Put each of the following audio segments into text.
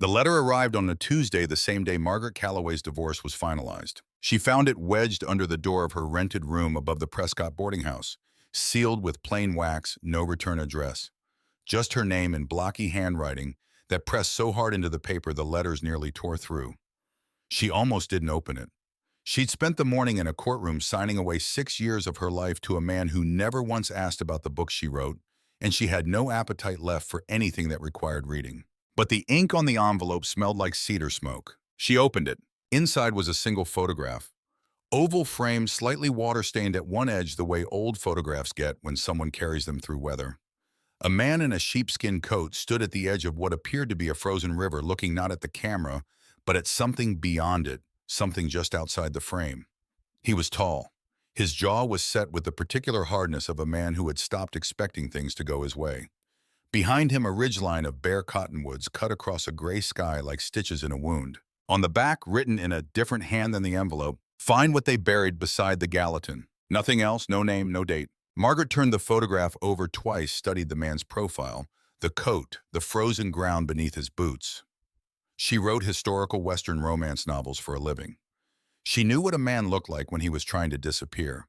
The letter arrived on a Tuesday, the same day Margaret Calloway's divorce was finalized. She found it wedged under the door of her rented room above the Prescott boarding house, sealed with plain wax, no return address. Just her name in blocky handwriting that pressed so hard into the paper the letters nearly tore through. She almost didn't open it. She'd spent the morning in a courtroom signing away 6 years of her life to a man who never once asked about the book she wrote, and she had no appetite left for anything that required reading. But the ink on the envelope smelled like cedar smoke. She opened it. Inside was a single photograph. Oval frame, slightly water-stained at one edge the way old photographs get when someone carries them through weather. A man in a sheepskin coat stood at the edge of what appeared to be a frozen river, looking not at the camera, but at something beyond it, something just outside the frame. He was tall. His jaw was set with the particular hardness of a man who had stopped expecting things to go his way. Behind him, a ridgeline of bare cottonwoods cut across a gray sky like stitches in a wound. On the back, written in a different hand than the envelope, "Find what they buried beside the Gallatin." Nothing else, no name, no date. Margaret turned the photograph over twice, studied the man's profile, the coat, the frozen ground beneath his boots. She wrote historical Western romance novels for a living. She knew what a man looked like when he was trying to disappear.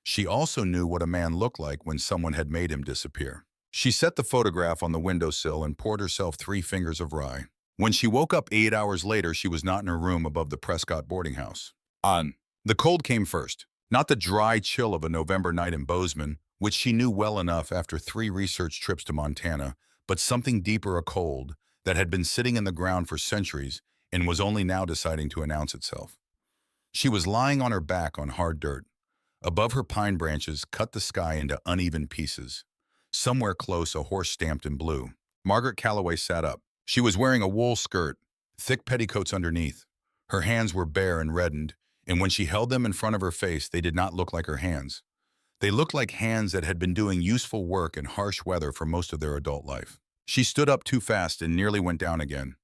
She also knew what a man looked like when someone had made him disappear. She set the photograph on the windowsill and poured herself 3 fingers of rye. When she woke up 8 hours later, she was not in her room above the Prescott boarding house. The cold came first, not the dry chill of a November night in Bozeman, which she knew well enough after 3 research trips to Montana, but something deeper, a cold that had been sitting in the ground for centuries and was only now deciding to announce itself. She was lying on her back on hard dirt. Above her, pine branches cut the sky into uneven pieces. Somewhere close, a horse stamped in blue. Margaret Calloway sat up. She was wearing a wool skirt, thick petticoats underneath. Her hands were bare and reddened, and when she held them in front of her face, they did not look like her hands. They looked like hands that had been doing useful work in harsh weather for most of their adult life. She stood up too fast and nearly went down again.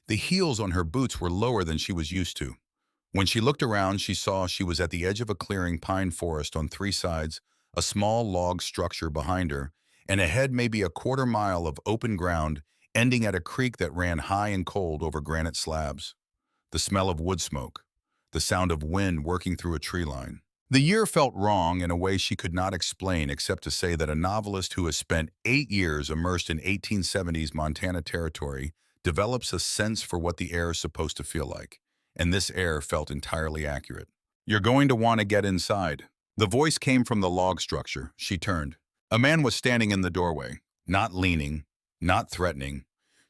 The heels on her boots were lower than she was used to. When she looked around, she saw she was at the edge of a clearing pine forest on 3 sides, a small log structure behind her, and ahead maybe a quarter-mile of open ground ending at a creek that ran high and cold over granite slabs. The smell of wood smoke, the sound of wind working through a tree line. The year felt wrong in a way she could not explain except to say that a novelist who has spent 8 years immersed in 1870s Montana territory develops a sense for what the air is supposed to feel like, and this air felt entirely accurate. "You're going to want to get inside." The voice came from the log structure. She turned. A man was standing in the doorway, not leaning, not threatening,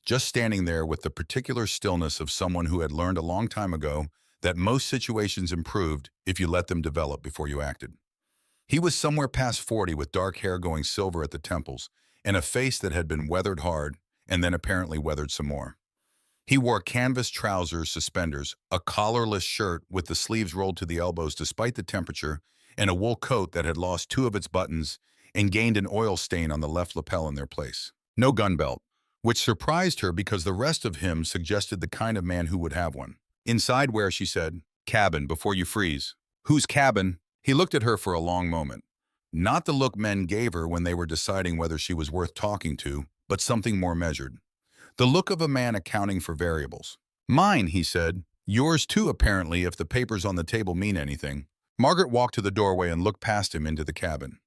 just standing there with the particular stillness of someone who had learned a long time ago that most situations improved if you let them develop before you acted. He was somewhere past 40 with dark hair going silver at the temples and a face that had been weathered hard and then apparently weathered some more. He wore canvas trousers, suspenders, a collarless shirt with the sleeves rolled to the elbows despite the temperature, and a wool coat that had lost 2 of its buttons and gained an oil stain on the left lapel in their place. No gun belt, which surprised her because the rest of him suggested the kind of man who would have one. "Inside where?" she said. "Cabin, before you freeze." "Whose cabin?" He looked at her for a long moment. Not the look men gave her when they were deciding whether she was worth talking to, but something more measured. The look of a man accounting for variables. "Mine," he said. "Yours too, apparently, if the papers on the table mean anything." Margaret walked to the doorway and looked past him into the cabin.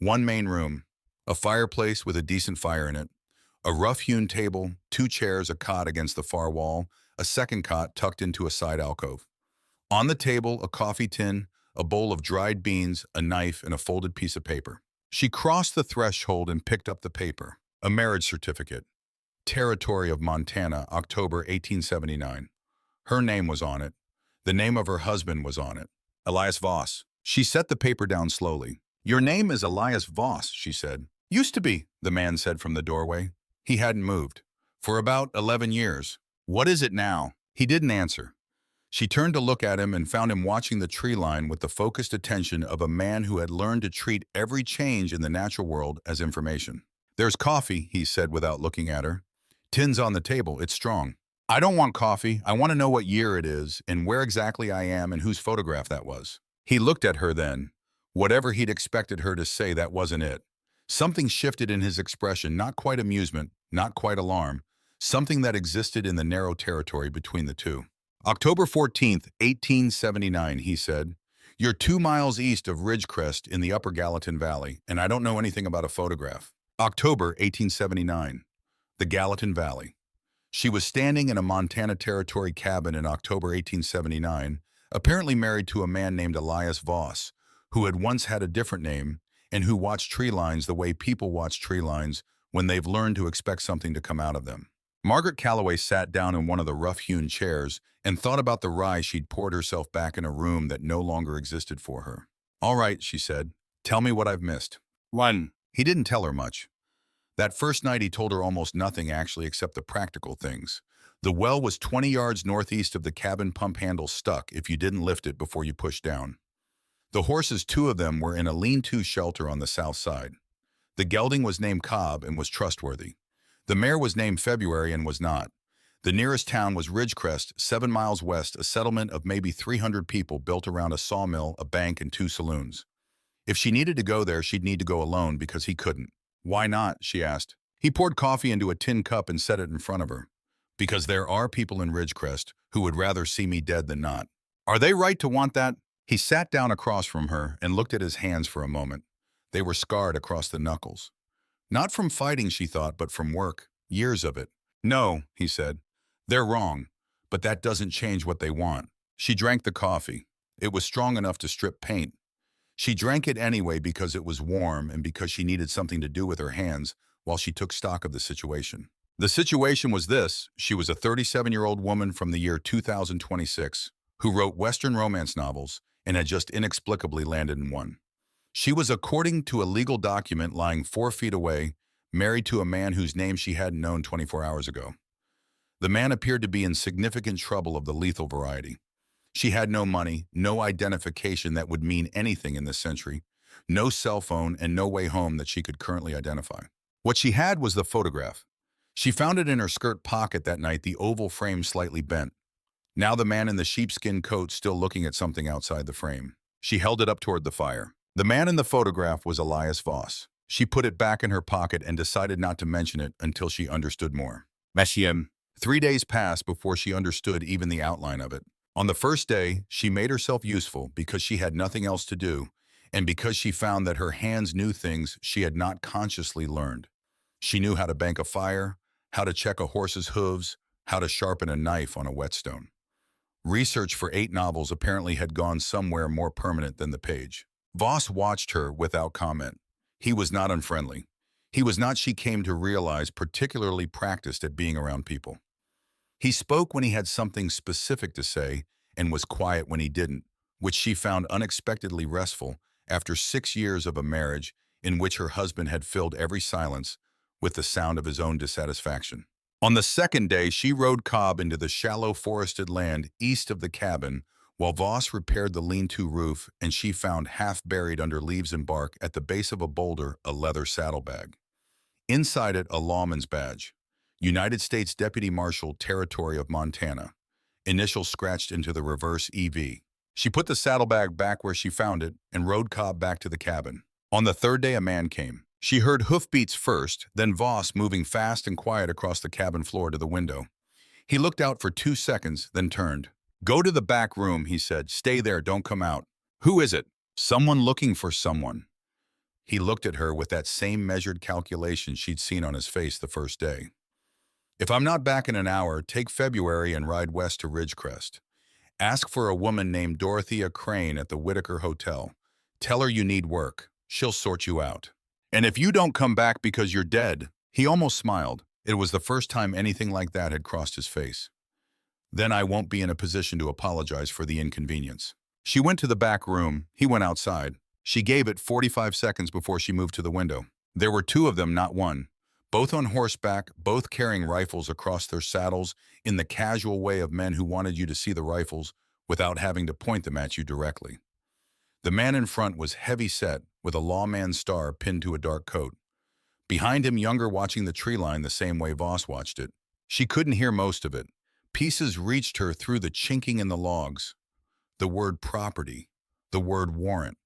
One main room, a fireplace with a decent fire in it, a rough-hewn table, 2 chairs, a cot against the far wall, a second cot tucked into a side alcove. On the table, a coffee tin, a bowl of dried beans, a knife, and a folded piece of paper. She crossed the threshold and picked up the paper. A marriage certificate. Territory of Montana, October 1879. Her name was on it. The name of her husband was on it. Elias Voss. She set the paper down slowly. "Your name is Elias Voss," she said. "Used to be," the man said from the doorway. He hadn't moved. "For about 11 years. What is it now?" He didn't answer. She turned to look at him and found him watching the tree line with the focused attention of a man who had learned to treat every change in the natural world as information. "There's coffee," he said without looking at her. "Tin's on the table. It's strong." "I don't want coffee. I want to know what year it is and where exactly I am and whose photograph that was." He looked at her then. Whatever he'd expected her to say, that wasn't it. Something shifted in his expression, not quite amusement, not quite alarm, something that existed in the narrow territory between the two. October 14th, 1879, he said, "You're 2 miles east of Ridgecrest in the Upper Gallatin Valley, and I don't know anything about a photograph." October 1879, the Gallatin Valley. She was standing in a Montana Territory cabin in October 1879, apparently married to a man named Elias Voss, who had once had a different name and who watched tree lines the way people watch tree lines when they've learned to expect something to come out of them. Margaret Calloway sat down in one of the rough-hewn chairs and thought about the rye she'd poured herself back in a room that no longer existed for her. "All right," she said. "Tell me what I've missed." 1. He didn't tell her much. That first night he told her almost nothing actually except the practical things. The well was 20 yards northeast of the cabin pump handle stuck if you didn't lift it before you pushed down. The horses, 2 of them, were in a lean-to shelter on the south side. The gelding was named Cobb and was trustworthy. The mare was named February and was not. The nearest town was Ridgecrest, 7 miles west, a settlement of maybe 300 people built around a sawmill, a bank, and 2 saloons. If she needed to go there, she'd need to go alone because he couldn't. "Why not?" she asked. He poured coffee into a tin cup and set it in front of her. "Because there are people in Ridgecrest who would rather see me dead than not." "Are they right to want that?" He sat down across from her and looked at his hands for a moment. They were scarred across the knuckles. Not from fighting, she thought, but from work. Years of it. "No," he said. "They're wrong, but that doesn't change what they want." She drank the coffee. It was strong enough to strip paint. She drank it anyway because it was warm and because she needed something to do with her hands while she took stock of the situation. The situation was this: she was a 37-year-old woman from the year 2026 who wrote Western romance novels and had just inexplicably landed in one. She was, according to a legal document, lying 4 feet away, married to a man whose name she hadn't known 24 hours ago. The man appeared to be in significant trouble of the lethal variety. She had no money, no identification that would mean anything in this century, no cell phone, and no way home that she could currently identify. What she had was the photograph. She found it in her skirt pocket that night, the oval frame slightly bent. Now the man in the sheepskin coat still looking at something outside the frame. She held it up toward the fire. The man in the photograph was Elias Voss. She put it back in her pocket and decided not to mention it until she understood more. Messiam. 3 days passed before she understood even the outline of it. On the first day, she made herself useful because she had nothing else to do, and because she found that her hands knew things she had not consciously learned. She knew how to bank a fire, how to check a horse's hooves, how to sharpen a knife on a whetstone. Research for 8 novels apparently had gone somewhere more permanent than the page. Voss watched her without comment. He was not unfriendly. He was not, she came to realize, particularly practiced at being around people. He spoke when he had something specific to say and was quiet when he didn't, which she found unexpectedly restful after 6 years of a marriage in which her husband had filled every silence with the sound of his own dissatisfaction. On the second day, she rode Cobb into the shallow forested land east of the cabin while Voss repaired the lean-to roof, and she found, half buried under leaves and bark at the base of a boulder, a leather saddlebag. Inside it, a lawman's badge. United States Deputy Marshal, Territory of Montana. Initials scratched into the reverse EV. She put the saddlebag back where she found it and rode Cobb back to the cabin. On the third day, a man came. She heard hoofbeats first, then Voss moving fast and quiet across the cabin floor to the window. He looked out for 2 seconds, then turned. "Go to the back room," he said. "Stay there, don't come out." "Who is it?" "Someone looking for someone." He looked at her with that same measured calculation she'd seen on his face the first day. "If I'm not back in an hour, take February and ride west to Ridgecrest. Ask for a woman named Dorothea Crane at the Whitaker Hotel. Tell her you need work. She'll sort you out. And if you don't come back because you're dead," he almost smiled. It was the first time anything like that had crossed his face. "Then I won't be in a position to apologize for the inconvenience." She went to the back room. He went outside. She gave it 45 seconds before she moved to the window. There were 2 of them, not one. Both on horseback, both carrying rifles across their saddles in the casual way of men who wanted you to see the rifles without having to point them at you directly. The man in front was heavy-set, with a lawman's star pinned to a dark coat. Behind him, younger, watching the tree line the same way Voss watched it. She couldn't hear most of it. Pieces reached her through the chinking in the logs. The word property, the word warrant.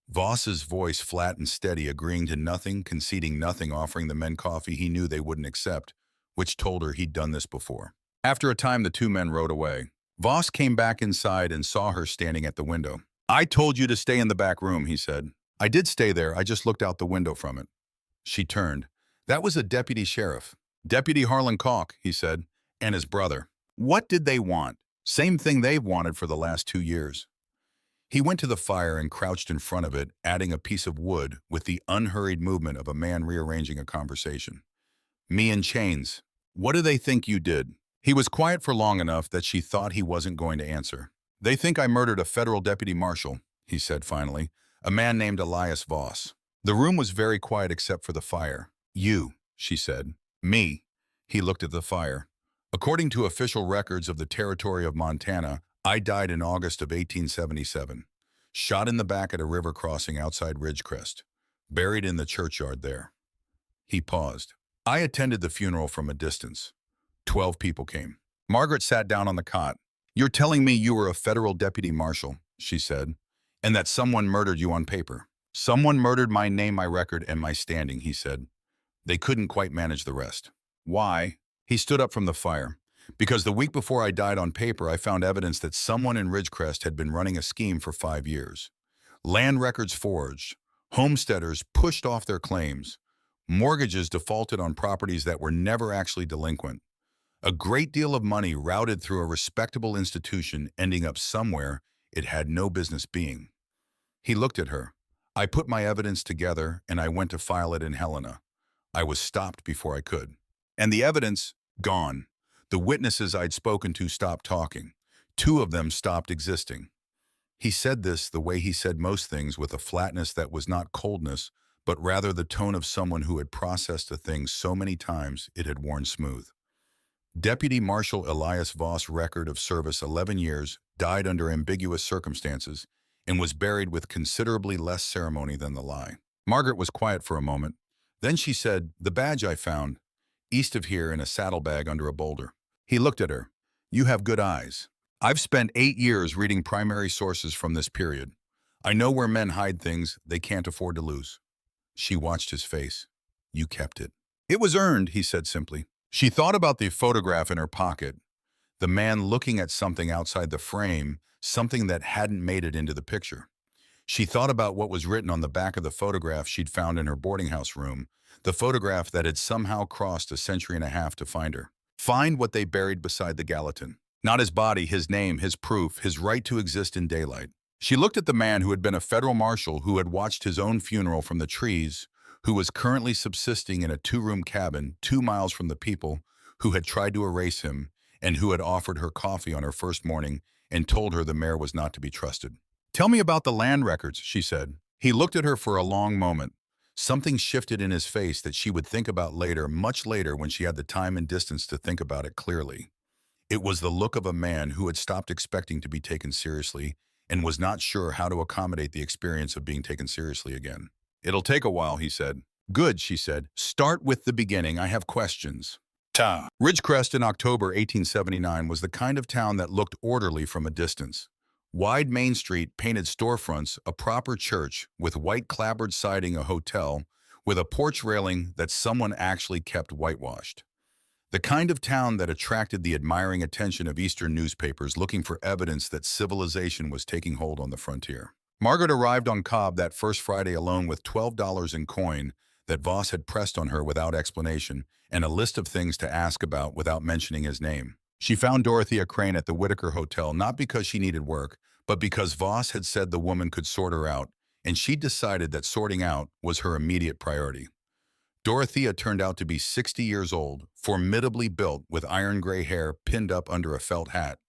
Voss's voice, flat and steady, agreeing to nothing, conceding nothing, offering the men coffee he knew they wouldn't accept, which told her he'd done this before. After a time, the two men rode away. Voss came back inside and saw her standing at the window. "I told you to stay in the back room," he said. "I did stay there, I just looked out the window from it." She turned. "That was a deputy sheriff." "Deputy Harlan Calk," he said, "and his brother." "What did they want?" "Same thing they've wanted for the last 2 years." He went to the fire and crouched in front of it, adding a piece of wood with the unhurried movement of a man rearranging a conversation. "Me in chains. What do they think you did?" He was quiet for long enough that she thought he wasn't going to answer. "They think I murdered a federal deputy marshal," he said finally, "a man named Elias Voss." The room was very quiet except for the fire. "You," she said. "Me." He looked at the fire. "According to official records of the territory of Montana, I died in August of 1877, shot in the back at a river crossing outside Ridgecrest, buried in the churchyard there." He paused. "I attended the funeral from a distance. 12 people came." Margaret sat down on the cot. "You're telling me you were a federal deputy marshal," she said, "and that someone murdered you on paper." "Someone murdered my name, my record, and my standing," he said. "They couldn't quite manage the rest." "Why?" He stood up from the fire. "Because the week before I died on paper, I found evidence that someone in Ridgecrest had been running a scheme for 5 years. Land records forged, homesteaders pushed off their claims, mortgages defaulted on properties that were never actually delinquent. A great deal of money routed through a respectable institution, ending up somewhere it had no business being." He looked at her. "I put my evidence together and I went to file it in Helena. I was stopped before I could. And the evidence, gone. The witnesses I'd spoken to stopped talking. 2 of them stopped existing." He said this the way he said most things, with a flatness that was not coldness, but rather the tone of someone who had processed a thing so many times it had worn smooth. Deputy Marshal Elias Voss, record of service 11 years, died under ambiguous circumstances, and was buried with considerably less ceremony than the lie. Margaret was quiet for a moment. Then she said, "The badge I found, east of here in a saddlebag under a boulder." He looked at her. "You have good eyes. I've spent 8 years reading primary sources from this period. I know where men hide things they can't afford to lose." She watched his face. "You kept it." "It was earned," he said simply. She thought about the photograph in her pocket, the man looking at something outside the frame, something that hadn't made it into the picture. She thought about what was written on the back of the photograph she'd found in her boarding house room, the photograph that had somehow crossed a century and a half to find her. Find what they buried beside the Gallatin. Not his body, his name, his proof, his right to exist in daylight. She looked at the man who had been a federal marshal, who had watched his own funeral from the trees, who was currently subsisting in a 2-room cabin 2 miles from the people who had tried to erase him, and who had offered her coffee on her first morning and told her the mayor was not to be trusted. "Tell me about the land records," she said. He looked at her for a long moment. Something shifted in his face that she would think about later, much later, when she had the time and distance to think about it clearly. It was the look of a man who had stopped expecting to be taken seriously and was not sure how to accommodate the experience of being taken seriously again. "It'll take a while," he said. "Good," she said. "Start with the beginning. I have questions." Ridgecrest in October 1879 was the kind of town that looked orderly from a distance. Wide Main Street, painted storefronts, a proper church, with white clapboard siding, a hotel, with a porch railing that someone actually kept whitewashed. The kind of town that attracted the admiring attention of Eastern newspapers looking for evidence that civilization was taking hold on the frontier. Margaret arrived on Cobb that first Friday alone with $12 in coin that Voss had pressed on her without explanation, and a list of things to ask about without mentioning his name. She found Dorothea Crane at the Whitaker Hotel not because she needed work, but because Voss had said the woman could sort her out, and she decided that sorting out was her immediate priority. Dorothea turned out to be 60 years old, formidably built, with iron gray hair pinned up under a felt hat,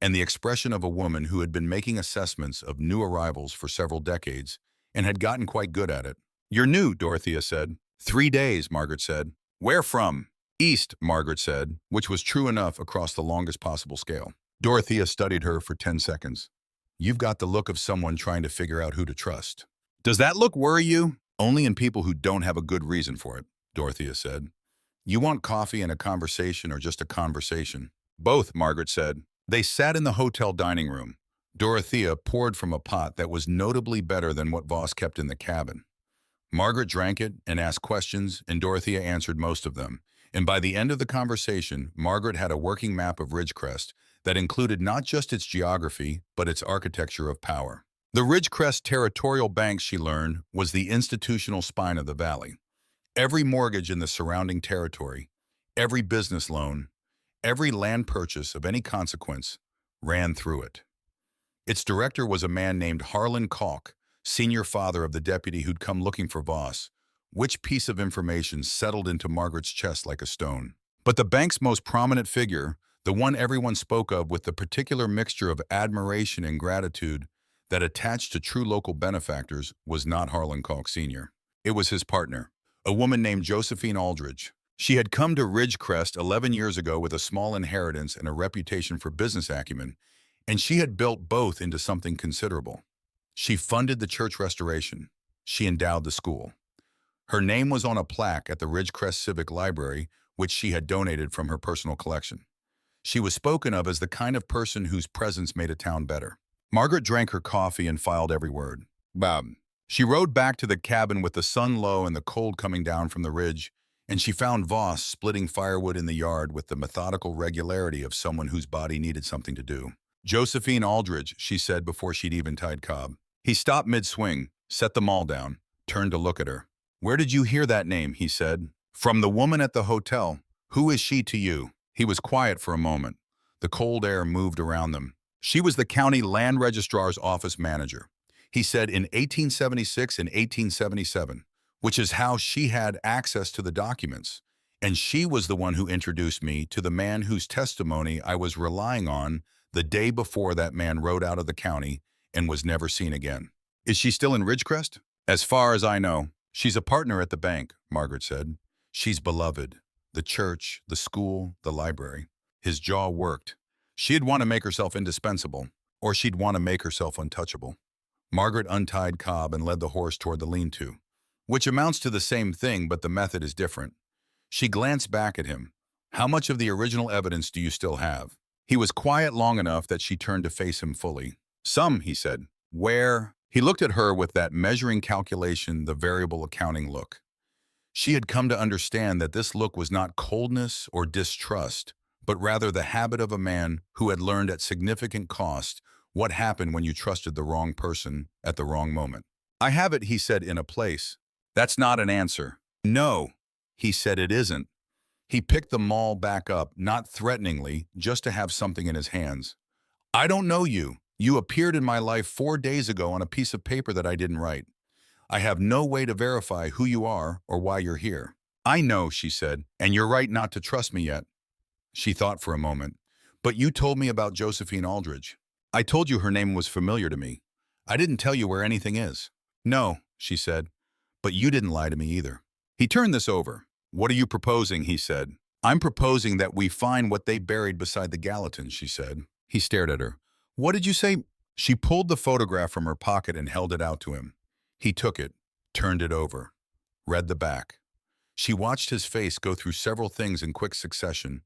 and the expression of a woman who had been making assessments of new arrivals for several decades and had gotten quite good at it. "You're new," Dorothea said. "3 days," Margaret said. "Where from?" "East," Margaret said, which was true enough across the longest possible scale. Dorothea studied her for 10 seconds. "You've got the look of someone trying to figure out who to trust." "Does that look worry you?" "Only in people who don't have a good reason for it," Dorothea said. "You want coffee and a conversation, or just a conversation?" "Both," Margaret said. They sat in the hotel dining room. Dorothea poured from a pot that was notably better than what Voss kept in the cabin. Margaret drank it and asked questions, and Dorothea answered most of them, And by the end of the conversation, Margaret had a working map of Ridgecrest that included not just its geography, but its architecture of power. The Ridgecrest Territorial Bank, she learned, was the institutional spine of the valley. Every mortgage in the surrounding territory, every business loan, every land purchase of any consequence ran through it. Its director was a man named Harlan Calk, senior father of the deputy who'd come looking for Voss, which piece of information settled into Margaret's chest like a stone. But the bank's most prominent figure, the one everyone spoke of with the particular mixture of admiration and gratitude that attached to true local benefactors, was not Harlan Calk Sr. It was his partner, a woman named Josephine Aldridge. She had come to Ridgecrest 11 years ago with a small inheritance and a reputation for business acumen, and she had built both into something considerable. She funded the church restoration. She endowed the school. Her name was on a plaque at the Ridgecrest Civic Library, which she had donated from her personal collection. She was spoken of as the kind of person whose presence made a town better. Margaret drank her coffee and filed every word. Bob. She rode back to the cabin with the sun low and the cold coming down from the ridge, and she found Voss splitting firewood in the yard with the methodical regularity of someone whose body needed something to do. Josephine Aldridge, she said before she'd even tied Cobb. He stopped mid-swing, set the maul down, turned to look at her. Where did you hear that name? He said. From the woman at the hotel. Who is she to you? He was quiet for a moment. The cold air moved around them. She was the county land registrar's office manager. He said in 1876 and 1877, which is how she had access to the documents. And she was the one who introduced me to the man whose testimony I was relying on the day before that man rode out of the county and was never seen again. Is she still in Ridgecrest? As far as I know. She's a partner at the bank, Margaret said. She's beloved. The church, the school, the library. His jaw worked. She'd want to make herself indispensable, or she'd want to make herself untouchable. Margaret untied Cobb and led the horse toward the lean-to, which amounts to the same thing, but the method is different. She glanced back at him. How much of the original evidence do you still have? He was quiet long enough that she turned to face him fully. Some, he said. Where? He looked at her with that measuring calculation, the variable accounting look. She had come to understand that this look was not coldness or distrust, but rather the habit of a man who had learned at significant cost what happened when you trusted the wrong person at the wrong moment. I have it, he said, in a place. That's not an answer. No, he said, it isn't. He picked the maul back up, not threateningly, just to have something in his hands. I don't know you. You appeared in my life 4 days ago on a piece of paper that I didn't write. I have no way to verify who you are or why you're here. I know, she said, and you're right not to trust me yet. She thought for a moment. But you told me about Josephine Aldridge. I told you her name was familiar to me. I didn't tell you where anything is. No, she said, but you didn't lie to me either. He turned this over. What are you proposing, he said. I'm proposing that we find what they buried beside the Gallatins, she said. He stared at her. What did you say? She pulled the photograph from her pocket and held it out to him. He took it, turned it over, read the back. She watched his face go through several things in quick succession.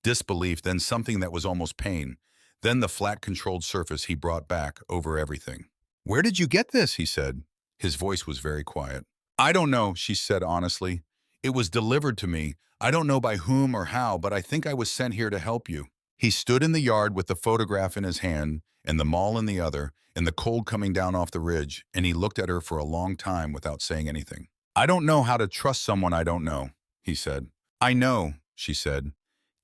Disbelief, then something that was almost pain, then the flat controlled surface he brought back over everything. Where did you get this? He said. His voice was very quiet. I don't know, she said honestly. It was delivered to me. I don't know by whom or how, but I think I was sent here to help you. He stood in the yard with the photograph in his hand and the maul in the other, and the cold coming down off the ridge, and he looked at her for a long time without saying anything. I don't know how to trust someone I don't know, he said. I know, she said.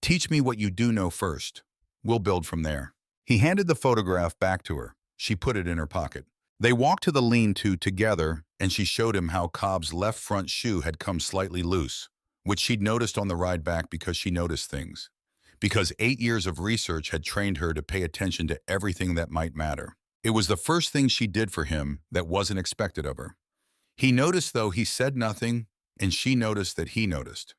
Teach me what you do know first. We'll build from there. He handed the photograph back to her. She put it in her pocket. They walked to the lean-to together, and she showed him how Cobb's left front shoe had come slightly loose, which she'd noticed on the ride back because she noticed things. Because 8 years of research had trained her to pay attention to everything that might matter. It was the first thing she did for him that wasn't expected of her. He noticed, though he said nothing, and she noticed that he noticed.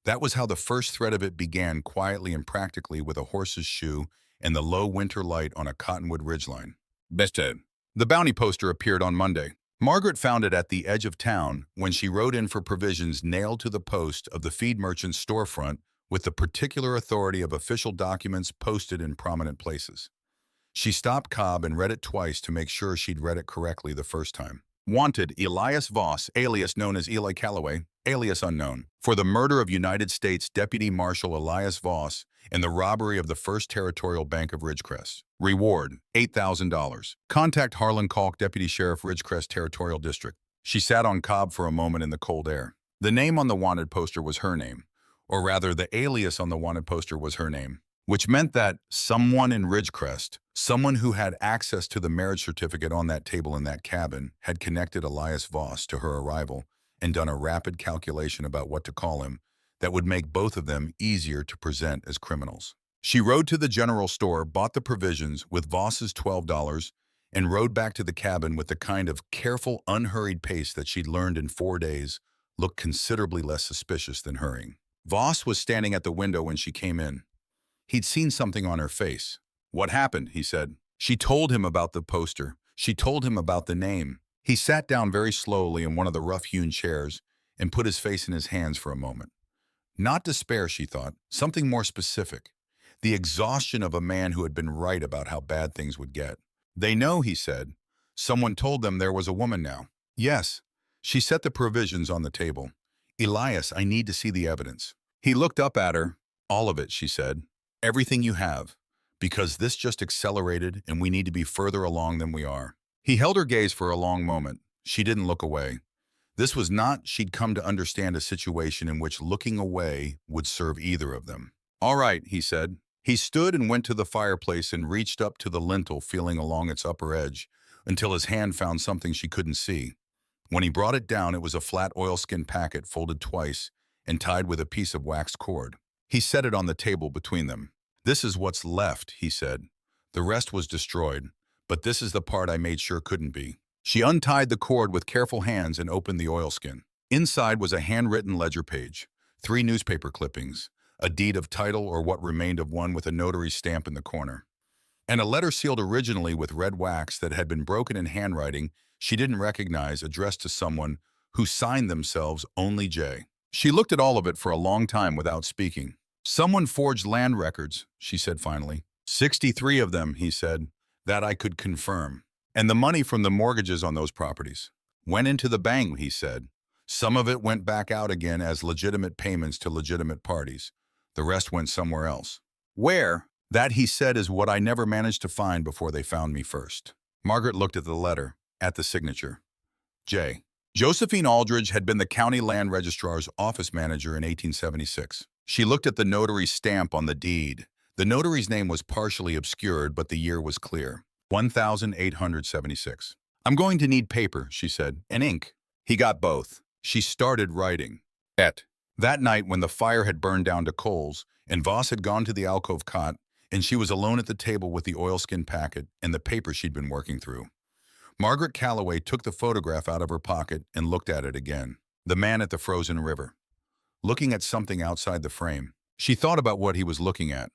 That was how the first thread of it began, quietly and practically, with a horse's shoe and the low winter light on a cottonwood ridgeline. Beste. The bounty poster appeared on Monday. Margaret found it at the edge of town when she rode in for provisions nailed to the post of the feed merchant's storefront with the particular authority of official documents posted in prominent places. She stopped Cobb and read it twice to make sure she'd read it correctly the first time. Wanted, Elias Voss, alias known as Eli Calloway, alias unknown, for the murder of United States Deputy Marshal Elias Voss and the robbery of the First Territorial Bank of Ridgecrest. Reward, $8,000. Contact Harlan Kalk, Deputy Sheriff, Ridgecrest Territorial District. She sat on Cobb for a moment in the cold air. The name on the wanted poster was her name, or rather the alias on the wanted poster was her name, which meant that someone in Ridgecrest, someone who had access to the marriage certificate on that table in that cabin, had connected Elias Voss to her arrival and done a rapid calculation about what to call him that would make both of them easier to present as criminals. She rode to the general store, bought the provisions with Voss's $12, and rode back to the cabin with the kind of careful, unhurried pace that she'd learned in 4 days looked considerably less suspicious than hurrying. Voss was standing at the window when she came in. He'd seen something on her face. "What happened?" he said. She told him about the poster. She told him about the name. He sat down very slowly in one of the rough-hewn chairs and put his face in his hands for a moment. Not despair, she thought, something more specific. The exhaustion of a man who had been right about how bad things would get. "They know," he said. "Someone told them there was a woman now." "Yes." She set the provisions on the table. "Elias, I need to see the evidence." He looked up at her. "All of it," she said. "Everything you have. Because this just accelerated and we need to be further along than we are." He held her gaze for a long moment. She didn't look away. This was not she'd come to understand a situation in which looking away would serve either of them. "All right," he said. He stood and went to the fireplace and reached up to the lintel, feeling along its upper edge, until his hand found something she couldn't see. When he brought it down, it was a flat oilskin packet folded twice and tied with a piece of waxed cord. He set it on the table between them. "This is what's left," he said. "The rest was destroyed, but this is the part I made sure couldn't be." She untied the cord with careful hands and opened the oilskin. Inside was a handwritten ledger page, 3 newspaper clippings, a deed of title or what remained of one with a notary's stamp in the corner, and a letter sealed originally with red wax that had been broken in handwriting she didn't recognize, addressed to someone who signed themselves only J. She looked at all of it for a long time without speaking. "Someone forged land records," she said finally. 63 of them," he said. "That I could confirm. And the money from the mortgages on those properties went into the bank," he said. "Some of it went back out again as legitimate payments to legitimate parties. The rest went somewhere else." "Where?" "That," he said, "is what I never managed to find before they found me first." Margaret looked at the letter, at the signature. J. Josephine Aldridge had been the county land registrar's office manager in 1876. She looked at the notary's stamp on the deed. The notary's name was partially obscured, but the year was clear. 1876. "I'm going to need paper," she said, "and ink." He got both. She started writing. That night, when the fire had burned down to coals, and Voss had gone to the alcove cot, and she was alone at the table with the oilskin packet and the paper she'd been working through, Margaret Calloway took the photograph out of her pocket and looked at it again. The man at the frozen river, looking at something outside the frame. She thought about what he was looking at.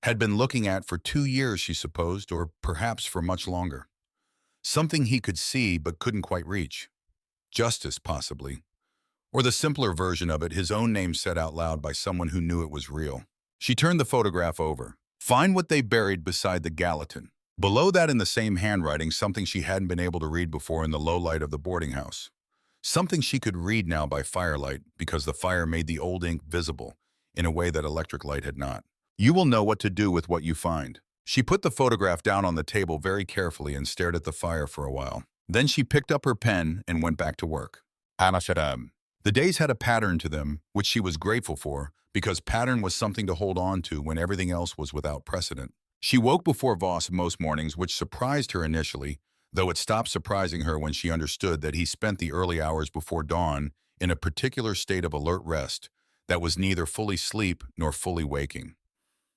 Had been looking at for 2 years, she supposed, or perhaps for much longer. Something he could see but couldn't quite reach. Justice, possibly. Or the simpler version of it, his own name said out loud by someone who knew it was real. She turned the photograph over. "Find what they buried beside the Gallatin." Below that, in the same handwriting, something she hadn't been able to read before in the low light of the boarding house. Something she could read now by firelight because the fire made the old ink visible in a way that electric light had not. "You will know what to do with what you find." She put the photograph down on the table very carefully and stared at the fire for a while. Then she picked up her pen and went back to work. The days had a pattern to them, which she was grateful for, because pattern was something to hold on to when everything else was without precedent. She woke before Voss most mornings, which surprised her initially, though it stopped surprising her when she understood that he spent the early hours before dawn in a particular state of alert rest that was neither fully sleep nor fully waking.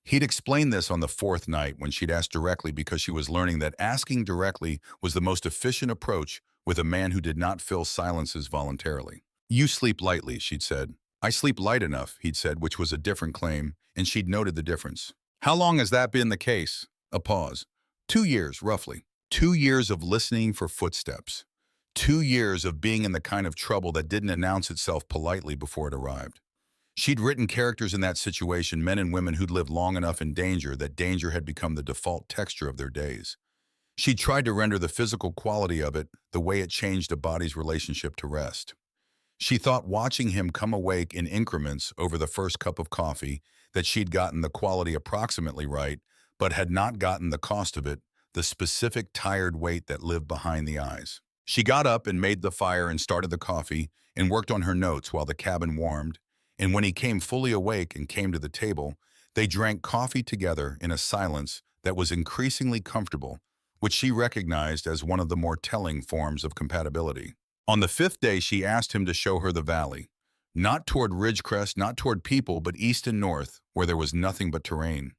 He'd explained this on the 4th night when she'd asked directly, because she was learning that asking directly was the most efficient approach with a man who did not fill silences voluntarily. "You sleep lightly," she'd said. "I sleep light enough," he'd said, which was a different claim, and she'd noted the difference. "How long has that been the case?" A pause. 2 years, roughly. 2 years of listening for footsteps. 2 years of being in the kind of trouble that didn't announce itself politely before it arrived. She'd written characters in that situation, men and women who'd lived long enough in danger that danger had become the default texture of their days. She tried to render the physical quality of it the way it changed a body's relationship to rest. She thought watching him come awake in increments over the first cup of coffee that she'd gotten the quality approximately right, but had not gotten the cost of it, the specific tired weight that lived behind the eyes. She got up and made the fire and started the coffee and worked on her notes while the cabin warmed, and when he came fully awake and came to the table, they drank coffee together in a silence that was increasingly comfortable, which she recognized as one of the more telling forms of compatibility. On the fifth day, she asked him to show her the valley. Not toward Ridgecrest, not toward people, but east and north, where there was nothing but terrain.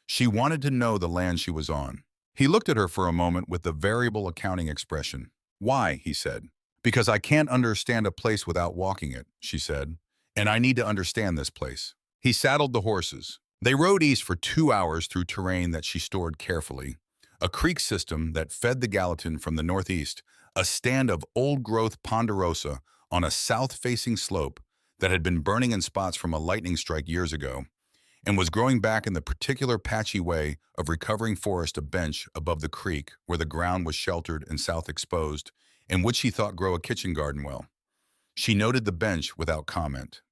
She wanted to know the land she was on. He looked at her for a moment with the variable accounting expression. "Why?" he said. "Because I can't understand a place without walking it," she said, "and I need to understand this place." He saddled the horses. They rode east for 2 hours through terrain that she stored carefully. A creek system that fed the Gallatin from the northeast, a stand of old-growth ponderosa on a south-facing slope that had been burning in spots from a lightning strike years ago, and was growing back in the particular patchy way of recovering forest a bench above the creek where the ground was sheltered and south-exposed, and which she thought grow a kitchen garden well. She noted the bench without comment.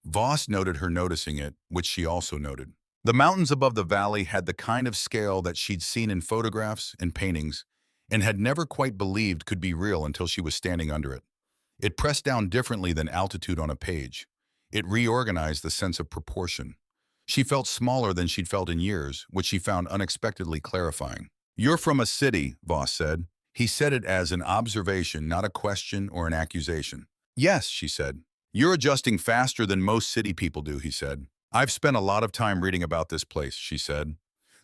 Voss noted her noticing it, which she also noted. The mountains above the valley had the kind of scale that she'd seen in photographs and paintings, and had never quite believed could be real until she was standing under it. It pressed down differently than altitude on a page. It reorganized the sense of proportion. She felt smaller than she'd felt in years, which she found unexpectedly clarifying. "You're from a city," Voss said. He said it as an observation, not a question or an accusation. "Yes," she said. "You're adjusting faster than most city people do," he said. "I've spent a lot of time reading about this place," she said.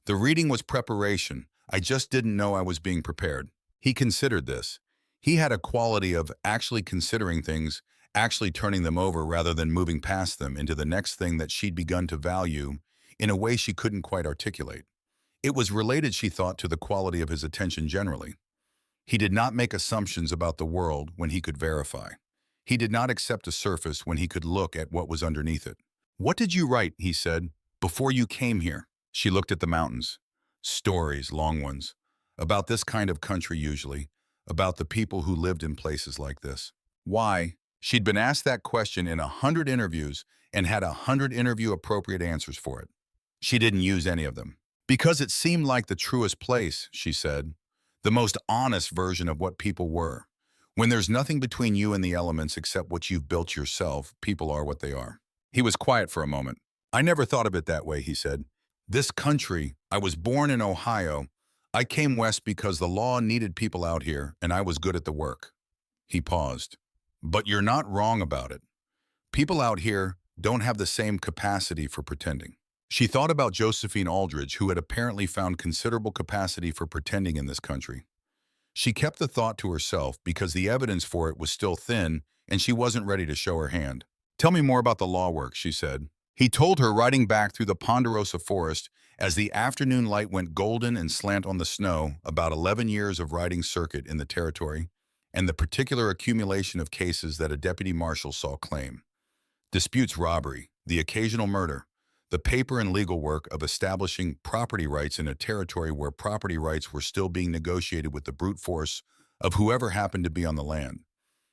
"The reading was preparation. I just didn't know I was being prepared." He considered this. He had a quality of actually considering things, actually turning them over rather than moving past them into the next thing that she'd begun to value in a way she couldn't quite articulate. It was related, she thought, to the quality of his attention generally. He did not make assumptions about the world when he could verify. He did not accept a surface when he could look at what was underneath it. "What did you write," he said, "before you came here?" She looked at the mountains. Stories, long ones, about this kind of country usually, about the people who lived in places like this. Why? She'd been asked that question in 100 interviews and had 100 interview-appropriate answers for it. She didn't use any of them. "Because it seemed like the truest place," she said, "the most honest version of what people were. When there's nothing between you and the elements except what you've built yourself, people are what they are." He was quiet for a moment. "I never thought of it that way," he said. "This country, I was born in Ohio. I came west because the law needed people out here, and I was good at the work." He paused. "But you're not wrong about it. People out here don't have the same capacity for pretending." She thought about Josephine Aldridge, who had apparently found considerable capacity for pretending in this country. She kept the thought to herself because the evidence for it was still thin and she wasn't ready to show her hand. "Tell me more about the law work," she said. He told her, riding back through the ponderosa forest as the afternoon light went golden and slant on the snow, about 11 years of riding circuit in the territory, and the particular accumulation of cases that a deputy marshal saw claim. Disputes, robbery, the occasional murder, the paper and legal work of establishing property rights in a territory where property rights were still being negotiated with the brute force of whoever happened to be on the land.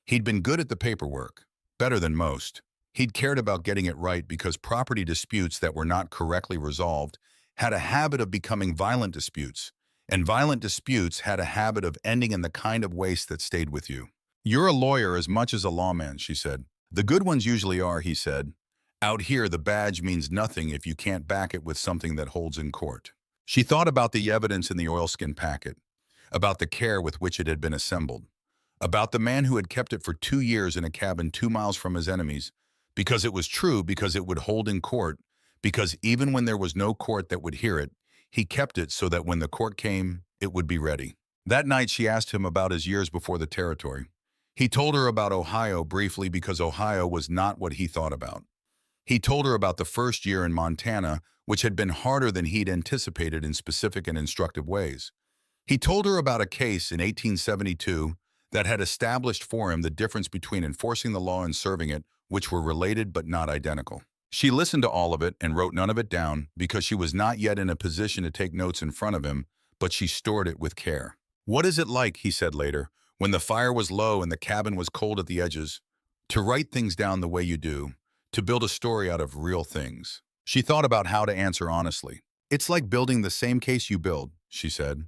He'd been good at the paperwork, better than most. He'd cared about getting it right because property disputes that were not correctly resolved had a habit of becoming violent disputes, and violent disputes had a habit of ending in the kind of waste that stayed with you. "You're a lawyer as much as a lawman," she said. "The good ones usually are," he said. "Out here, the badge means nothing if you can't back it with something that holds in court." She thought about the evidence in the oilskin packet, about the care with which it had been assembled, about the man who had kept it for 2 years in a cabin 2 miles from his enemies, because it was true, because it would hold in court, because even when there was no court that would hear it, he kept it so that when the court came, it would be ready. That night she asked him about his years before the territory. He told her about Ohio briefly because Ohio was not what he thought about. He told her about the first year in Montana, which had been harder than he'd anticipated in specific and instructive ways. He told her about a case in 1872 that had established for him the difference between enforcing the law and serving it, which were related but not identical. She listened to all of it and wrote none of it down because she was not yet in a position to take notes in front of him, but she stored it with care. "What is it like," he said later, "when the fire was low and the cabin was cold at the edges, to write things down the way you do, to build a story out of real things?" She thought about how to answer honestly. "It's like building the same case you build," she said.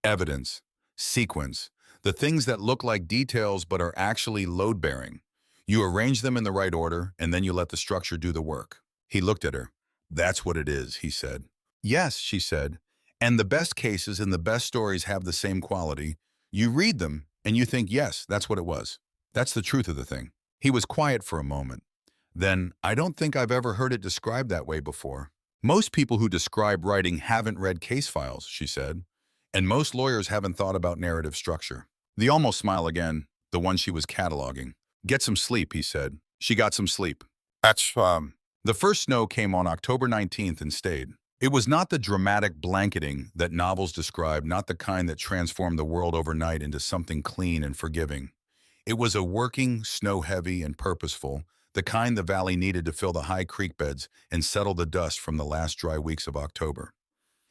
"Evidence, sequence, the things that look like details but are actually load-bearing. You arrange them in the right order, and then you let the structure do the work." He looked at her. "That's what it is," he said. "Yes," she said. "And the best cases and the best stories have the same quality. You read them, and you think, yes, that's what it was. That's the truth of the thing." He was quiet for a moment. Then, "I don't think I've ever heard it described that way before." "Most people who describe writing haven't read case files," she said. "And most lawyers haven't thought about narrative structure." The almost smile again, the one she was cataloging. "Get some sleep," he said. She got some sleep. The first snow came on October 19th and stayed. It was not the dramatic blanketing that novels describe, not the kind that transformed the world overnight into something clean and forgiving. It was a working, snow-heavy, and purposeful, the kind the valley needed to fill the high creek beds and settle the dust from the last dry weeks of October.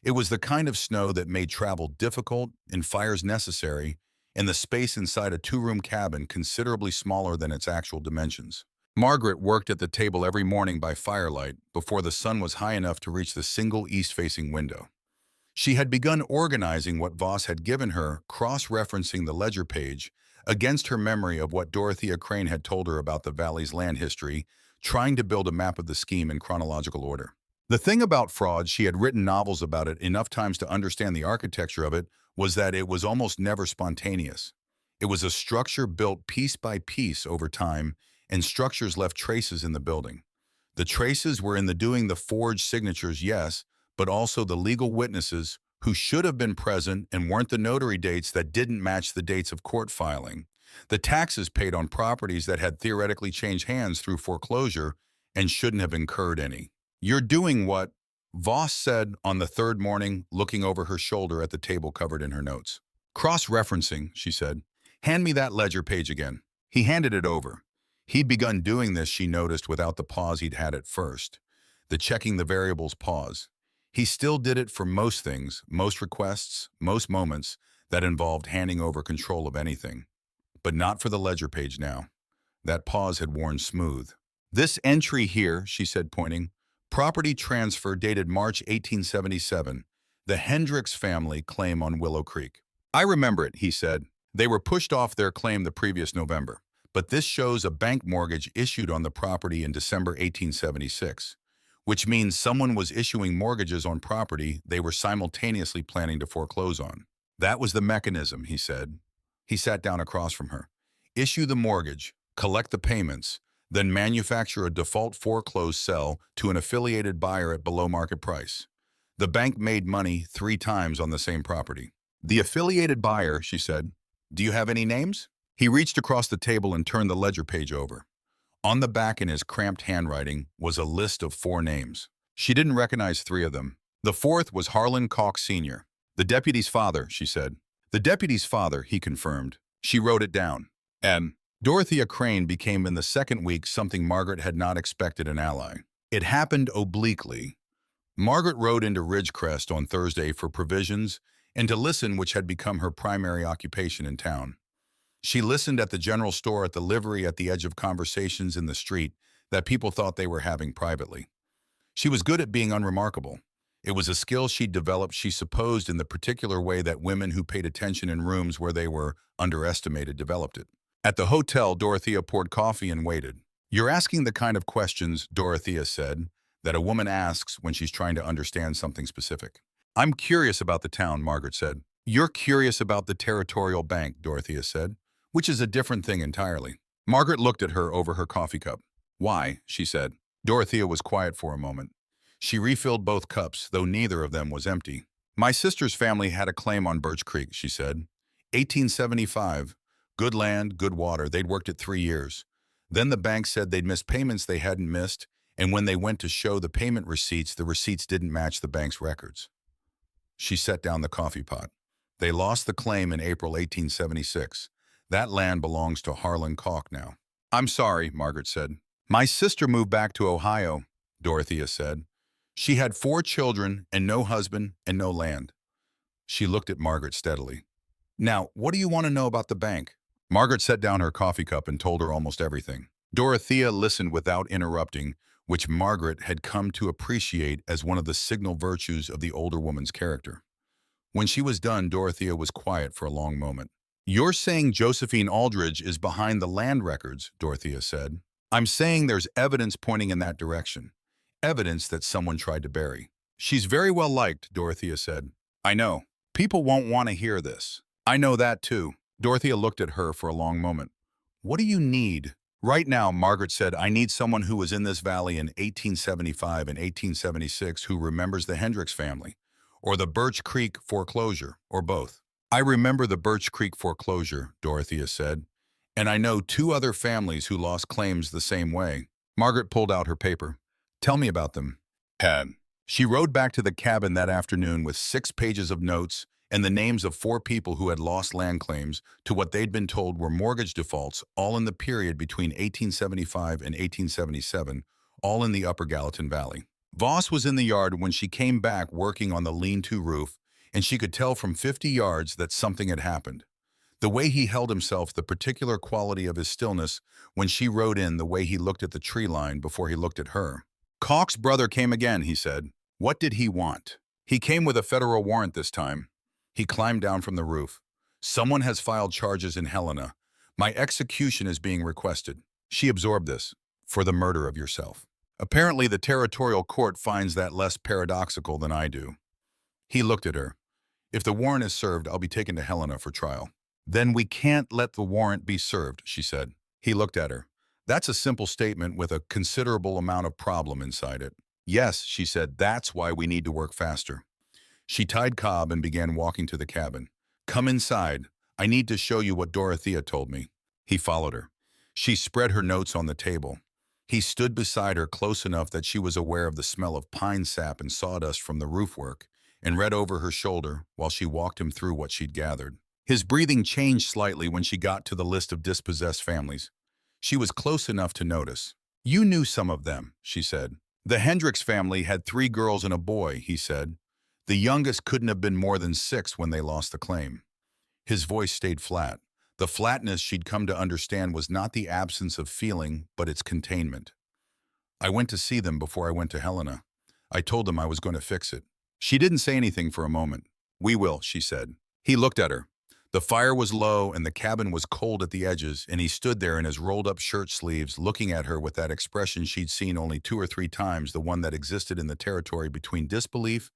It was the kind of snow that made travel difficult and fires necessary, and the space inside a two-room cabin considerably smaller than its actual dimensions. Margaret worked at the table every morning by firelight before the sun was high enough to reach the single east-facing window. She had begun organizing what Voss had given her, cross-referencing the ledger page against her memory of what Dorothea Crane had told her about the valley's land history, trying to build a map of the scheme in chronological order. The thing about fraud, she had written novels about it enough times to understand the architecture of it, was that it was almost never spontaneous. It was a structure built piece by piece over time, and structures left traces in the building. The traces were in the doing, the forged signatures, yes, but also the legal witnesses who should have been present and weren't, the notary dates that didn't match the dates of court filing, the taxes paid on properties that had theoretically changed hands through foreclosure and shouldn't have incurred any. "You're doing what?" Voss said on the third morning, looking over her shoulder at the table covered in her notes. "Cross-referencing," she said. "Hand me that ledger page again." He handed it over. He'd begun doing this, she noticed, without the pause he'd had at first. The checking the variables pause. He still did it for most things, most requests, most moments that involved handing over control of anything. But not for the ledger page now. That pause had worn smooth. "This entry here," she said, pointing, "property transfer dated March 1877, the Hendricks family claim on Willow Creek." "I remember it," he said. "They were pushed off their claim the previous November. But this shows a bank mortgage issued on the property in December 1876, which means someone was issuing mortgages on property they were simultaneously planning to foreclose on." "That was the mechanism," he said. He sat down across from her. "Issue the mortgage, collect the payments, then manufacture a default foreclosed sell to an affiliated buyer at below market price. The bank made money 3 times on the same property." "The affiliated buyer," she said. "Do you have any names?" He reached across the table and turned the ledger page over. On the back, in his cramped handwriting, was a list of 4 names. She didn't recognize 3 of them. The 4th was Harlan Cox Sr. "The deputy's father," she said. "The deputy's father," he confirmed. She wrote it down. And Dorothea Crane became in the second week something Margaret had not expected, an ally. It happened obliquely. Margaret rode into Ridgecrest on Thursday for provisions and to listen, which had become her primary occupation in town. She listened at the general store, at the livery, at the edge of conversations in the street that people thought they were having privately. She was good at being unremarkable. It was a skill she'd developed, she supposed, in the particular way that women who paid attention in rooms where they were underestimated developed it. At the hotel, Dorothea poured coffee and waited. "You're asking the kind of questions," Dorothea said, "that a woman asks when she's trying to understand something specific." "I'm curious about the town," Margaret said. "You're curious about the territorial bank," Dorothea said, "which is a different thing entirely." Margaret looked at her over her coffee cup. "Why?" she said. Dorothea was quiet for a moment. She refilled both cups, though neither of them was empty. "My sister's family had a claim on Birch Creek," she said. 1875. Good land, good water. They'd worked it 3 years. Then the bank said they'd missed payments they hadn't missed, and when they went to show the payment receipts, the receipts didn't match the bank's records. She set down the coffee pot. "They lost the claim in April 1876. That land belongs to Harlan Cox now." "I'm sorry," Margaret said. "My sister moved back to Ohio," Dorothea said. "She had 4 children and no husband and no land." She looked at Margaret steadily. Now, what do you want to know about the bank? Margaret set down her coffee cup and told her almost everything. Dorothea listened without interrupting, which Margaret had come to appreciate as one of the signal virtues of the older woman's character. When she was done, Dorothea was quiet for a long moment. "You're saying Josephine Aldridge is behind the land records," Dorothea said. "I'm saying there's evidence pointing in that direction. Evidence that someone tried to bury." "She's very well liked," Dorothea said. "I know. People won't want to hear this." "I know that too." Dorothea looked at her for a long moment. "What do you need?" "Right now," Margaret said, "I need someone who was in this valley in 1875 and 1876 who remembers the Hendricks family, or the Birch Creek foreclosure, or both." "I remember the Birch Creek foreclosure," Dorothea said, "and I know two other families who lost claims the same way." Margaret pulled out her paper. "Tell me about them." Had. She rode back to the cabin that afternoon with 6 pages of notes and the names of 4 people who had lost land claims to what they'd been told were mortgage defaults, all in the period between 1875 and 1877, all in the Upper Gallatin Valley. Voss was in the yard when she came back working on the lean-to roof, and she could tell from 50 yards that something had happened. The way he held himself, the particular quality of his stillness when she rode in, the way he looked at the tree line before he looked at her. "Calk's brother came again," he said. "What did he want?" "He came with a federal warrant this time." He climbed down from the roof. "Someone has filed charges in Helena. My execution is being requested." She absorbed this. "For the murder of yourself." "Apparently the territorial court finds that less paradoxical than I do." He looked at her. "If the warrant is served, I'll be taken to Helena for trial." "Then we can't let the warrant be served," she said. He looked at her. "That's a simple statement with a considerable amount of problem inside it." "Yes," she said, "that's why we need to work faster." She tied Cobb and began walking to the cabin. "Come inside. I need to show you what Dorothea told me." He followed her. She spread her notes on the table. He stood beside her close enough that she was aware of the smell of pine sap and sawdust from the roof work, and read over her shoulder while she walked him through what she'd gathered. His breathing changed slightly when she got to the list of dispossessed families. She was close enough to notice. "You knew some of them," she said. "The Hendricks family had 3 girls and a boy," he said. "The youngest couldn't have been more than 6 when they lost the claim." His voice stayed flat. The flatness she'd come to understand was not the absence of feeling, but its containment. "I went to see them before I went to Helena. I told them I was going to fix it." She didn't say anything for a moment. "We will," she said. He looked at her. The fire was low and the cabin was cold at the edges, and he stood there in his rolled-up shirt sleeves looking at her with that expression she'd seen only 2 or 3 times, the one that existed in the territory between disbelief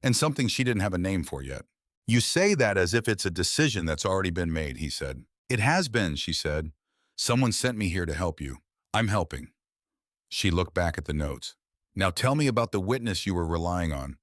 and something she didn't have a name for yet. "You say that as if it's a decision that's already been made," he said. "It has been," she said. "Someone sent me here to help you. I'm helping." She looked back at the notes. "Now tell me about the witness you were relying on.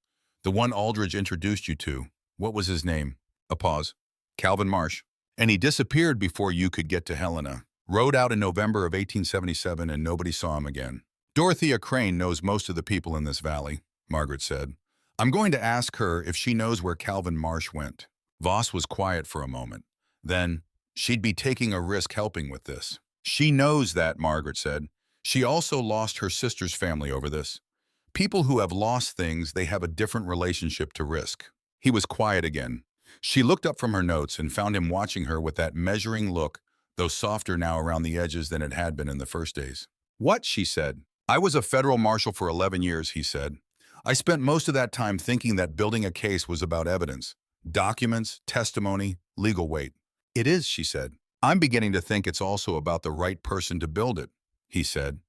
The one Aldridge introduced you to. What was his name?" A pause. "Calvin Marsh. And he disappeared before you could get to Helena. Rode out in November of 1877 and nobody saw him again." "Dorothea Crane knows most of the people in this valley," Margaret said. "I'm going to ask her if she knows where Calvin Marsh went." Voss was quiet for a moment. Then, "She'd be taking a risk helping with this." "She knows that," Margaret said. "She also lost her sister's family over this. People who have lost things, they have a different relationship to risk." He was quiet again. She looked up from her notes and found him watching her with that measuring look, though softer now around the edges than it had been in the first days. "What?" she said. "I was a federal marshal for 11 years, he said. "I spent most of that time thinking that building a case was about evidence, documents, testimony, legal weight." "It is," she said. "I'm beginning to think it's also about the right person to build it," he said.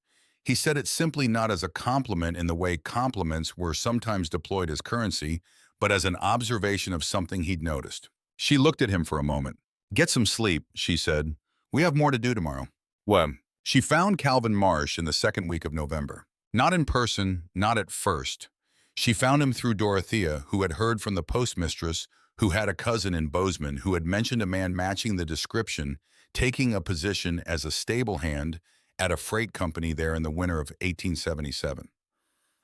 He said it simply not as a compliment in the way compliments were sometimes deployed as currency, but as an observation of something he'd noticed. She looked at him for a moment. "Get some sleep," she said. "We have more to do tomorrow." Well, she found Calvin Marsh in the second week of November. Not in person, not at first. She found him through Dorothea, who had heard from the postmistress, who had a cousin in Bozeman who had mentioned a man matching the description, taking a position as a stable hand at a freight company there in the winter of 1877.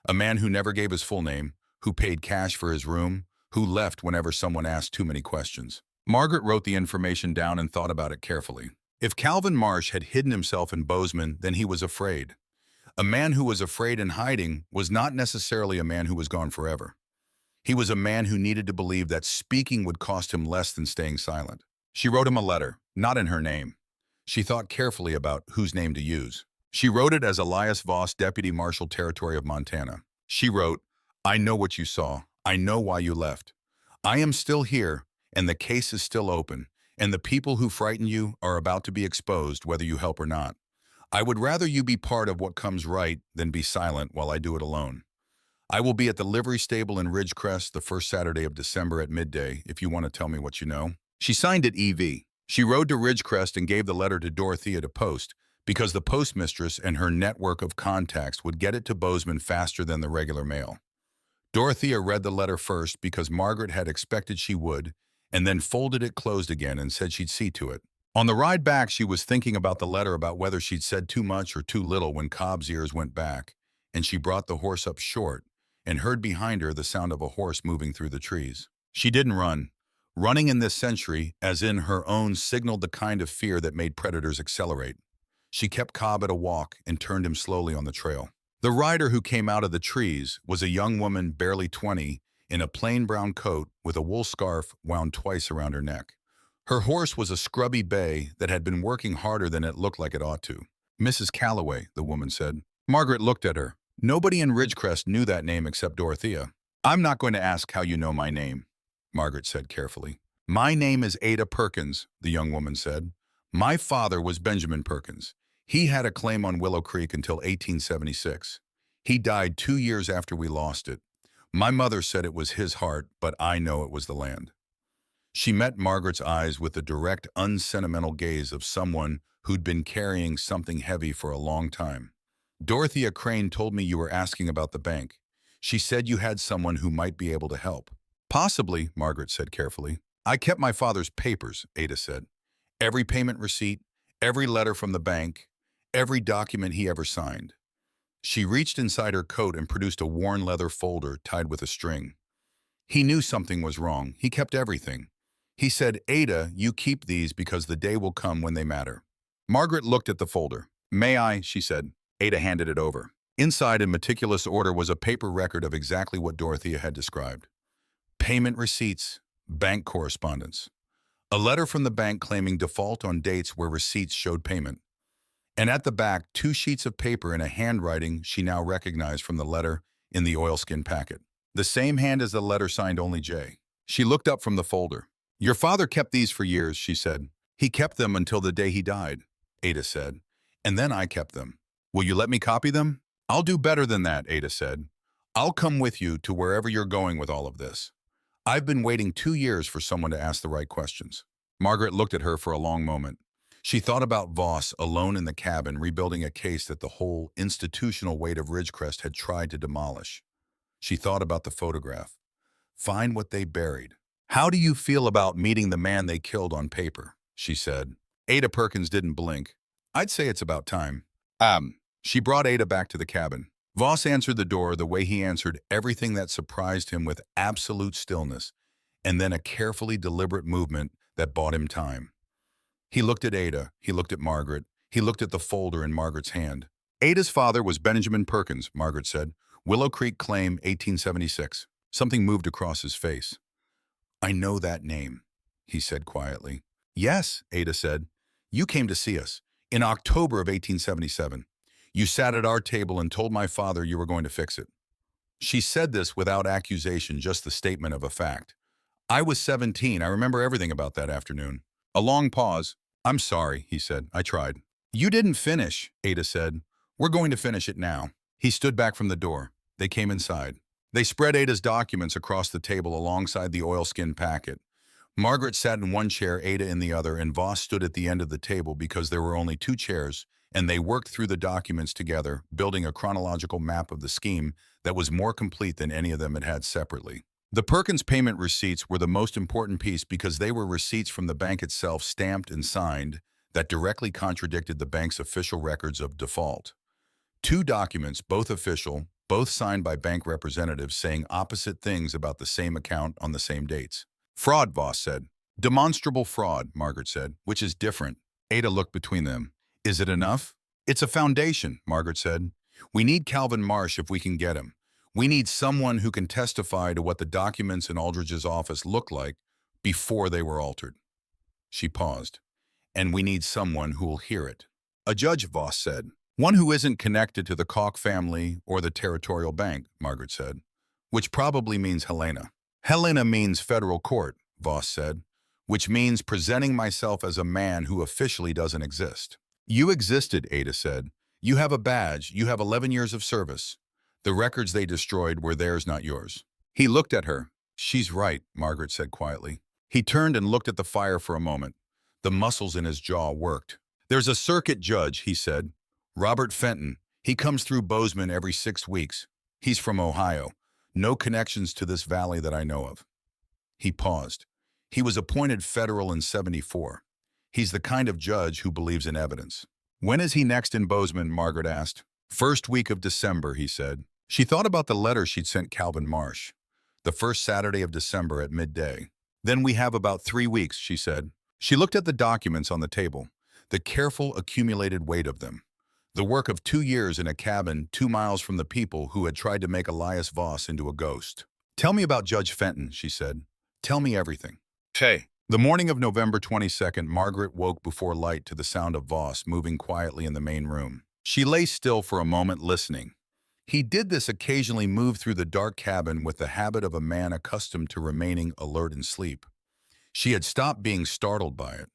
A man who never gave his full name, who paid cash for his room, who left whenever someone asked too many questions. Margaret wrote the information down and thought about it carefully. If Calvin Marsh had hidden himself in Bozeman, then he was afraid. A man who was afraid and hiding was not necessarily a man who was gone forever. He was a man who needed to believe that speaking would cost him less than staying silent. She wrote him a letter, not in her name. She thought carefully about whose name to use. She wrote it as Elias Voss, Deputy Marshal, Territory of Montana. She wrote, "I know what you saw. I know why you left. I am still here, and the case is still open, and the people who frighten you are about to be exposed, whether you help or not. I would rather you be part of what comes right than be silent while I do it alone. I will be at the livery stable in Ridgecrest the first Saturday of December at midday, if you want to tell me what you know." She signed it EV. She rode to Ridgecrest and gave the letter to Dorothea to post, because the postmistress and her network of contacts would get it to Bozeman faster than the regular mail. Dorothea read the letter first because Margaret had expected she would, and then folded it closed again and said she'd see to it. On the ride back, she was thinking about the letter, about whether she'd said too much or too little, when Cobb's ears went back, and she brought the horse up short and heard behind her the sound of a horse moving through the trees. She didn't run. Running in this century, as in her own, signaled the kind of fear that made predators accelerate. She kept Cobb at a walk and turned him slowly on the trail. The rider who came out of the trees was a young woman, barely 20, in a plain brown coat with a wool scarf wound twice around her neck. Her horse was a scrubby bay that had been working harder than it looked like it ought to. "Mrs. Calloway," the woman said. Margaret looked at her. Nobody in Ridgecrest knew that name except Dorothea. "I'm not going to ask how you know my name," Margaret said carefully. "My name is Ada Perkins," the young woman said. "My father was Benjamin Perkins. He had a claim on Willow Creek until 1876. He died 2 years after we lost it. My mother said it was his heart, but I know it was the land." She met Margaret's eyes with the direct, unsentimental gaze of someone who'd been carrying something heavy for a long time. "Dorothea Crane told me you were asking about the bank. She said you had someone who might be able to help." "Possibly," Margaret said carefully. "I kept my father's papers," Ada said. "Every payment receipt, every letter from the bank, every document he ever signed." She reached inside her coat and produced a worn leather folder tied with a string. "He knew something was wrong. He kept everything. He said, 'Ada, you keep these because the day will come when they matter.'" Margaret looked at the folder. "May I?" she said. Ada handed it over. Inside, in meticulous order, was a paper record of exactly what Dorothea had described. Payment receipts, bank correspondence. A letter from the bank claiming default on dates where receipts showed payment. And at the back, 2 sheets of paper in a handwriting she now recognized from the letter in the oilskin packet. The same hand as the letter signed only J. She looked up from the folder. "Your father kept these for years," she said. "He kept them until the day he died," Ada said. "And then I kept them. Will you let me copy them?" "I'll do better than that," Ada said. "I'll come with you to wherever you're going with all of this. I've been waiting 2 years for someone to ask the right questions." Margaret looked at her for a long moment. She thought about Voss, alone in the cabin, rebuilding a case that the whole institutional weight of Ridgecrest had tried to demolish. She thought about the photograph. Find what they buried. "How do you feel about meeting the man they killed on paper?" she said. Ada Perkins didn't blink. "I'd say it's about time." She brought Ada back to the cabin. Voss answered the door the way he answered everything that surprised him, with absolute stillness, and then a carefully deliberate movement that bought him time. He looked at Ada, he looked at Margaret, he looked at the folder in Margaret's hand. "Ada's father was Benjamin Perkins," Margaret said. "Willow Creek claim, 1876. Something moved across his face. "I know that name," he said quietly. "Yes," Ada said. "You came to see us in October of 1877. You sat at our table and told my father you were going to fix it." She said this without accusation, just the statement of a fact. "I was 17. I remember everything about that afternoon." A long pause. "I'm sorry," he said. "I tried." "You didn't finish," Ada said. "We're going to finish it now." He stood back from the door. They came inside. They spread Ada's documents across the table alongside the oilskin packet. Margaret sat in one chair, Ada in the other, and Voss stood at the end of the table because there were only 2 chairs, and they worked through the documents together, building a chronological map of the scheme that was more complete than any of them had had separately. The Perkins payment receipts were the most important piece because they were receipts from the bank itself, stamped and signed, that directly contradicted the bank's official records of default. 2 documents, both official, both signed by bank representatives, saying opposite things about the same account on the same dates. "Fraud," Voss said. "Demonstrable fraud," Margaret said. "Which is different." Ada looked between them. "Is it enough?" "It's a foundation," Margaret said. "We need Calvin Marsh if we can get him. We need someone who can testify to what the documents in Aldridge's office looked like before they were altered." She paused. And we need someone who will hear it. A judge, Voss said. One who isn't connected to the Koch family or the territorial bank, Margaret said. Which probably means Helena. Helena means federal court, Voss said. Which means presenting myself as a man who officially doesn't exist. You existed, Ada said. You have a badge. You have 11 years of service. The records they destroyed were theirs, not yours. He looked at her. She's right, Margaret said quietly. He turned and looked at the fire for a moment. The muscles in his jaw worked. There's a circuit judge, he said. Robert Fenton. He comes through Bozeman every 6 weeks. He's from Ohio. No connections to this valley that I know of. He paused. He was appointed federal in '74. He's the kind of judge who believes in evidence. When is he next in Bozeman, Margaret asked. First week of December, he said. She thought about the letter she'd sent Calvin Marsh. The first Saturday of December at midday. Then we have about 3 weeks, she said. She looked at the documents on the table, the careful accumulated weight of them. The work of 2 years in a cabin 2 miles from the people who had tried to make Elias Voss into a ghost. Tell me about Judge Fenton, she said. Tell me everything. Hey. The morning of November 22nd, Margaret woke before light to the sound of Voss moving quietly in the main room. She lay still for a moment listening. He did this occasionally move through the dark cabin with the habit of a man accustomed to remaining alert in sleep. She had stopped being startled by it.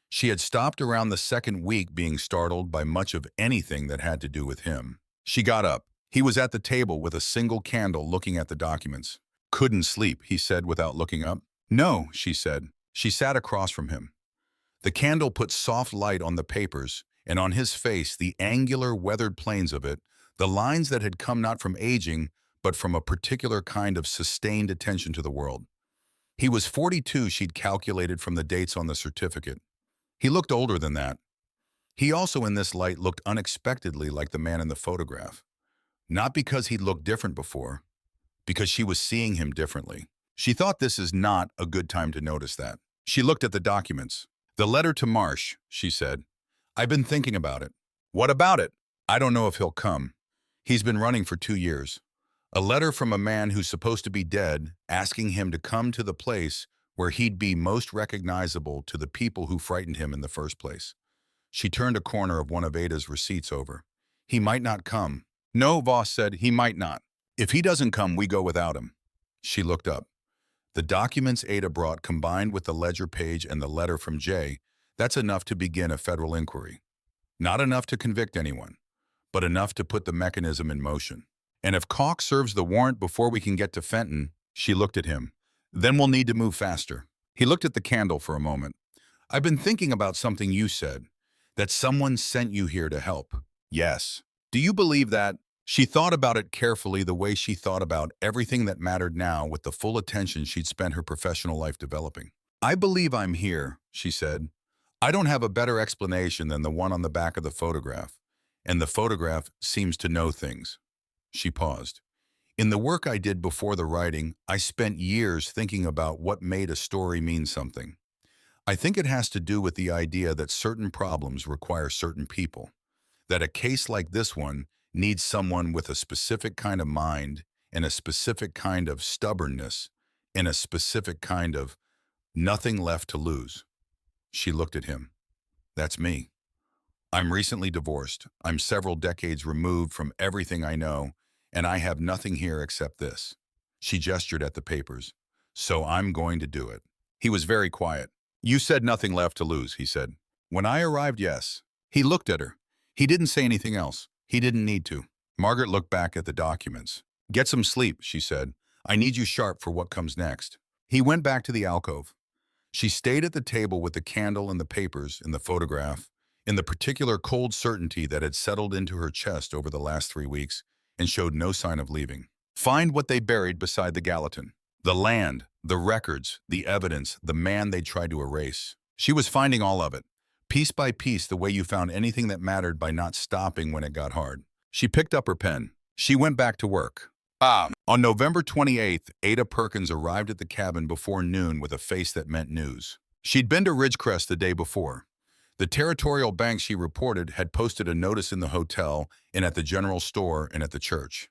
She had stopped around the second week being startled by much of anything that had to do with him. She got up. He was at the table with a single candle looking at the documents. Couldn't sleep, he said without looking up. No, she said. She sat across from him. The candle put soft light on the papers, and on his face, the angular, weathered planes of it, the lines that had come not from aging, but from a particular kind of sustained attention to the world. He was 42, she'd calculated from the dates on the certificate. He looked older than that. He also, in this light, looked unexpectedly like the man in the photograph. Not because he'd looked different before, because she was seeing him differently. She thought this is not a good time to notice that. She looked at the documents. The letter to Marsh, she said. I've been thinking about it. What about it? I don't know if he'll come. He's been running for 2 years. A letter from a man who's supposed to be dead, asking him to come to the place where he'd be most recognizable to the people who frightened him in the first place. She turned a corner of one of Ada's receipts over. He might not come. No, Voss said, he might not. If he doesn't come, we go without him. She looked up. The documents Ada brought combined with the ledger page and the letter from Jay, that's enough to begin a federal inquiry. Not enough to convict anyone, but enough to put the mechanism in motion. And if Koch serves the warrant before we can get to Fenton, she looked at him, then we'll need to move faster. He looked at the candle for a moment. I've been thinking about something you said, that someone sent you here to help. Yes. Do you believe that? She thought about it carefully the way she thought about everything that mattered now with the full attention she'd spent her professional life developing. I believe I'm here, she said. I don't have a better explanation than the one on the back of the photograph, and the photograph seems to know things. She paused. In the work I did before the writing, I spent years thinking about what made a story mean something. I think it has to do with the idea that certain problems require certain people, that a case like this one needs someone with a specific kind of mind and a specific kind of stubbornness and a specific kind of nothing left to lose. She looked at him. That's me. I'm recently divorced. I'm several decades removed from everything I know, and I have nothing here except this. She gestured at the papers. So I'm going to do it. He was very quiet. You said nothing left to lose, he said. When I arrived, yes. He looked at her. He didn't say anything else. He didn't need to. Margaret looked back at the documents. Get some sleep, she said. I need you sharp for what comes next. He went back to the alcove. She stayed at the table with the candle and the papers and the photograph, in the particular cold certainty that had settled into her chest over the last 3 weeks and showed no sign of leaving. Find what they buried beside the Gallatin. The land, the records, the evidence, the man they tried to erase. She was finding all of it, piece by piece, the way you found anything that mattered by not stopping when it got hard. She picked up her pen. She went back to work. On November 28th, Ada Perkins arrived at the cabin before noon with a face that meant news. She'd been to Ridgecrest the day before. The territorial bank, she reported, had posted a notice in the hotel and at the general store and at the church.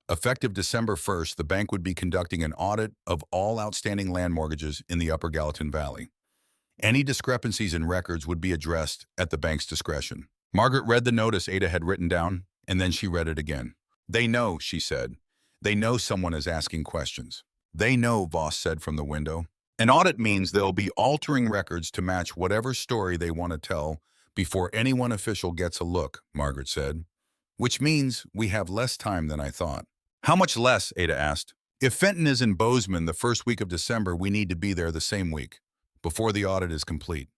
Effective December 1st, the bank would be conducting an audit of all outstanding land mortgages in the Upper Gallatin Valley. Any discrepancies in records would be addressed at the bank's discretion. Margaret read the notice Ada had written down, and then she read it again. They know, she said. They know someone is asking questions. They know, Voss said from the window. An audit means they'll be altering records to match whatever story they want to tell before anyone official gets a look, Margaret said. Which means we have less time than I thought. How much less? Ada asked. If Fenton is in Bozeman the first week of December, we need to be there the same week, before the audit is complete.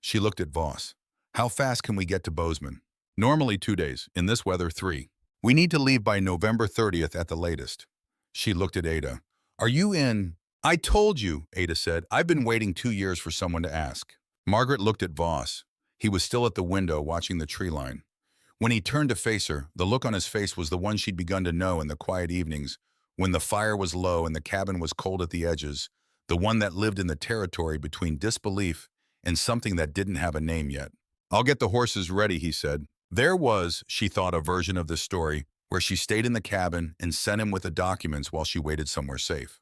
She looked at Voss. How fast can we get to Bozeman? Normally 2 days, in this weather 3. We need to leave by November 30th at the latest. She looked at Ada. Are you in? I told you, Ada said. I've been waiting 2 years for someone to ask. Margaret looked at Voss. He was still at the window watching the tree line. When he turned to face her, the look on his face was the one she'd begun to know in the quiet evenings, when the fire was low and the cabin was cold at the edges, the one that lived in the territory between disbelief and something that didn't have a name yet. I'll get the horses ready, he said. There was, she thought, a version of this story where she stayed in the cabin and sent him with the documents while she waited somewhere safe.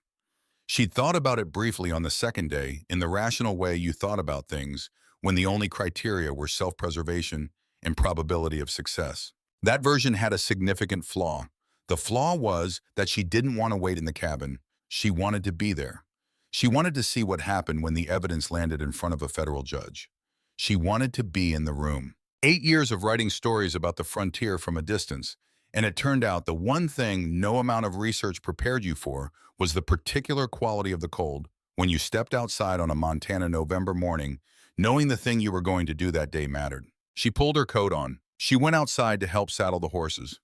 She'd thought about it briefly on the second day, in the rational way you thought about things, when the only criteria were self-preservation and probability of success. That version had a significant flaw. The flaw was that she didn't want to wait in the cabin. She wanted to be there. She wanted to see what happened when the evidence landed in front of a federal judge. She wanted to be in the room. 8 years of writing stories about the frontier from a distance, and it turned out the one thing no amount of research prepared you for was the particular quality of the cold when you stepped outside on a Montana November morning, knowing the thing you were going to do that day mattered. She pulled her coat on. She went outside to help saddle the horses.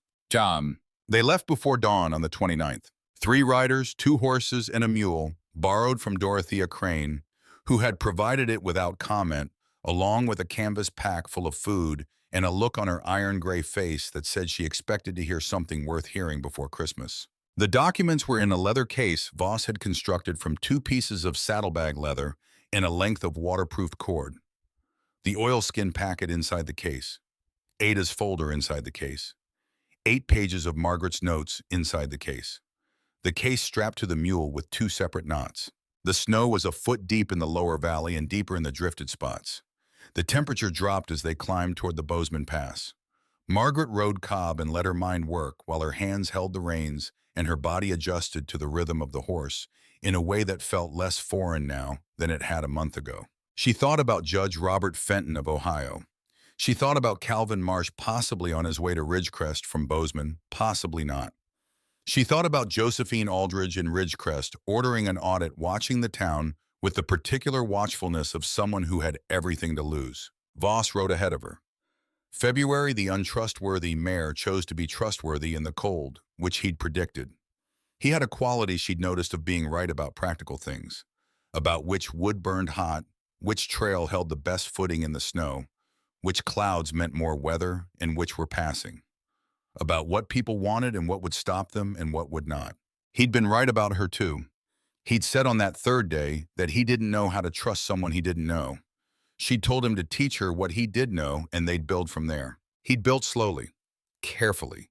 They left before dawn on the 29th. 3 riders, 2 horses, and a mule, borrowed from Dorothea Crane, who had provided it without comment, along with a canvas pack full of food and a look on her iron-gray face that said she expected to hear something worth hearing before Christmas. The documents were in a leather case Voss had constructed from 2 pieces of saddlebag leather and a length of waterproofed cord. The oilskin packet inside the case. Ada's folder inside the case. 8 pages of Margaret's notes inside the case. The case strapped to the mule with 2 separate knots. The snow was a foot deep in the lower valley and deeper in the drifted spots. The temperature dropped as they climbed toward the Bozeman Pass. Margaret rode Cobb and let her mind work while her hands held the reins and her body adjusted to the rhythm of the horse in a way that felt less foreign now than it had a month ago. She thought about Judge Robert Fenton of Ohio. She thought about Calvin Marsh possibly on his way to Ridgecrest from Bozeman, possibly not. She thought about Josephine Aldridge in Ridgecrest ordering an audit, watching the town with the particular watchfulness of someone who had everything to lose. Voss rode ahead of her. February, the untrustworthy mayor chose to be trustworthy in the cold, which he'd predicted. He had a quality she'd noticed of being right about practical things, about which wood burned hot, which trail held the best footing in the snow, which clouds meant more weather and which were passing, about what people wanted and what would stop them and what would not. He'd been right about her too. He'd said on that third day that he didn't know how to trust someone he didn't know. She'd told him to teach her what he did know and they'd build from there. He'd built slowly, carefully,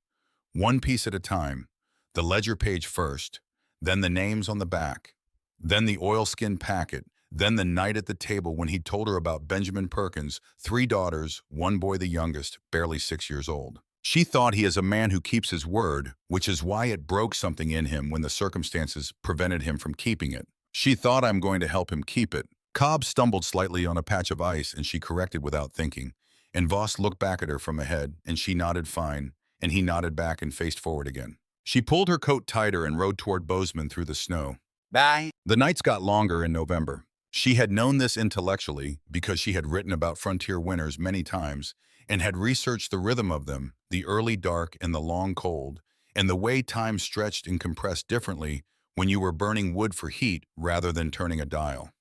1 piece at a time, the ledger page first, then the names on the back, then the oilskin packet, then the night at the table when he'd told her about Benjamin Perkins, 3 daughters, 1 boy the youngest, barely 6 years old. She thought he is a man who keeps his word, which is why it broke something in him when the circumstances prevented him from keeping it. She thought, I'm going to help him keep it. Cobb stumbled slightly on a patch of ice and she corrected without thinking, and Voss looked back at her from ahead and she nodded fine, and he nodded back and faced forward again. She pulled her coat tighter and rode toward Bozeman through the snow. Bye. The nights got longer in November. She had known this intellectually because she had written about frontier winters many times and had researched the rhythm of them, the early dark and the long cold, and the way time stretched and compressed differently when you were burning wood for heat rather than turning a dial.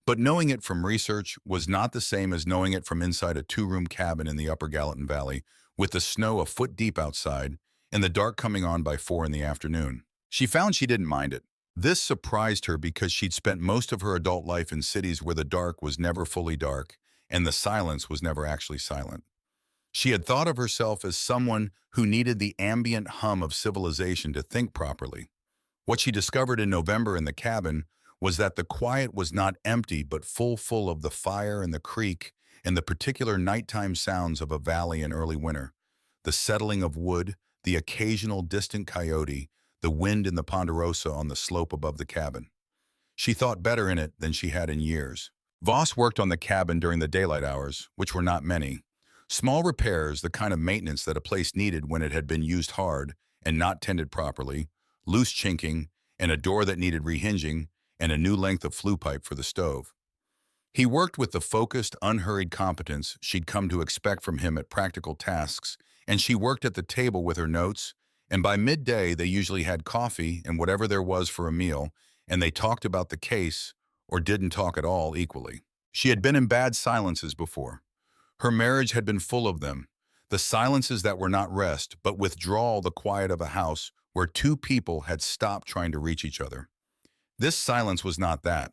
But knowing it from research was not the same as knowing it from inside a 2-room cabin in the upper Gallatin Valley, with the snow a foot deep outside and the dark coming on by 4 in the afternoon. She found she didn't mind it. This surprised her because she'd spent most of her adult life in cities where the dark was never fully dark and the silence was never actually silent. She had thought of herself as someone who needed the ambient hum of civilization to think properly. What she discovered in November in the cabin was that the quiet was not empty but full of the fire and the creek and the particular nighttime sounds of a valley in early winter, the settling of wood, the occasional distant coyote, the wind in the ponderosa on the slope above the cabin. She thought better in it than she had in years. Voss worked on the cabin during the daylight hours, which were not many. Small repairs, the kind of maintenance that a place needed when it had been used hard and not tended properly, loose chinking, and a door that needed rehinging, and a new length of flue pipe for the stove. He worked with the focused, unhurried competence she'd come to expect from him at practical tasks, and she worked at the table with her notes, and by midday they usually had coffee and whatever there was for a meal, and they talked about the case, or didn't talk at all equally. She had been in bad silences before. Her marriage had been full of them, the silences that were not rest, but withdrawal, the quiet of a house where two people had stopped trying to reach each other. This silence was not that.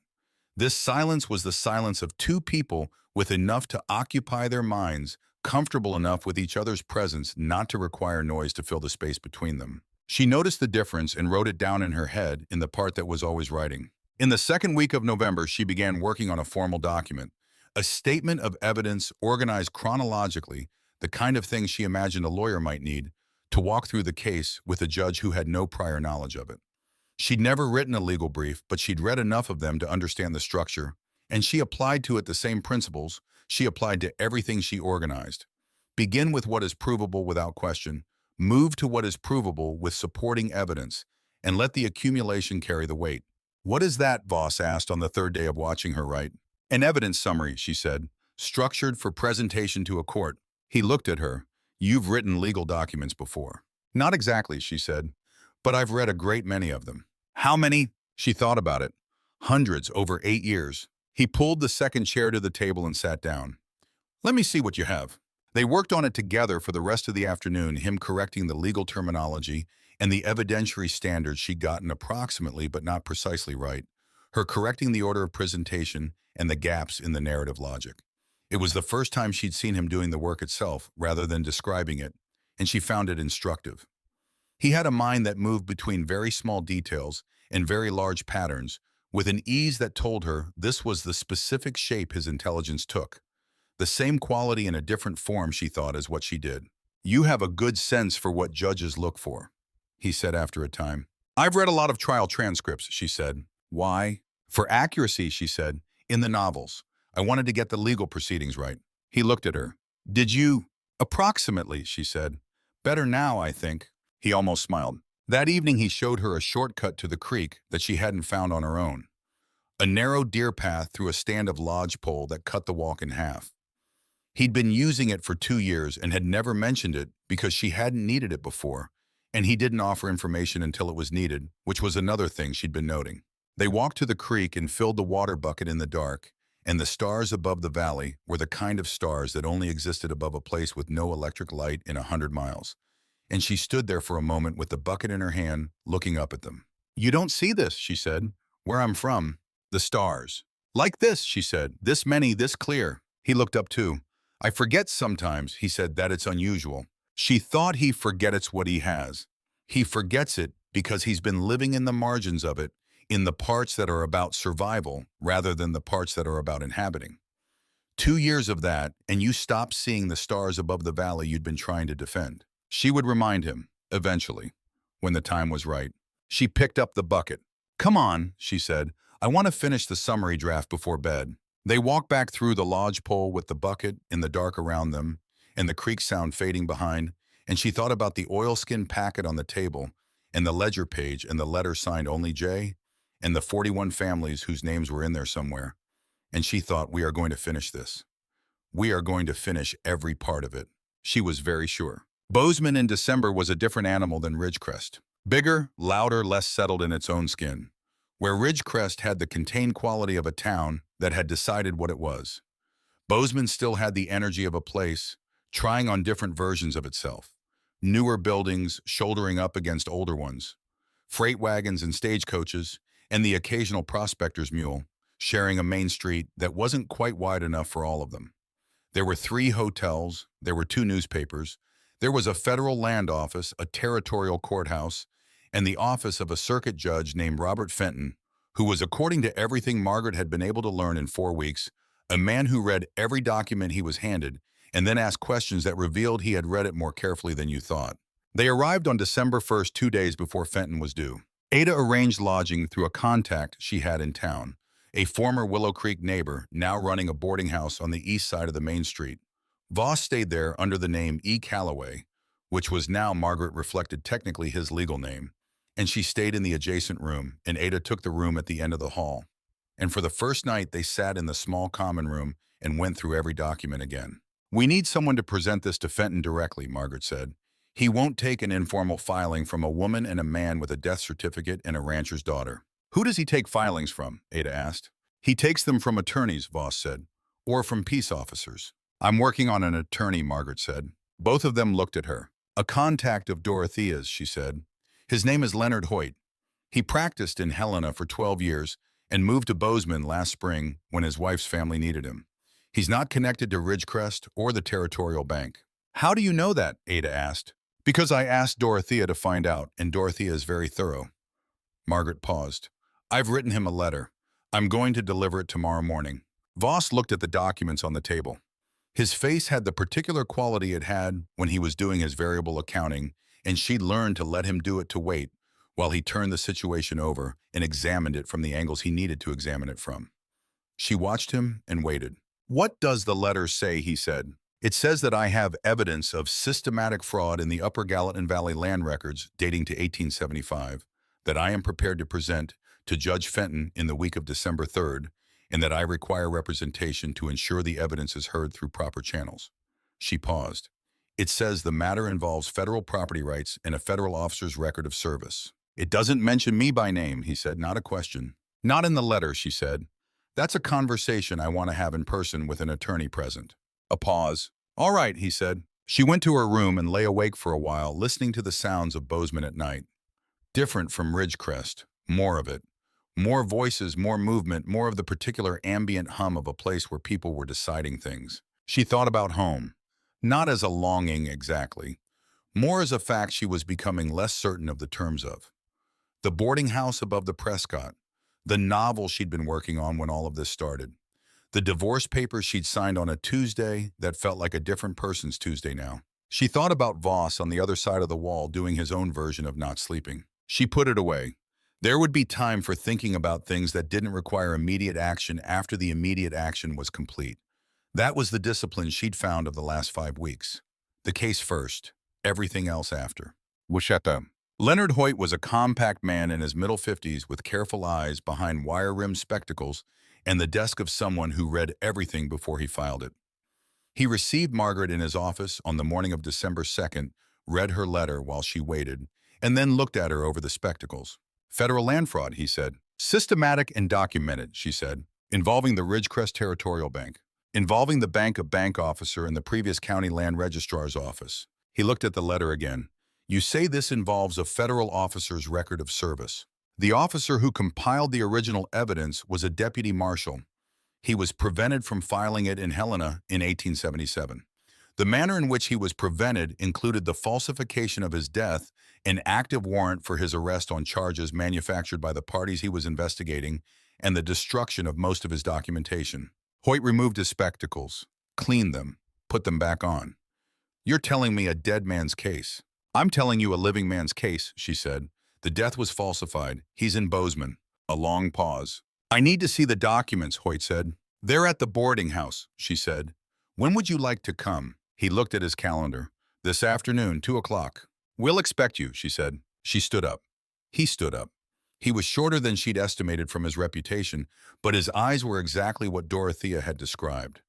This silence was the silence of two people with enough to occupy their minds, comfortable enough with each other's presence not to require noise to fill the space between them. She noticed the difference and wrote it down in her head in the part that was always writing. In the second week of November, she began working on a formal document, a statement of evidence organized chronologically, the kind of thing she imagined a lawyer might need to walk through the case with a judge who had no prior knowledge of it. She'd never written a legal brief, but she'd read enough of them to understand the structure, and she applied to it the same principles she applied to everything she organized. Begin with what is provable without question, move to what is provable with supporting evidence, and let the accumulation carry the weight. What is that? Voss asked on the third day of watching her write. An evidence summary, she said, structured for presentation to a court. He looked at her. You've written legal documents before. Not exactly, she said, but I've read a great many of them. How many? She thought about it. Hundreds over 8 years. He pulled the second chair to the table and sat down. Let me see what you have. They worked on it together for the rest of the afternoon, him correcting the legal terminology and the evidentiary standards she'd gotten approximately but not precisely right, her correcting the order of presentation and the gaps in the narrative logic. It was the first time she'd seen him doing the work itself rather than describing it, and she found it instructive. He had a mind that moved between very small details and very large patterns with an ease that told her this was the specific shape his intelligence took. The same quality in a different form, she thought, as what she did. You have a good sense for what judges look for, he said after a time. I've read a lot of trial transcripts, she said. Why? For accuracy, she said, in the novels. I wanted to get the legal proceedings right. He looked at her. Did you? Approximately, she said. Better now, I think. He almost smiled. That evening he showed her a shortcut to the creek that she hadn't found on her own. A narrow deer path through a stand of lodgepole that cut the walk in half. He'd been using it for 2 years and had never mentioned it because she hadn't needed it before, and he didn't offer information until it was needed, which was another thing she'd been noting. They walked to the creek and filled the water bucket in the dark, and the stars above the valley were the kind of stars that only existed above a place with no electric light in 100 miles. And she stood there for a moment with the bucket in her hand, looking up at them. You don't see this, she said. Where I'm from, the stars. Like this, she said, this many, this clear. He looked up too. I forget sometimes, he said, that it's unusual. She thought he forgets what he has. He forgets it because he's been living in the margins of it, in the parts that are about survival rather than the parts that are about inhabiting. 2 years of that, and you stopped seeing the stars above the valley you'd been trying to defend. She would remind him, eventually, when the time was right. She picked up the bucket. Come on, she said. I want to finish the summary draft before bed. They walked back through the lodgepole with the bucket in the dark around them, and the creek sound fading behind, and she thought about the oilskin packet on the table, and the ledger page, and the letter signed only J, and the 41 families whose names were in there somewhere. And she thought, we are going to finish this. We are going to finish every part of it. She was very sure. Bozeman in December was a different animal than Ridgecrest. Bigger, louder, less settled in its own skin. Where Ridgecrest had the contained quality of a town that had decided what it was, Bozeman still had the energy of a place, trying on different versions of itself. Newer buildings shouldering up against older ones. Freight wagons and stagecoaches, and the occasional prospector's mule, sharing a main street that wasn't quite wide enough for all of them. There were 3 hotels, there were 2 newspapers, there was a federal land office, a territorial courthouse, and the office of a circuit judge named Robert Fenton, who was, according to everything Margaret had been able to learn in 4 weeks, a man who read every document he was handed and then asked questions that revealed he had read it more carefully than you thought. They arrived on December 1st, 2 days before Fenton was due. Ada arranged lodging through a contact she had in town, a former Willow Creek neighbor now running a boarding house on the east side of the main street. Voss stayed there under the name E. Calloway, which was now, Margaret reflected, technically his legal name, and she stayed in the adjacent room, and Ada took the room at the end of the hall. And for the first night, they sat in the small common room and went through every document again. "We need someone to present this to Fenton directly," Margaret said. "He won't take an informal filing from a woman and a man with a death certificate and a rancher's daughter." "Who does he take filings from?" Ada asked. "He takes them from attorneys," Voss said, "or from peace officers." "I'm working on an attorney," Margaret said. Both of them looked at her. "A contact of Dorothea's," she said. "His name is Leonard Hoyt. He practiced in Helena for 12 years and moved to Bozeman last spring when his wife's family needed him. He's not connected to Ridgecrest or the Territorial Bank." "How do you know that?" Ada asked. "Because I asked Dorothea to find out, and Dorothea is very thorough." Margaret paused. "I've written him a letter. I'm going to deliver it tomorrow morning." Voss looked at the documents on the table. His face had the particular quality it had when he was doing his variable accounting, and she'd learned to let him do it to wait while he turned the situation over and examined it from the angles he needed to examine it from. She watched him and waited. "What does the letter say?" he said. "It says that I have evidence of systematic fraud in the Upper Gallatin Valley land records dating to 1875 that I am prepared to present to Judge Fenton in the week of December 3rd, and that I require representation to ensure the evidence is heard through proper channels." She paused. "It says the matter involves federal property rights and a federal officer's record of service." "It doesn't mention me by name," he said, "not a question." "Not in the letter," she said. "That's a conversation I want to have in person with an attorney present." A pause. "All right," he said. She went to her room and lay awake for a while, listening to the sounds of Bozeman at night. Different from Ridgecrest, more of it. More voices, more movement, more of the particular ambient hum of a place where people were deciding things. She thought about home. Not as a longing exactly. More as a fact she was becoming less certain of the terms of. The boarding house above the Prescott. The novel she'd been working on when all of this started. The divorce papers she'd signed on a Tuesday that felt like a different person's Tuesday now. She thought about Voss on the other side of the wall doing his own version of not sleeping. She put it away. There would be time for thinking about things that didn't require immediate action after the immediate action was complete. That was the discipline she'd found of the last 5 weeks. The case first, everything else after. Washeta. Leonard Hoyt was a compact man in his middle 50s with careful eyes behind wire-rimmed spectacles and the desk of someone who read everything before he filed it. He received Margaret in his office on the morning of December 2nd, read her letter while she waited, and then looked at her over the spectacles. "Federal land fraud," he said. "Systematic and documented," she said, "involving the Ridgecrest Territorial Bank, involving the bank officer and the previous county land registrar's office." He looked at the letter again. "You say this involves a federal officer's record of service." The officer who compiled the original evidence was a deputy marshal. He was prevented from filing it in Helena in 1877. The manner in which he was prevented included the falsification of his death, an active warrant for his arrest on charges manufactured by the parties he was investigating, and the destruction of most of his documentation. Hoyt removed his spectacles, cleaned them, put them back on. "You're telling me a dead man's case." "I'm telling you a living man's case," she said. "The death was falsified. He's in Bozeman." A long pause. "I need to see the documents," Hoyt said. "They're at the boarding house," she said. "When would you like to come?" He looked at his calendar. "This afternoon, 2 o'clock. "We'll expect you," she said. She stood up. He stood up. He was shorter than she'd estimated from his reputation, but his eyes were exactly what Dorothea had described.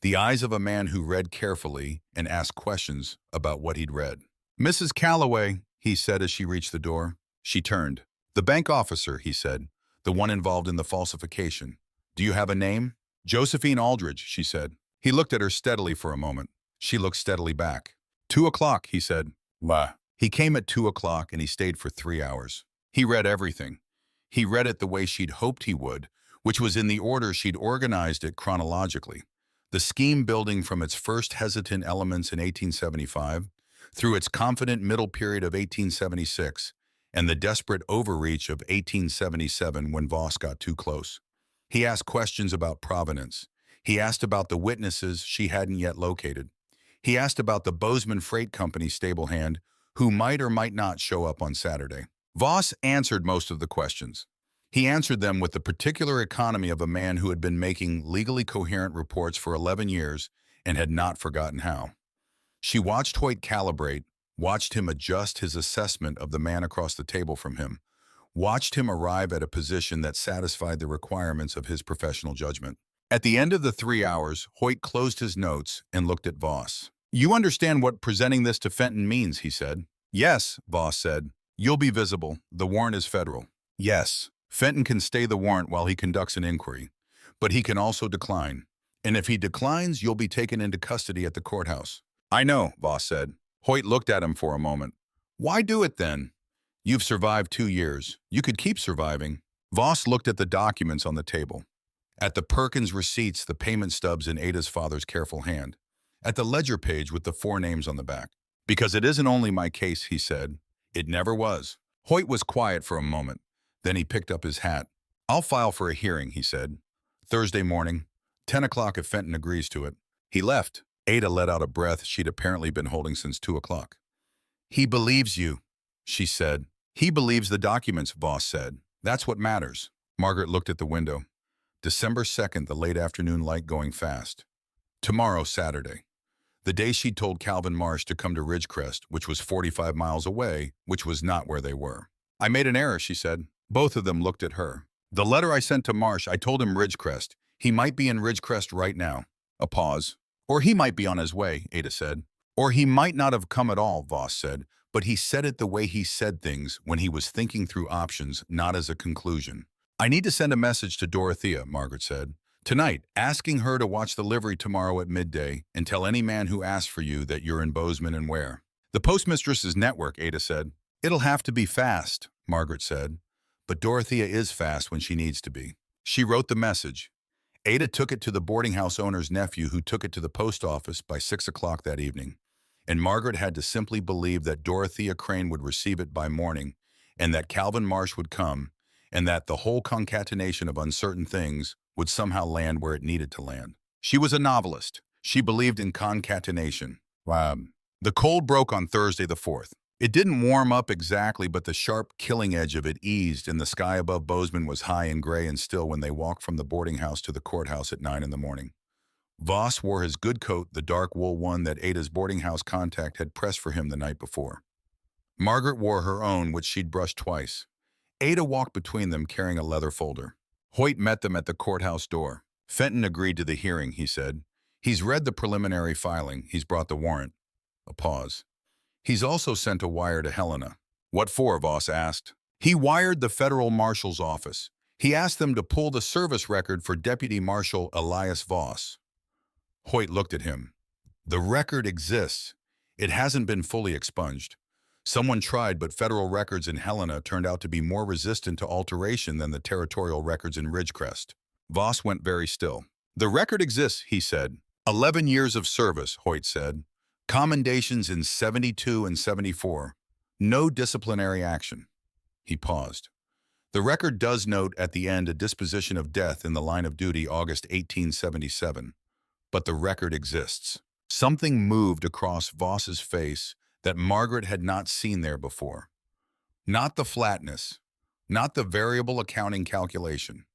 The eyes of a man who read carefully and asked questions about what he'd read. "Mrs. Calloway," he said as she reached the door. She turned. "The bank officer," he said, "the one involved in the falsification. Do you have a name?" "Josephine Aldridge," she said. He looked at her steadily for a moment. She looked steadily back. 2 o'clock, he said. "Bah." He came at 2 o'clock and he stayed for 3 hours. He read everything. He read it the way she'd hoped he would, which was in the order she'd organized it chronologically. The scheme building from its first hesitant elements in 1875, through its confident middle period of 1876, and the desperate overreach of 1877 when Voss got too close. He asked questions about provenance. He asked about the witnesses she hadn't yet located. He asked about the Bozeman Freight Company stable hand who might or might not show up on Saturday. Voss answered most of the questions. He answered them with the particular economy of a man who had been making legally coherent reports for 11 years and had not forgotten how. She watched Hoyt calibrate, watched him adjust his assessment of the man across the table from him, watched him arrive at a position that satisfied the requirements of his professional judgment. At the end of the 3 hours, Hoyt closed his notes and looked at Voss. "You understand what presenting this to Fenton means," he said. "Yes," Voss said. "You'll be visible. The warrant is federal." "Yes. Fenton can stay the warrant while he conducts an inquiry, but he can also decline. And if he declines, you'll be taken into custody at the courthouse." "I know," Voss said. Hoyt looked at him for a moment. "Why do it then? You've survived 2 years. You could keep surviving." Voss looked at the documents on the table. At the Perkins receipts, the payment stubs in Ada's father's careful hand. At the ledger page with the 4 names on the back. "Because it isn't only my case," he said. "It never was." Hoyt was quiet for a moment. Then he picked up his hat. "I'll file for a hearing," he said. "Thursday morning, 10 o'clock if Fenton agrees to it." He left. Ada let out a breath she'd apparently been holding since 2 o'clock. "He believes you," she said. "He believes the documents," Voss said. "That's what matters." Margaret looked at the window. December 2nd, the late afternoon light going fast. Tomorrow, Saturday. The day she'd told Calvin Marsh to come to Ridgecrest, which was 45 miles away, which was not where they were. "I made an error," she said. Both of them looked at her. "The letter I sent to Marsh, I told him Ridgecrest. He might be in Ridgecrest right now." A pause. "Or he might be on his way," Ada said. "Or he might not have come at all," Voss said. But he said it the way he said things, when he was thinking through options, not as a conclusion. "I need to send a message to Dorothea," Margaret said. "Tonight, asking her to watch the livery tomorrow at midday and tell any man who asks for you that you're in Bozeman and where." "The postmistress's network," Ada said. "It'll have to be fast," Margaret said. "But Dorothea is fast when she needs to be." She wrote the message. Ada took it to the boarding house owner's nephew, who took it to the post office by 6 o'clock that evening. And Margaret had to simply believe that Dorothea Crane would receive it by morning, and that Calvin Marsh would come, and that the whole concatenation of uncertain things would somehow land where it needed to land. She was a novelist. She believed in concatenation. The cold broke on Thursday the 4th. It didn't warm up exactly, but the sharp killing edge of it eased, and the sky above Bozeman was high and gray and still when they walked from the boarding house to the courthouse at 9 in the morning. Voss wore his good coat, the dark wool one that Ada's boarding house contact had pressed for him the night before. Margaret wore her own, which she'd brushed twice. Ada walked between them carrying a leather folder. Hoyt met them at the courthouse door. "Fenton agreed to the hearing," he said. "He's read the preliminary filing. He's brought the warrant." A pause. "He's also sent a wire to Helena." "What for?" Voss asked. "He wired the federal marshal's office. He asked them to pull the service record for Deputy Marshal Elias Voss." Hoyt looked at him. "The record exists. It hasn't been fully expunged. Someone tried, but federal records in Helena turned out to be more resistant to alteration than the territorial records in Ridgecrest." Voss went very still. "The record exists," he said. 11 years of service," Hoyt said. "Commendations in 72 and 74. No disciplinary action." He paused. "The record does note at the end a disposition of death in the line of duty August 1877. But the record exists." Something moved across Voss's face that Margaret had not seen there before. Not the flatness, not the variable accounting calculation.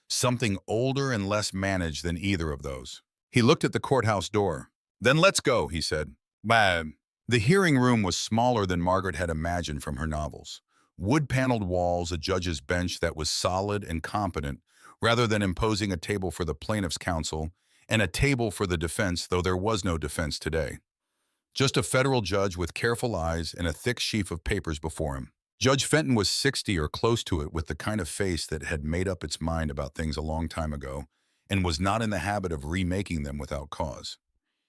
Something older and less managed than either of those. He looked at the courthouse door. "Then let's go," he said. The hearing room was smaller than Margaret had imagined from her novels. Wood-paneled walls, a judge's bench that was solid and competent, rather than imposing a table for the plaintiff's counsel, and a table for the defense, though there was no defense today. Just a federal judge with careful eyes and a thick sheaf of papers before him. Judge Fenton was 60 or close to it, with the kind of face that had made up its mind about things a long time ago and was not in the habit of remaking them without cause.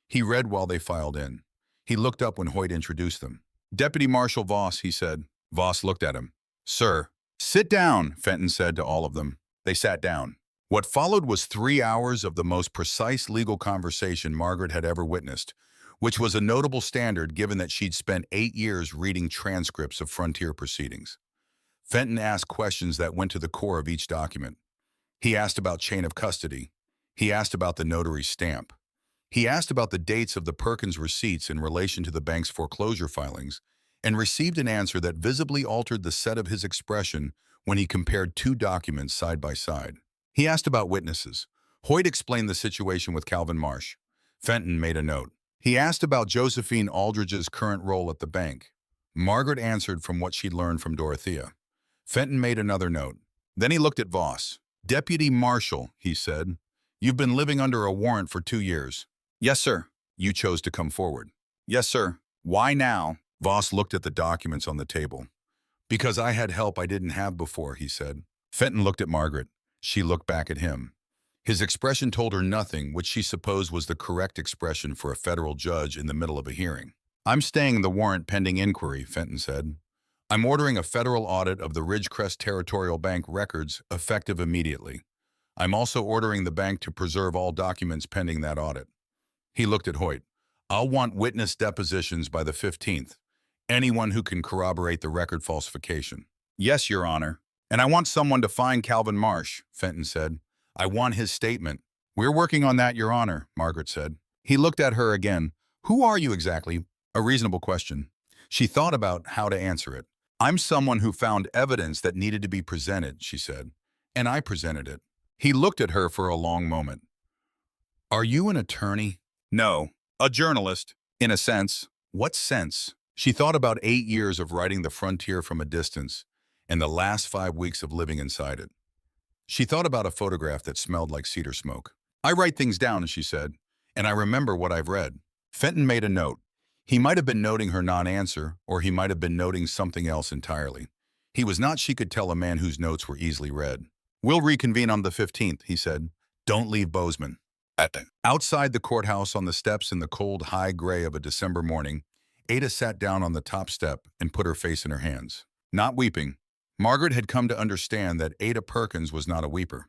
He read while they filed in. He looked up when Hoyt introduced them. "Deputy Marshal Voss," he said. Voss looked at him. "Sir." "Sit down," Fenton said to all of them. They sat down. What followed was 3 hours of the most precise legal conversation Margaret had ever witnessed, which was a notable standard given that she'd spent 8 years reading transcripts of frontier proceedings. Fenton asked questions that went to the core of each document. He asked about chain of custody. He asked about the notary's stamp. He asked about the dates of the Perkins receipts in relation to the bank's foreclosure filings, and received an answer that visibly altered the set of his expression when he compared two documents side by side. He asked about witnesses. Hoyt explained the situation with Calvin Marsh. Fenton made a note. He asked about Josephine Aldridge's current role at the bank. Margaret answered from what she'd learned from Dorothea. Fenton made another note. Then he looked at Voss. "Deputy Marshal," he said, "you've been living under a warrant for 2 years." "Yes, sir." "You chose to come forward." "Yes, sir." "Why now?" Voss looked at the documents on the table. "Because I had help I didn't have before," he said. Fenton looked at Margaret. She looked back at him. His expression told her nothing, which she supposed was the correct expression for a federal judge in the middle of a hearing. "I'm staying the warrant pending inquiry," Fenton said. "I'm ordering a federal audit of the Ridgecrest Territorial Bank records effective immediately. I'm also ordering the bank to preserve all documents pending that audit." He looked at Hoyt. "I'll want witness depositions by the 15th. Anyone who can corroborate the record falsification." "Yes, Your Honor." "And I want someone to find Calvin Marsh," Fenton said. "I want his statement." "We're working on that, Your Honor," Margaret said. He looked at her again. "Who are you exactly?" A reasonable question. She thought about how to answer it. "I'm someone who found evidence that needed to be presented," she said, "and I presented it." He looked at her for a long moment. "Are you an attorney?" "No. A journalist, in a sense." "What sense?" She thought about 8 years of writing The Frontier from a distance, and the last 5 weeks of living inside it. She thought about a photograph that smelled like cedar smoke. "I write things down," she said, "and I remember what I've read." Fenton made a note. He might have been noting her non-answer, or he might have been noting something else entirely. He was not, she could tell, a man whose notes were easily read. "We'll reconvene on the 15th, he said. "Don't leave Bozeman." Outside the courthouse on the steps in the cold high gray of a December morning, Ada sat down on the top step and put her face in her hands. Not weeping. Margaret had come to understand that Ada Perkins was not a weeper.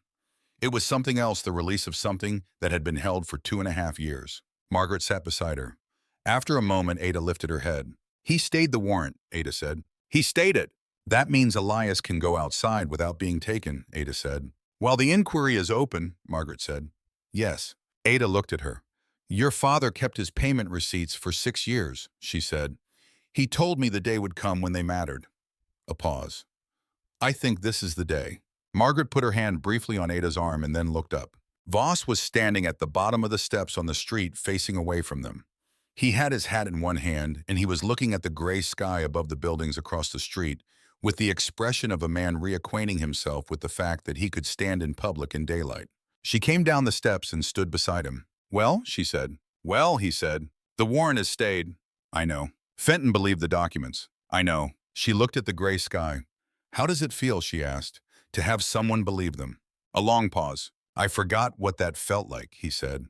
It was something else, the release of something that had been held for 2.5 years. Margaret sat beside her. After a moment, Ada lifted her head. "He stayed the warrant," Ada said. "He stayed it." "That means Elias can go outside without being taken," Ada said. "While the inquiry is open," Margaret said. "Yes." Ada looked at her. "Your father kept his payment receipts for 6 years," she said. "He told me the day would come when they mattered." A pause. "I think this is the day." Margaret put her hand briefly on Ada's arm and then looked up. Voss was standing at the bottom of the steps on the street facing away from them. He had his hat in one hand, and he was looking at the gray sky above the buildings across the street with the expression of a man reacquainting himself with the fact that he could stand in public in daylight. She came down the steps and stood beside him. "Well," she said. "Well," he said, "the warrant has stayed." "I know." Fenton believed the documents. "I know." She looked at the gray sky. "How does it feel," she asked, "to have someone believe them?" A long pause. "I forgot what that felt like," he said.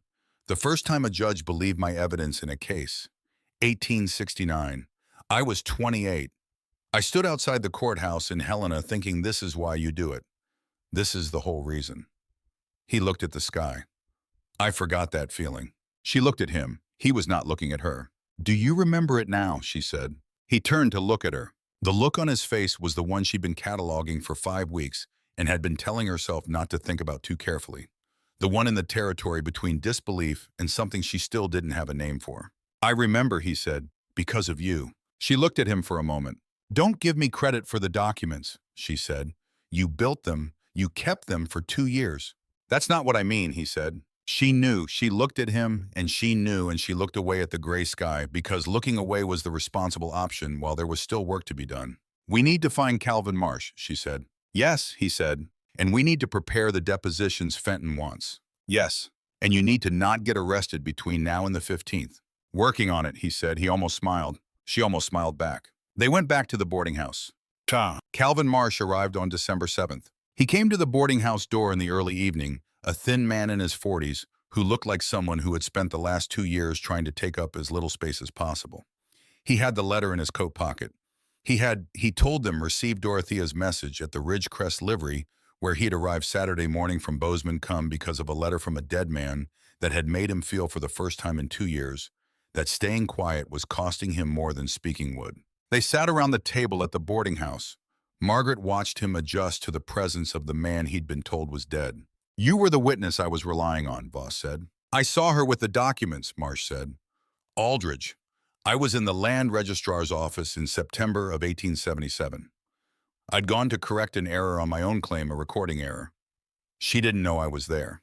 "The first time a judge believed my evidence in a case. 1869. I was 28. I stood outside the courthouse in Helena thinking, this is why you do it. This is the whole reason." He looked at the sky. "I forgot that feeling." She looked at him. He was not looking at her. "Do you remember it now?" she said. He turned to look at her. The look on his face was the one she'd been cataloging for 5 weeks and had been telling herself not to think about too carefully. The one in the territory between disbelief and something she still didn't have a name for. "I remember," he said, "because of you." She looked at him for a moment. "Don't give me credit for the documents," she said. "You built them. You kept them for 2 years." "That's not what I mean," he said. She knew. She looked at him, and she knew, and she looked away at the gray sky, because looking away was the responsible option while there was still work to be done. "We need to find Calvin Marsh," she said. "Yes," he said. "And we need to prepare the depositions Fenton wants." "Yes. And you need to not get arrested between now and the 15th. "Working on it," he said. He almost smiled. She almost smiled back. They went back to the boarding house. Calvin Marsh arrived on December 7th. He came to the boarding house door in the early evening, a thin man in his 40s who looked like someone who had spent the last 2 years trying to take up as little space as possible. He had the letter in his coat pocket. He told them, received Dorothea's message at the Ridgecrest livery, where he'd arrived Saturday morning from Bozeman come because of a letter from a dead man that had made him feel for the first time in 2 years that staying quiet was costing him more than speaking would. They sat around the table at the boarding house. Margaret watched him adjust to the presence of the man he'd been told was dead. "You were the witness I was relying on," Voss said. "I saw her with the documents," Marsh said. "Aldridge. I was in the land registrar's office in September of 1877. I'd gone to correct an error on my own claim, a recording error. She didn't know I was there.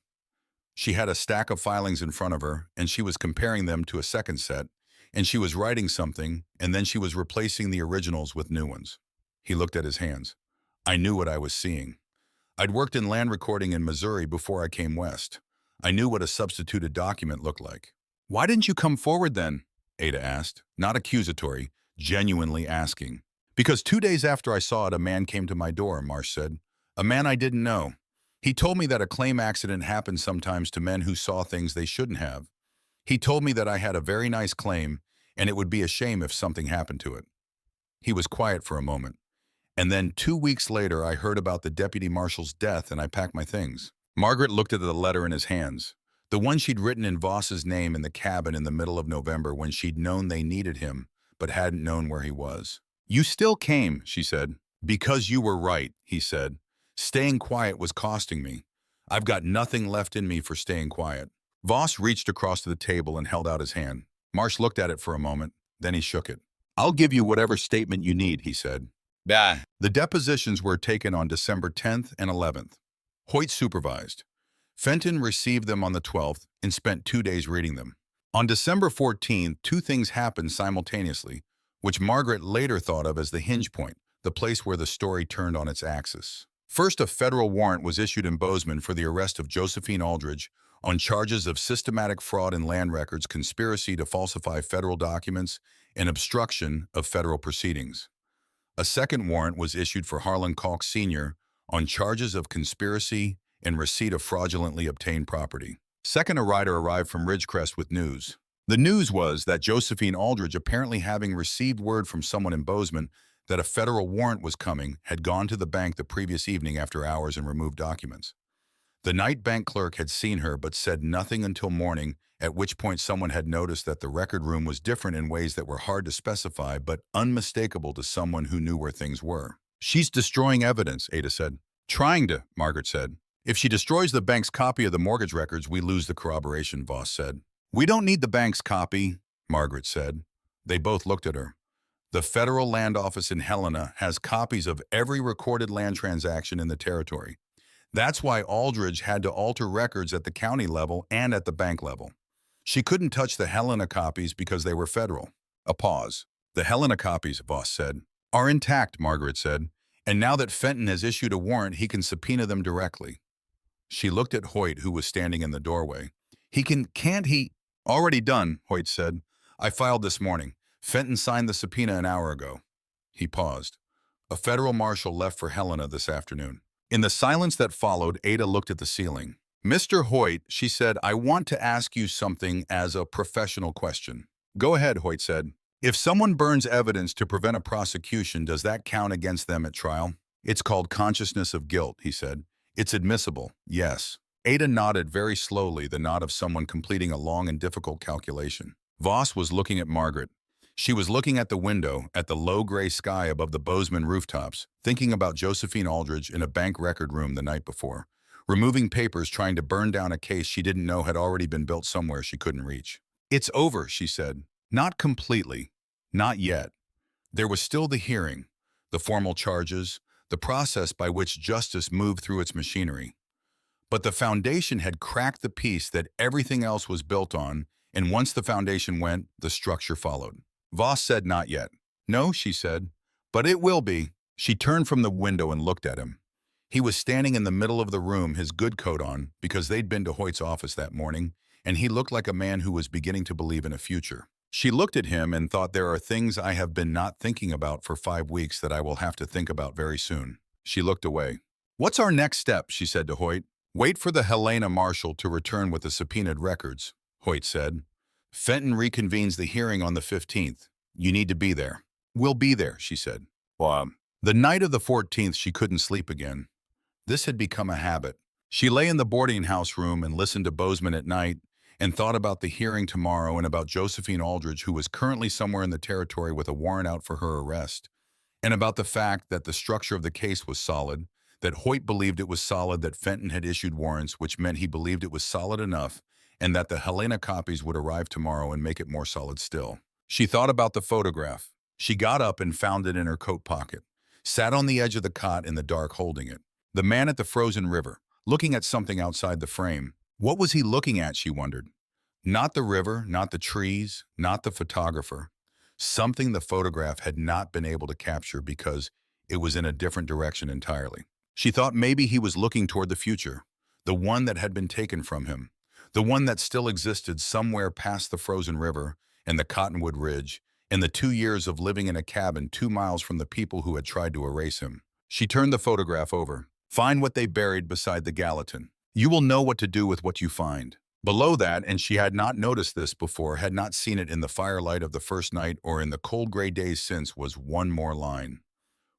She had a stack of filings in front of her, and she was comparing them to a second set, and she was writing something, and then she was replacing the originals with new ones." He looked at his hands. "I knew what I was seeing. I'd worked in land recording in Missouri before I came west. I knew what a substituted document looked like." "Why didn't you come forward then?" Ada asked, not accusatory, genuinely asking. "Because 2 days after I saw it, a man came to my door," Marsh said. "A man I didn't know. He told me that a claim accident happens sometimes to men who saw things they shouldn't have. He told me that I had a very nice claim, and it would be a shame if something happened to it." He was quiet for a moment. "And then 2 weeks later, I heard about the deputy marshal's death, and I packed my things." Margaret looked at the letter in his hands, the one she'd written in Voss's name in the cabin in the middle of November when she'd known they needed him, but hadn't known where he was. "You still came," she said. "Because you were right," he said. "Staying quiet was costing me. I've got nothing left in me for staying quiet." Voss reached across to the table and held out his hand. Marsh looked at it for a moment, then he shook it. "I'll give you whatever statement you need," he said. "Bah." The depositions were taken on December 10th and 11th. Hoyt supervised. Fenton received them on the 12th and spent 2 days reading them. On December 14th, two things happened simultaneously, which Margaret later thought of as the hinge point, the place where the story turned on its axis. First, a federal warrant was issued in Bozeman for the arrest of Josephine Aldridge on charges of systematic fraud in land records, conspiracy to falsify federal documents, and obstruction of federal proceedings. A second warrant was issued for Harlan Calk Sr. on charges of conspiracy and receipt of fraudulently obtained property. Second, a rider arrived from Ridgecrest with news. The news was that Josephine Aldridge, apparently having received word from someone in Bozeman that a federal warrant was coming, had gone to the bank the previous evening after hours and removed documents. The night bank clerk had seen her but said nothing until morning, at which point someone had noticed that the record room was different in ways that were hard to specify but unmistakable to someone who knew where things were. "She's destroying evidence," Ada said. "Trying to," Margaret said. "If she destroys the bank's copy of the mortgage records, we lose the corroboration," Voss said. "We don't need the bank's copy," Margaret said. They both looked at her. "The federal land office in Helena has copies of every recorded land transaction in the territory. That's why Aldridge had to alter records at the county level and at the bank level. She couldn't touch the Helena copies because they were federal." A pause. "The Helena copies," Voss said, "are intact," Margaret said. "And now that Fenton has issued a warrant, he can subpoena them directly." She looked at Hoyt, who was standing in the doorway. Can't he?" "Already done," Hoyt said. "I filed this morning. Fenton signed the subpoena an hour ago." He paused. "A federal marshal left for Helena this afternoon." In the silence that followed, Ada looked at the ceiling. "Mr. Hoyt," she said, "I want to ask you something as a professional question." "Go ahead," Hoyt said. "If someone burns evidence to prevent a prosecution, does that count against them at trial?" "It's called consciousness of guilt," he said. "It's admissible, yes." Ada nodded very slowly, the nod of someone completing a long and difficult calculation. Voss was looking at Margaret. She was looking at the window, at the low gray sky above the Bozeman rooftops, thinking about Josephine Aldridge in a bank record room the night before, removing papers, trying to burn down a case she didn't know had already been built somewhere she couldn't reach. "It's over," she said. "Not completely. Not yet. There was still the hearing, the formal charges, the process by which justice moved through its machinery. But the foundation had cracked the piece that everything else was built on, and once the foundation went, the structure followed." Voss said not yet. "No," she said, "but it will be." She turned from the window and looked at him. He was standing in the middle of the room, his good coat on, because they'd been to Hoyt's office that morning, and he looked like a man who was beginning to believe in a future. She looked at him and thought, "There are things I have been not thinking about for 5 weeks that I will have to think about very soon." She looked away. "What's our next step?" she said to Hoyt. "Wait for the Helena marshal to return with the subpoenaed records," Hoyt said. "Fenton reconvenes the hearing on the 15th. You need to be there." "We'll be there," she said. The night of the 14th, she couldn't sleep again. This had become a habit. She lay in the boarding house room and listened to Bozeman at night and thought about the hearing tomorrow and about Josephine Aldridge, who was currently somewhere in the territory with a warrant out for her arrest. and about the fact that the structure of the case was solid, that Hoyt believed it was solid, that Fenton had issued warrants, which meant he believed it was solid enough, and that the Helena copies would arrive tomorrow and make it more solid still. She thought about the photograph. She got up and found it in her coat pocket, sat on the edge of the cot in the dark holding it. The man at the frozen river, looking at something outside the frame. What was he looking at, she wondered? Not the river, not the trees, not the photographer. Something the photograph had not been able to capture because it was in a different direction entirely. She thought maybe he was looking toward the future, the one that had been taken from him, the one that still existed somewhere past the frozen river and the Cottonwood Ridge, and the 2 years of living in a cabin 2 miles from the people who had tried to erase him. She turned the photograph over. Find what they buried beside the Gallatin. You will know what to do with what you find. Below that, and she had not noticed this before, had not seen it in the firelight of the first night or in the cold gray days since, was one more line.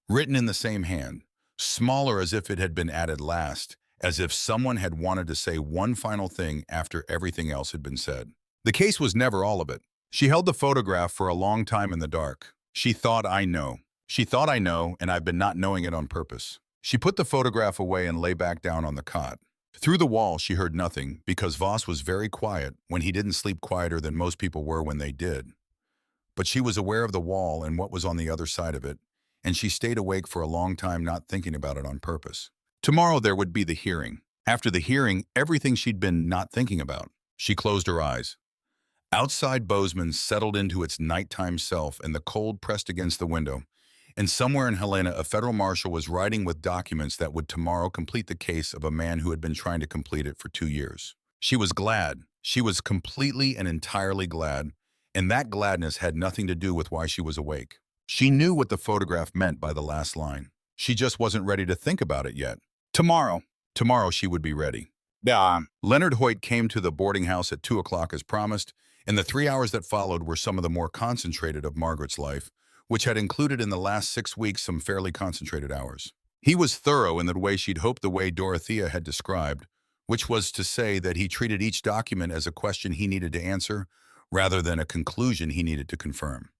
Written in the same hand, smaller as if it had been added last, as if someone had wanted to say one final thing after everything else had been said. The case was never all of it. She held the photograph for a long time in the dark. She thought, I know. She thought, I know, and I've been not knowing it on purpose. She put the photograph away and lay back down on the cot. Through the wall, she heard nothing, because Voss was very quiet when he didn't sleep quieter than most people were when they did. But she was aware of the wall and what was on the other side of it, and she stayed awake for a long time not thinking about it on purpose. Tomorrow there would be the hearing. After the hearing, everything she'd been not thinking about. She closed her eyes. Outside Bozeman settled into its nighttime self, and the cold pressed against the window. And somewhere in Helena, a federal marshal was writing with documents that would tomorrow complete the case of a man who had been trying to complete it for 2 years. She was glad. She was completely and entirely glad, and that gladness had nothing to do with why she was awake. She knew what the photograph meant by the last line. She just wasn't ready to think about it yet. Tomorrow she would be ready. Leonard Hoyt came to the boarding house at 2 o'clock as promised, and the 3 hours that followed were some of the more concentrated of Margaret's life, which had included in the last 6 weeks some fairly concentrated hours. He was thorough in the way she'd hoped, the way Dorothea had described, which was to say that he treated each document as a question he needed to answer rather than a conclusion he needed to confirm.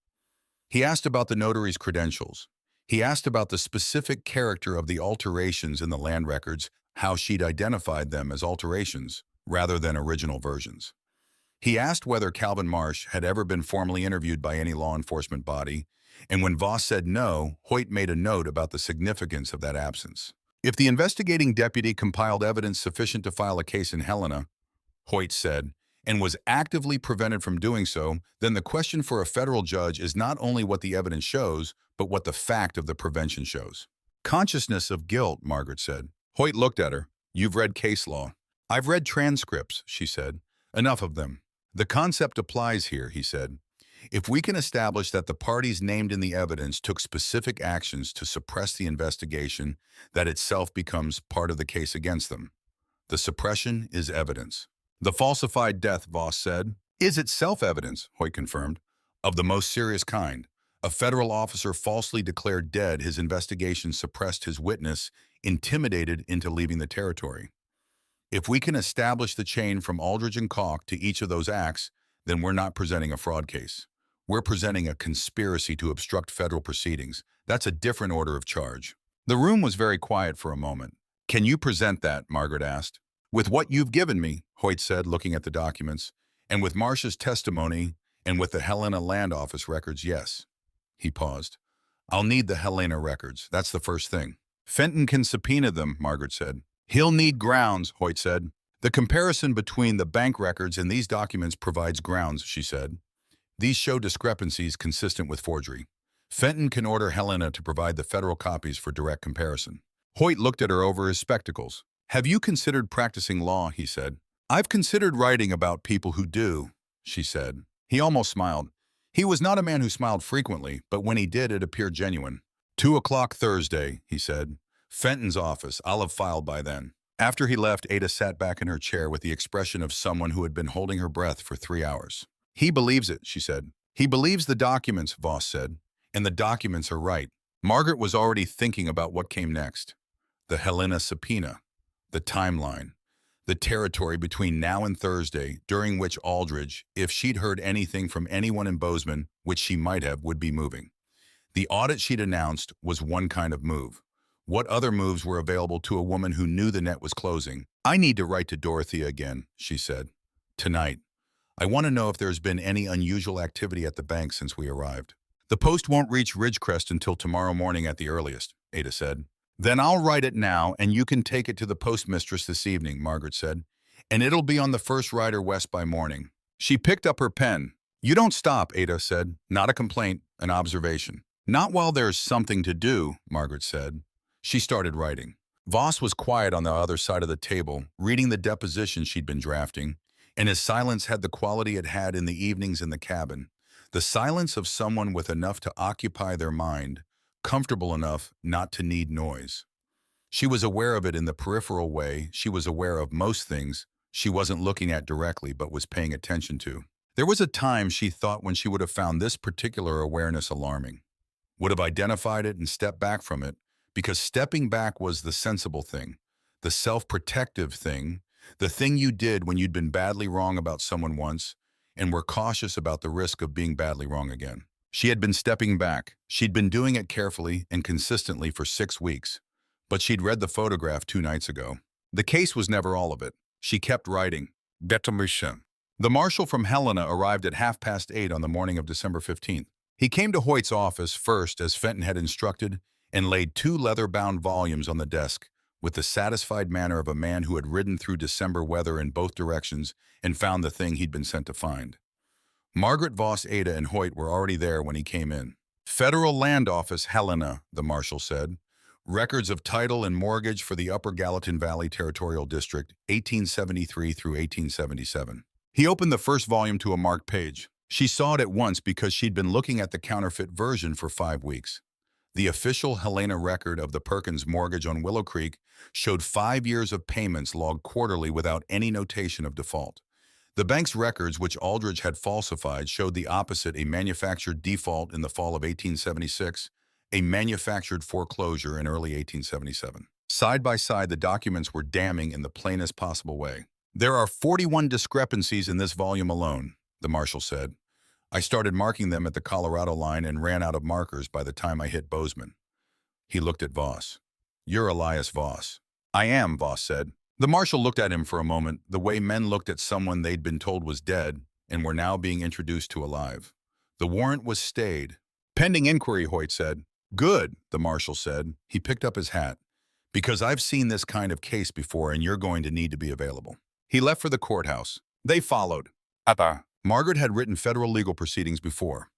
He asked about the notary's credentials. He asked about the specific character of the alterations in the land records, how she'd identified them as alterations rather than original versions. He asked whether Calvin Marsh had ever been formally interviewed by any law enforcement body, and when Voss said no, Hoyt made a note about the significance of that absence. If the investigating deputy compiled evidence sufficient to file a case in Helena, Hoyt said, and was actively prevented from doing so, then the question for a federal judge is not only what the evidence shows, but what the fact of the prevention shows. Consciousness of guilt, Margaret said. Hoyt looked at her. You've read case law. I've read transcripts, she said. Enough of them. The concept applies here, he said. If we can establish that the parties named in the evidence took specific actions to suppress the investigation, that itself becomes part of the case against them. The suppression is evidence. The falsified death, Voss said, is itself evidence, Hoyt confirmed, of the most serious kind. A federal officer falsely declared dead, his investigation suppressed his witness, intimidated into leaving the territory. If we can establish the chain from Aldridge and Calk to each of those acts, then we're not presenting a fraud case. We're presenting a conspiracy to obstruct federal proceedings. That's a different order of charge. The room was very quiet for a moment. Can you present that? Margaret asked. With what you've given me, Hoyt said, looking at the documents, and with Marsh's testimony, and with the Helena Land Office records, yes. He paused. I'll need the Helena records. That's the first thing. Fenton can subpoena them, Margaret said. He'll need grounds, Hoyt said. The comparison between the bank records and these documents provides grounds, she said. These show discrepancies consistent with forgery. Fenton can order Helena to provide the federal copies for direct comparison. Hoyt looked at her over his spectacles. Have you considered practicing law, he said. I've considered writing about people who do, she said. He almost smiled. He was not a man who smiled frequently, but when he did, it appeared genuine. 2 o'clock Thursday, he said. Fenton's office. I'll have filed by then. After he left, Ada sat back in her chair with the expression of someone who had been holding her breath for 3 hours. He believes it, she said. He believes the documents, Voss said. And the documents are right. Margaret was already thinking about what came next. The Helena subpoena. The timeline. The territory between now and Thursday, during which Aldridge, if she'd heard anything from anyone in Bozeman, which she might have, would be moving. The audit she'd announced was one kind of move. What other moves were available to a woman who knew the net was closing? "I need to write to Dorothea again," she said. "Tonight. I want to know if there's been any unusual activity at the bank since we arrived." "The post won't reach Ridgecrest until tomorrow morning at the earliest," Ada said. "Then I'll write it now, and you can take it to the postmistress this evening," Margaret said. "And it'll be on the first rider west by morning." She picked up her pen. "You don't stop," Ada said. "Not a complaint, an observation." "Not while there's something to do," Margaret said. She started writing. Voss was quiet on the other side of the table, reading the deposition she'd been drafting, and his silence had the quality it had in the evenings in the cabin, the silence of someone with enough to occupy their mind, comfortable enough not to need noise. She was aware of it in the peripheral way she was aware of most things she wasn't looking at directly but was paying attention to. There was a time, she thought, when she would have found this particular awareness alarming, would have identified it and stepped back from it, because stepping back was the sensible thing, the self-protective thing, the thing you did when you'd been badly wrong about someone once and were cautious about the risk of being badly wrong again. She had been stepping back. She'd been doing it carefully and consistently for 6 weeks, but she'd read the photograph 2 nights ago. The case was never all of it. She kept writing. Determination. The marshal from Helena arrived at 8:30 on the morning of December 15th. He came to Hoyt's office first, as Fenton had instructed, and laid 2 leather-bound volumes on the desk, with the satisfied manner of a man who had ridden through December weather in both directions and found the thing he'd been sent to find. Margaret, Voss, Ada, and Hoyt were already there when he came in. "Federal Land Office, Helena," the marshal said. "Records of title and mortgage for the Upper Gallatin Valley Territorial District, 1873 through 1877. He opened the first volume to a marked page. She saw it at once because she'd been looking at the counterfeit version for 5 weeks. The official Helena record of the Perkins mortgage on Willow Creek showed 5 years of payments logged quarterly without any notation of default. The bank's records, which Aldrich had falsified, showed the opposite: a manufactured default in the fall of 1876, a manufactured foreclosure in early 1877. Side by side, the documents were damning in the plainest possible way. "There are 41 discrepancies in this volume alone," the marshal said. "I started marking them at the Colorado line and ran out of markers by the time I hit Bozeman." He looked at Voss. "You're Elias Voss." "I am," Voss said. The marshal looked at him for a moment, the way men looked at someone they'd been told was dead and were now being introduced to alive. "The warrant was stayed." "Pending inquiry," Hoyt said. "Good," the marshal said. He picked up his hat. "Because I've seen this kind of case before and you're going to need to be available." He left for the courthouse. They followed. Margaret had written federal legal proceedings before.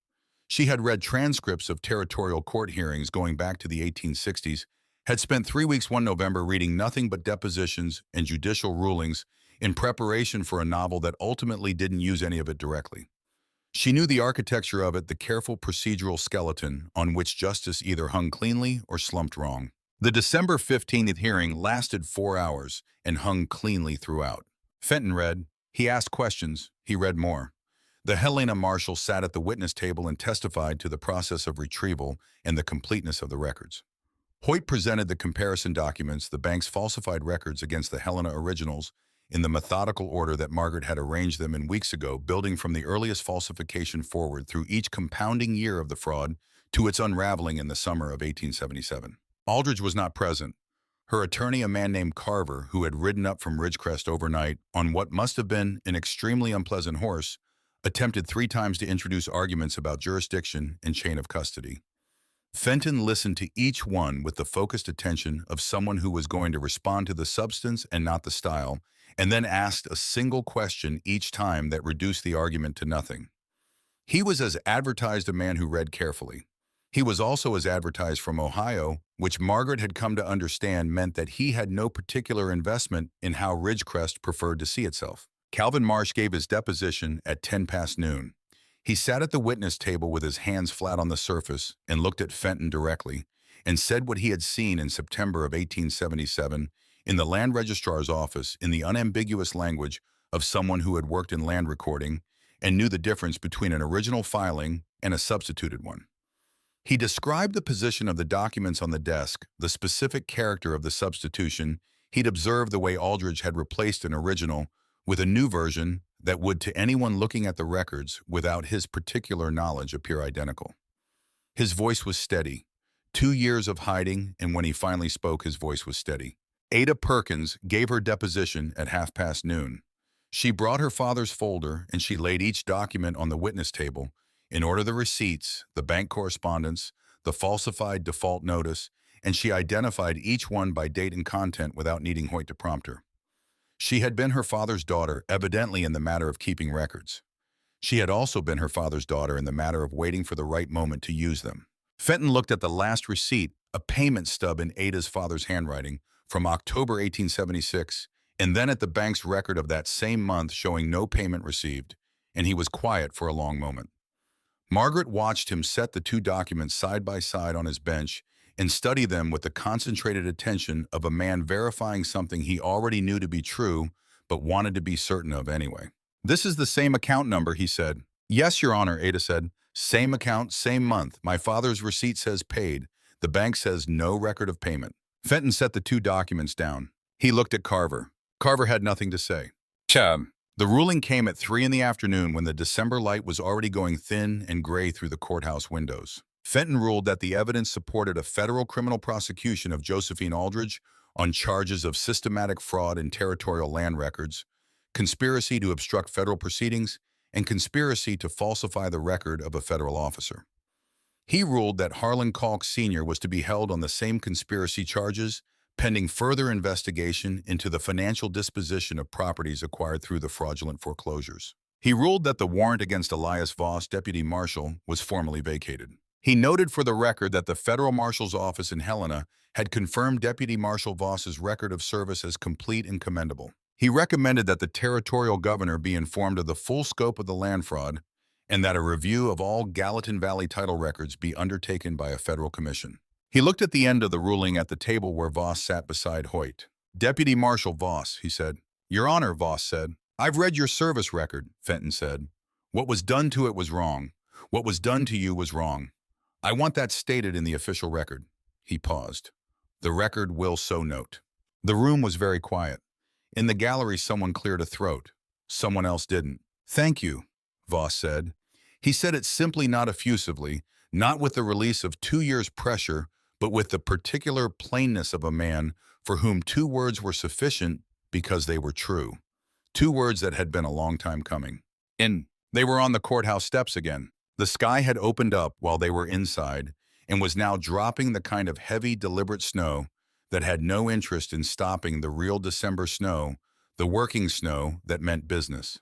She had read transcripts of territorial court hearings going back to the 1860s, had spent 3 weeks one November reading nothing but depositions and judicial rulings in preparation for a novel that ultimately didn't use any of it directly. She knew the architecture of it, the careful procedural skeleton on which justice either hung cleanly or slumped wrong. The December 15th hearing lasted 4 hours and hung cleanly throughout. Fenton read. He asked questions. He read more. The Helena marshal sat at the witness table and testified to the process of retrieval and the completeness of the records. Hoyt presented the comparison documents, the bank's falsified records against the Helena originals, in the methodical order that Margaret had arranged them in weeks ago, building from the earliest falsification forward through each compounding year of the fraud to its unraveling in the summer of 1877. Aldrich was not present. Her attorney, a man named Carver, who had ridden up from Ridgecrest overnight on what must have been an extremely unpleasant horse, attempted 3 times to introduce arguments about jurisdiction and chain of custody. Fenton listened to each one with the focused attention of someone who was going to respond to the substance and not the style, and then asked a single question each time that reduced the argument to nothing. He was as advertised a man who read carefully. He was also as advertised from Ohio, which Margaret had come to understand meant that he had no particular investment in how Ridgecrest preferred to see itself. Calvin Marsh gave his deposition at 10 past noon. He sat at the witness table with his hands flat on the surface and looked at Fenton directly and said what he had seen in September of 1877 in the land registrar's office in the unambiguous language of someone who had worked in land recording and knew the difference between an original filing and a substituted one. He described the position of the documents on the desk, the specific character of the substitution. He'd observed the way Aldrich had replaced an original with a new version that would, to anyone looking at the records without his particular knowledge, appear identical. His voice was steady. 2 years of hiding, and when he finally spoke, his voice was steady. Ada Perkins gave her deposition at noon. She brought her father's folder and she laid each document on the witness table, in order the receipts, the bank correspondence, the falsified default notice, and she identified each one by date and content without needing Hoyt to prompt her. She had been her father's daughter, evidently in the matter of keeping records. She had also been her father's daughter in the matter of waiting for the right moment to use them. Fenton looked at the last receipt, a payment stub in Ada's father's handwriting, from October 1876, and then at the bank's record of that same month showing no payment received, and he was quiet for a long moment. Margaret watched him set the two documents side by side on his bench and study them with the concentrated attention of a man verifying something he already knew to be true, but wanted to be certain of anyway. "This is the same account number," he said. "Yes, Your Honor," Ada said. "Same account, same month. My father's receipt says paid. The bank says no record of payment." Fenton set the two documents down. He looked at Carver. Carver had nothing to say. Chum. The ruling came at 3 in the afternoon when the December light was already going thin and gray through the courthouse windows. Fenton ruled that the evidence supported a federal criminal prosecution of Josephine Aldridge on charges of systematic fraud in territorial land records, conspiracy to obstruct federal proceedings, and conspiracy to falsify the record of a federal officer. He ruled that Harlan Calk Sr. was to be held on the same conspiracy charges, pending further investigation into the financial disposition of properties acquired through the fraudulent foreclosures. He ruled that the warrant against Elias Voss, deputy marshal, was formally vacated. He noted for the record that the federal marshal's office in Helena had confirmed Deputy Marshal Voss's record of service as complete and commendable. He recommended that the territorial governor be informed of the full scope of the land fraud and that a review of all Gallatin Valley title records be undertaken by a federal commission. He looked at the end of the ruling at the table where Voss sat beside Hoyt. "Deputy Marshal Voss," he said. "Your Honor," Voss said. "I've read your service record," Fenton said. "What was done to it was wrong. What was done to you was wrong. I want that stated in the official record." He paused. "The record will so note." The room was very quiet. In the gallery, someone cleared a throat. Someone else didn't. "Thank you," Voss said. He said it simply, not effusively, not with the release of 2 years' pressure, but with the particular plainness of a man for whom 2 words were sufficient because they were true. 2 words that had been a long time coming. They were on the courthouse steps again. The sky had opened up while they were inside and was now dropping the kind of heavy, deliberate snow that had no interest in stopping the real December snow, the working snow that meant business.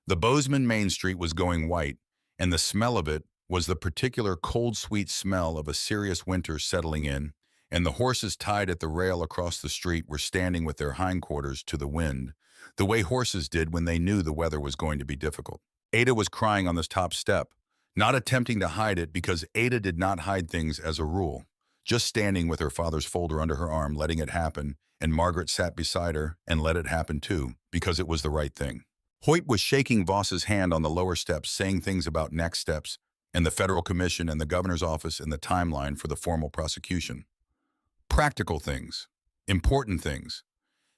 The Bozeman Main Street was going white, and the smell of it was the particular cold, sweet smell of a serious winter settling in, and the horses tied at the rail across the street were standing with their hindquarters to the wind, the way horses did when they knew the weather was going to be difficult. Ada was crying on the top step, not attempting to hide it because Ada did not hide things as a rule, just standing with her father's folder under her arm, letting it happen, and Margaret sat beside her and let it happen too, because it was the right thing. Hoyt was shaking Voss's hand on the lower steps, saying things about next steps, and the federal commission and the governor's office and the timeline for the formal prosecution. Practical things, important things,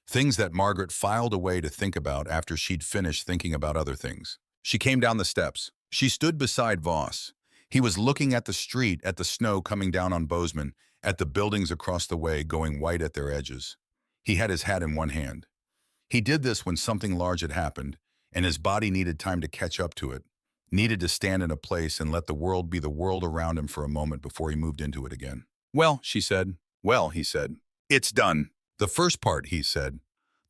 things that Margaret filed away to think about after she'd finished thinking about other things. She came down the steps. She stood beside Voss. He was looking at the street, at the snow coming down on Bozeman, at the buildings across the way going white at their edges. He had his hat in one hand. He did this when something large had happened, and his body needed time to catch up to it, needed to stand in a place and let the world be the world around him for a moment before he moved into it again. "Well," she said. "Well," he said. "It's done." "The first part," he said.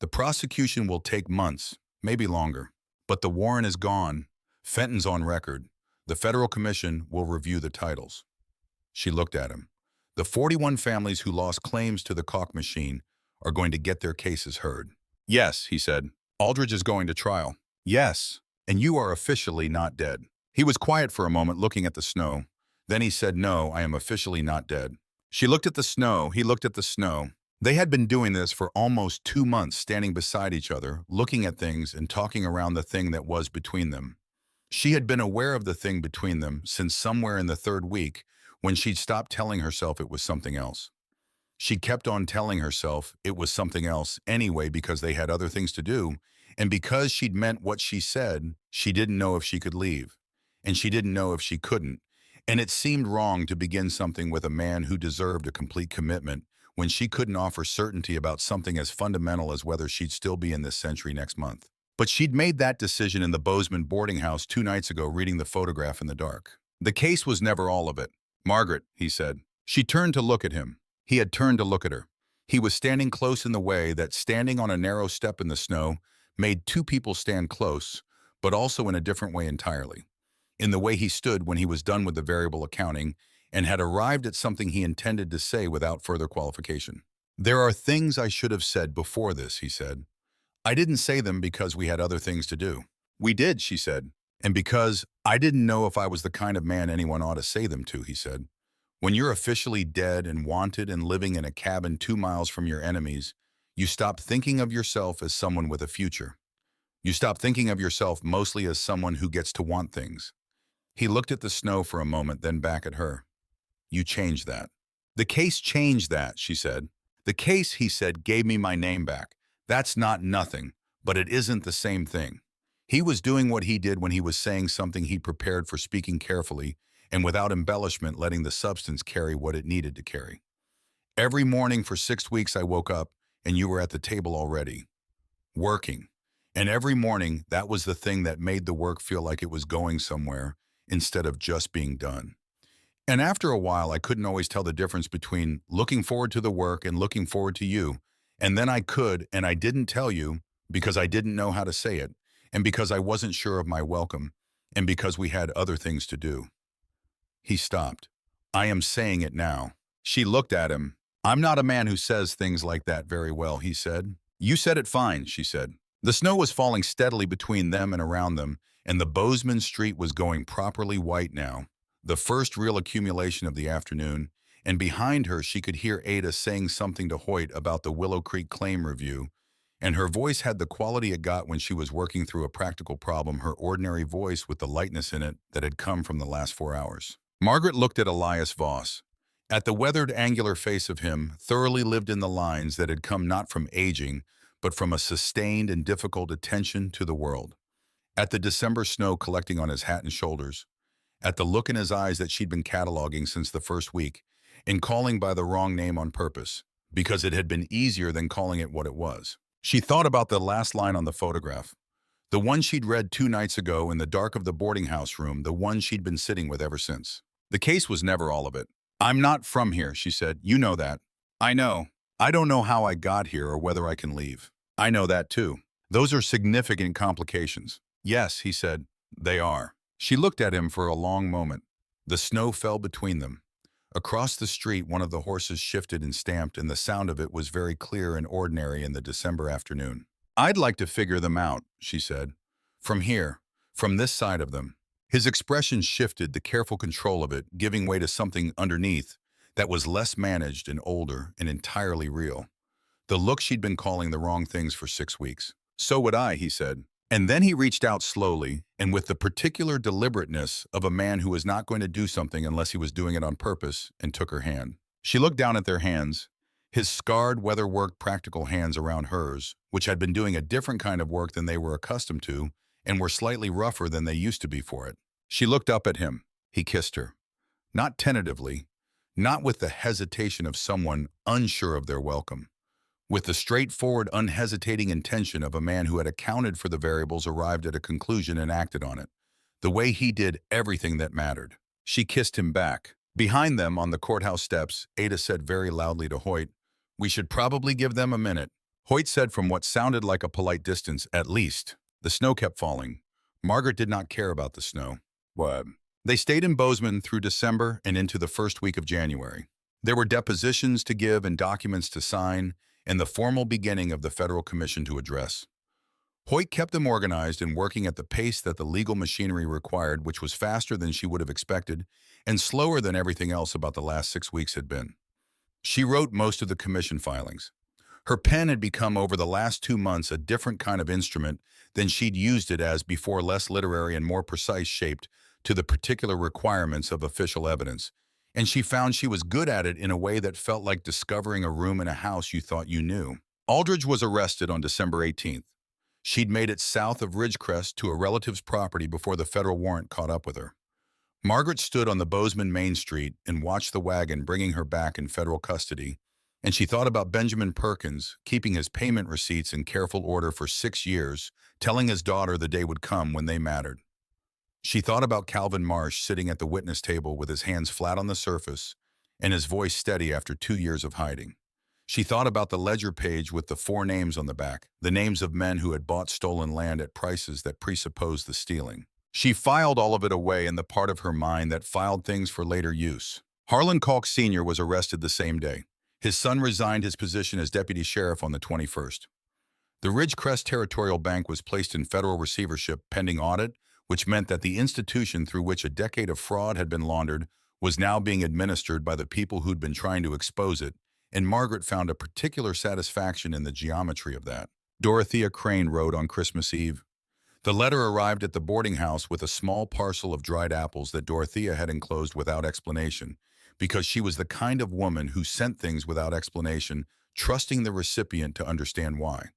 "The prosecution will take months, maybe longer. But the warrant is gone. Fenton's on record. The federal commission will review the titles." She looked at him. "The 41 families who lost claims to the Calk machine are going to get their cases heard." "Yes," he said. "Aldridge is going to trial." "Yes, and you are officially not dead." He was quiet for a moment, looking at the snow. Then he said, "No, I am officially not dead." She looked at the snow. He looked at the snow. They had been doing this for almost 2 months, standing beside each other, looking at things and talking around the thing that was between them. She had been aware of the thing between them since somewhere in the 3rd week, when she'd stopped telling herself it was something else. She kept on telling herself it was something else anyway because they had other things to do, and because she'd meant what she said, she didn't know if she could leave, and she didn't know if she couldn't, And it seemed wrong to begin something with a man who deserved a complete commitment when she couldn't offer certainty about something as fundamental as whether she'd still be in this century next month. But she'd made that decision in the Bozeman boarding house 2 nights ago, reading the photograph in the dark. The case was never all of it. Margaret, he said. She turned to look at him. He had turned to look at her. He was standing close in the way that standing on a narrow step in the snow made two people stand close, but also in a different way entirely. In the way he stood when he was done with the variable accounting and had arrived at something he intended to say without further qualification. There are things I should have said before this, he said. I didn't say them because we had other things to do. We did, she said. And because I didn't know if I was the kind of man anyone ought to say them to, he said. When you're officially dead and wanted and living in a cabin 2 miles from your enemies, you stop thinking of yourself as someone with a future. You stop thinking of yourself mostly as someone who gets to want things. He looked at the snow for a moment, then back at her. You changed that. The case changed that, she said. The case, he said, gave me my name back. That's not nothing, but it isn't the same thing. He was doing what he did when he was saying something he'd prepared for, speaking carefully and without embellishment, letting the substance carry what it needed to carry. Every morning for 6 weeks I woke up and you were at the table already, working. And every morning that was the thing that made the work feel like it was going somewhere instead of just being done. And after a while, I couldn't always tell the difference between looking forward to the work and looking forward to you. And then I could, and I didn't tell you because I didn't know how to say it, and because I wasn't sure of my welcome, and because we had other things to do. He stopped. I am saying it now. She looked at him. I'm not a man who says things like that very well, he said. You said it fine, she said. The snow was falling steadily between them and around them, and the Bozeman street was going properly white now. The first real accumulation of the afternoon, and behind her she could hear Ada saying something to Hoyt about the Willow Creek claim review, and her voice had the quality it got when she was working through a practical problem, her ordinary voice with the lightness in it that had come from the last 4 hours. Margaret looked at Elias Voss. At the weathered, angular face of him, thoroughly lived in the lines that had come not from aging, but from a sustained and difficult attention to the world. At the December snow collecting on his hat and shoulders, at the look in his eyes that she'd been cataloging since the first week, in calling by the wrong name on purpose, because it had been easier than calling it what it was. She thought about the last line on the photograph, the one she'd read 2 nights ago in the dark of the boarding house room, the one she'd been sitting with ever since. The case was never all of it. I'm not from here, she said. You know that. I know. I don't know how I got here or whether I can leave. I know that too. Those are significant complications. Yes, he said. They are. She looked at him for a long moment. The snow fell between them. Across the street, one of the horses shifted and stamped, and the sound of it was very clear and ordinary in the December afternoon. I'd like to figure them out, she said. From here, from this side of them. His expression shifted, the careful control of it, giving way to something underneath that was less managed and older and entirely real. The look she'd been calling the wrong things for 6 weeks. So would I, he said. And then he reached out slowly, and with the particular deliberateness of a man who was not going to do something unless he was doing it on purpose, and took her hand. She looked down at their hands, his scarred, weather-worked, practical hands around hers, which had been doing a different kind of work than they were accustomed to, and were slightly rougher than they used to be for it. She looked up at him. He kissed her. Not tentatively, not with the hesitation of someone unsure of their welcome. With the straightforward, unhesitating intention of a man who had accounted for the variables, arrived at a conclusion, and acted on it. The way he did everything that mattered. She kissed him back. Behind them, on the courthouse steps, Ada said very loudly to Hoyt, "We should probably give them a minute." Hoyt said from what sounded like a polite distance, "At least." The snow kept falling. Margaret did not care about the snow. What? They stayed in Bozeman through December and into the first week of January. There were depositions to give and documents to sign, and the formal beginning of the federal commission to address. Hoyt kept them organized and working at the pace that the legal machinery required, which was faster than she would have expected and slower than everything else about the last 6 weeks had been. She wrote most of the commission filings. Her pen had become over the last 2 months a different kind of instrument than she'd used it as before, less literary and more precise, shaped to the particular requirements of official evidence. And she found she was good at it in a way that felt like discovering a room in a house you thought you knew. Aldridge was arrested on December 18th. She'd made it south of Ridgecrest to a relative's property before the federal warrant caught up with her. Margaret stood on the Bozeman Main Street and watched the wagon bringing her back in federal custody, and she thought about Benjamin Perkins keeping his payment receipts in careful order for 6 years, telling his daughter the day would come when they mattered. She thought about Calvin Marsh sitting at the witness table with his hands flat on the surface and his voice steady after 2 years of hiding. She thought about the ledger page with the 4 names on the back, the names of men who had bought stolen land at prices that presupposed the stealing. She filed all of it away in the part of her mind that filed things for later use. Harlan Kalk Sr. was arrested the same day. His son resigned his position as deputy sheriff on the 21st. The Ridgecrest Territorial Bank was placed in federal receivership pending audit, which meant that the institution through which a decade of fraud had been laundered was now being administered by the people who'd been trying to expose it, and Margaret found a particular satisfaction in the geometry of that. Dorothea Crane wrote on Christmas Eve. The letter arrived at the boarding house with a small parcel of dried apples that Dorothea had enclosed without explanation, because she was the kind of woman who sent things without explanation, trusting the recipient to understand why.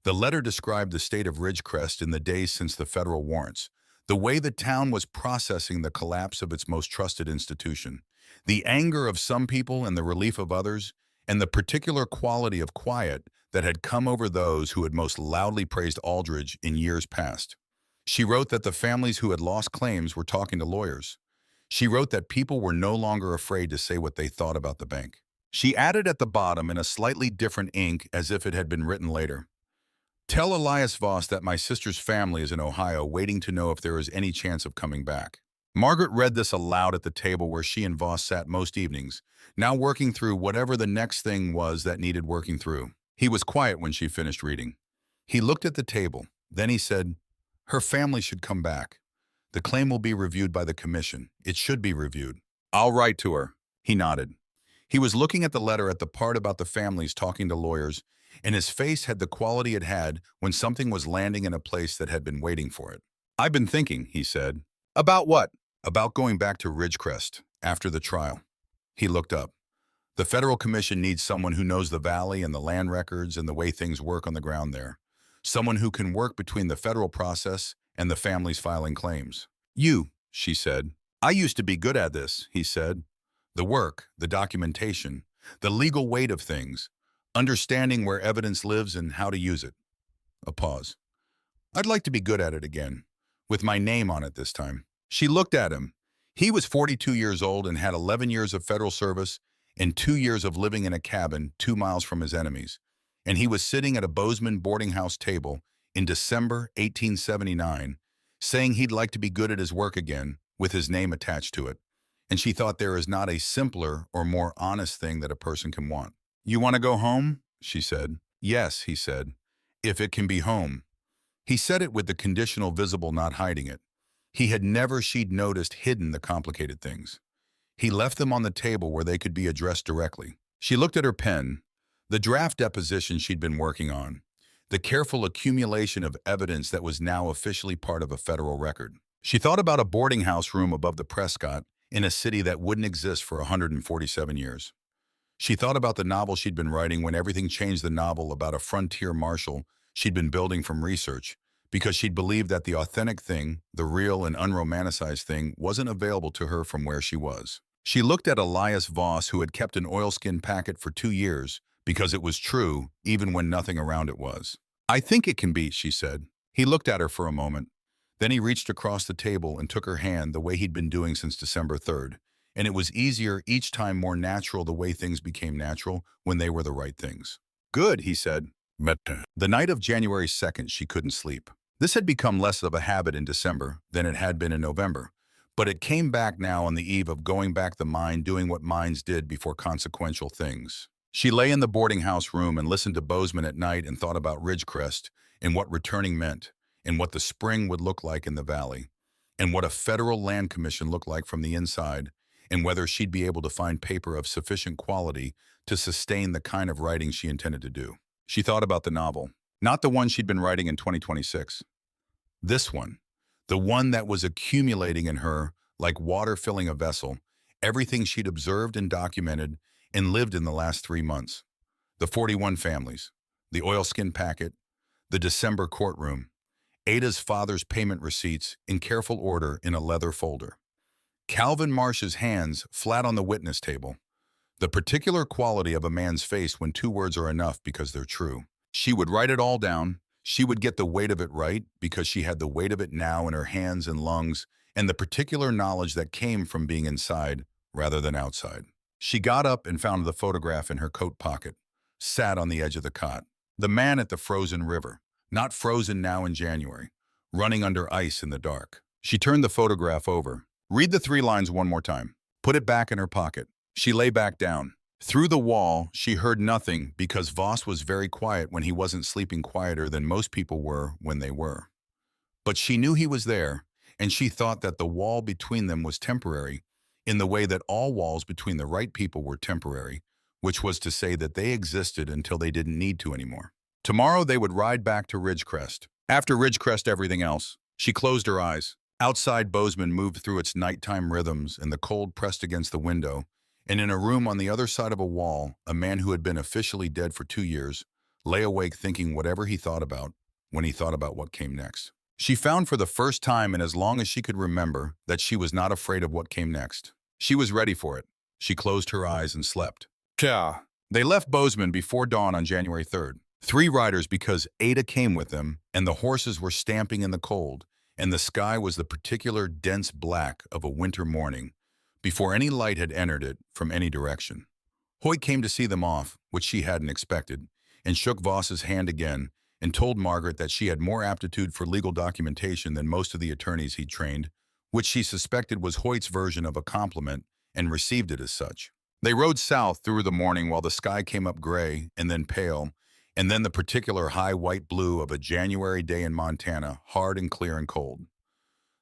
The letter described the state of Ridgecrest in the days since the federal warrants, the way the town was processing the collapse of its most trusted institution, the anger of some people and the relief of others, and the particular quality of quiet that had come over those who had most loudly praised Aldridge in years past. She wrote that the families who had lost claims were talking to lawyers. She wrote that people were no longer afraid to say what they thought about the bank. She added at the bottom in a slightly different ink as if it had been written later, "Tell Elias Voss that my sister's family is in Ohio waiting to know if there is any chance of coming back." Margaret read this aloud at the table where she and Voss sat most evenings, now working through whatever the next thing was that needed working through. He was quiet when she finished reading. He looked at the table. Then he said, "Her family should come back. The claim will be reviewed by the commission. It should be reviewed. I'll write to her." He nodded. He was looking at the letter at the part about the families talking to lawyers, and his face had the quality it had when something was landing in a place that had been waiting for it. "I've been thinking," he said. "About what?" "About going back to Ridgecrest after the trial." He looked up. "The Federal Commission needs someone who knows the valley and the land records and the way things work on the ground there. Someone who can work between the federal process and the families filing claims." "You," she said. "I used to be good at this," he said. "The work, the documentation, the legal weight of things, understanding where evidence lives and how to use it." A pause. "I'd like to be good at it again, with my name on it this time." She looked at him. He was 42 years old and had 11 years of federal service and 2 years of living in a cabin 2 miles from his enemies. And he was sitting at a Bozeman boarding house table in December 1879, saying he'd like to be good at his work again, with his name attached to it. And she thought there is not a simpler or more honest thing that a person can want. "You want to go home?" she said. "Yes," he said, "if it can be home." He said it with the conditional visible, not hiding it. He had never, she'd noticed, hidden the complicated things. He left them on the table where they could be addressed directly. She looked at her pen, the draft deposition she'd been working on, the careful accumulation of evidence that was now officially part of a federal record. She thought about a boarding house room above the Prescott in a city that wouldn't exist for 147 years. She thought about the novel she'd been writing when everything changed, the novel about a frontier marshal she'd been building from research, because she'd believed that the authentic thing, the real and unromanticized thing, wasn't available to her from where she was. She looked at Elias Voss, who had kept an oilskin packet for 2 years, because it was true, even when nothing around it was. "I think it can be," she said. He looked at her for a moment. Then he reached across the table and took her hand the way he'd been doing since December 3rd. And it was easier each time, more natural, the way things became natural when they were the right things. "Good," he said. The night of January 2nd, she couldn't sleep. This had become less of a habit in December than it had been in November, but it came back now on the eve of going back, the mind doing what minds did before consequential things. She lay in the boarding house room and listened to Bozeman at night and thought about Ridgecrest and what returning meant, and what the spring would look like in the valley, and what a federal land commission looked like from the inside, and whether she'd be able to find paper of sufficient quality to sustain the kind of writing she intended to do. She thought about the novel, not the one she'd been writing in 2026. This one, the one that was accumulating in her like water filling a vessel, everything she'd observed and documented and lived in the last 3 months. The 41 families, the oilskin packet, the December courtroom, Ada's father's payment receipts in careful order in a leather folder. Calvin Marsh's hands flat on the witness table. The particular quality of a man's face when two words are enough because they're true. She would write it all down. She would get the weight of it right because she had the weight of it now in her hands and lungs and the particular knowledge that came from being inside rather than outside. She got up and found the photograph in her coat pocket, sat on the edge of the cot. The man at the frozen river, not frozen now in January, running under ice in the dark. She turned the photograph over. Read the 3 lines one more time. Put it back in her pocket. She lay back down. Through the wall, she heard nothing because Voss was very quiet when he wasn't sleeping quieter than most people were when they were. But she knew he was there, and she thought that the wall between them was temporary, in the way that all walls between the right people were temporary, which was to say that they existed until they didn't need to anymore. Tomorrow they would ride back to Ridgecrest. After Ridgecrest, everything else. She closed her eyes. Outside, Bozeman moved through its nighttime rhythms, and the cold pressed against the window. And in a room on the other side of a wall, a man who had been officially dead for 2 years lay awake thinking whatever he thought about when he thought about what came next. She found for the first time in as long as she could remember that she was not afraid of what came next. She was ready for it. She closed her eyes and slept. Psha. They left Bozeman before dawn on January 3rd. 3 riders because Ada came with them, and the horses were stamping in the cold, and the sky was the particular dense black of a winter morning, before any light had entered it from any direction. Hoyt came to see them off, which she hadn't expected, and shook Voss's hand again and told Margaret that she had more aptitude for legal documentation than most of the attorneys he'd trained, which she suspected was Hoyt's version of a compliment, and received it as such. They rode south through the morning while the sky came up gray and then pale, and then the particular high white blue of a January day in Montana, hard and clear and cold.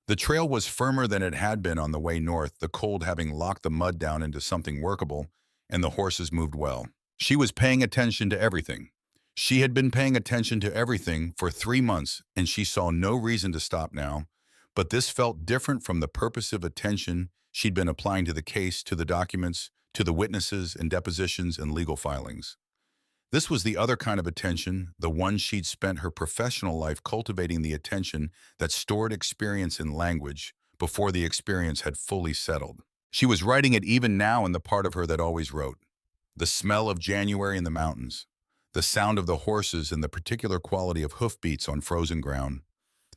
The trail was firmer than it had been on the way north, the cold having locked the mud down into something workable, and the horses moved well. She was paying attention to everything. She had been paying attention to everything for 3 months, and she saw no reason to stop now, but this felt different from the purposive attention she'd been applying to the case, to the documents, to the witnesses and depositions and legal filings. This was the other kind of attention, the one she'd spent her professional life cultivating, the attention that stored experience in language before the experience had fully settled. She was writing it even now in the part of her that always wrote. The smell of January in the mountains, the sound of the horses and the particular quality of hoofbeats on frozen ground,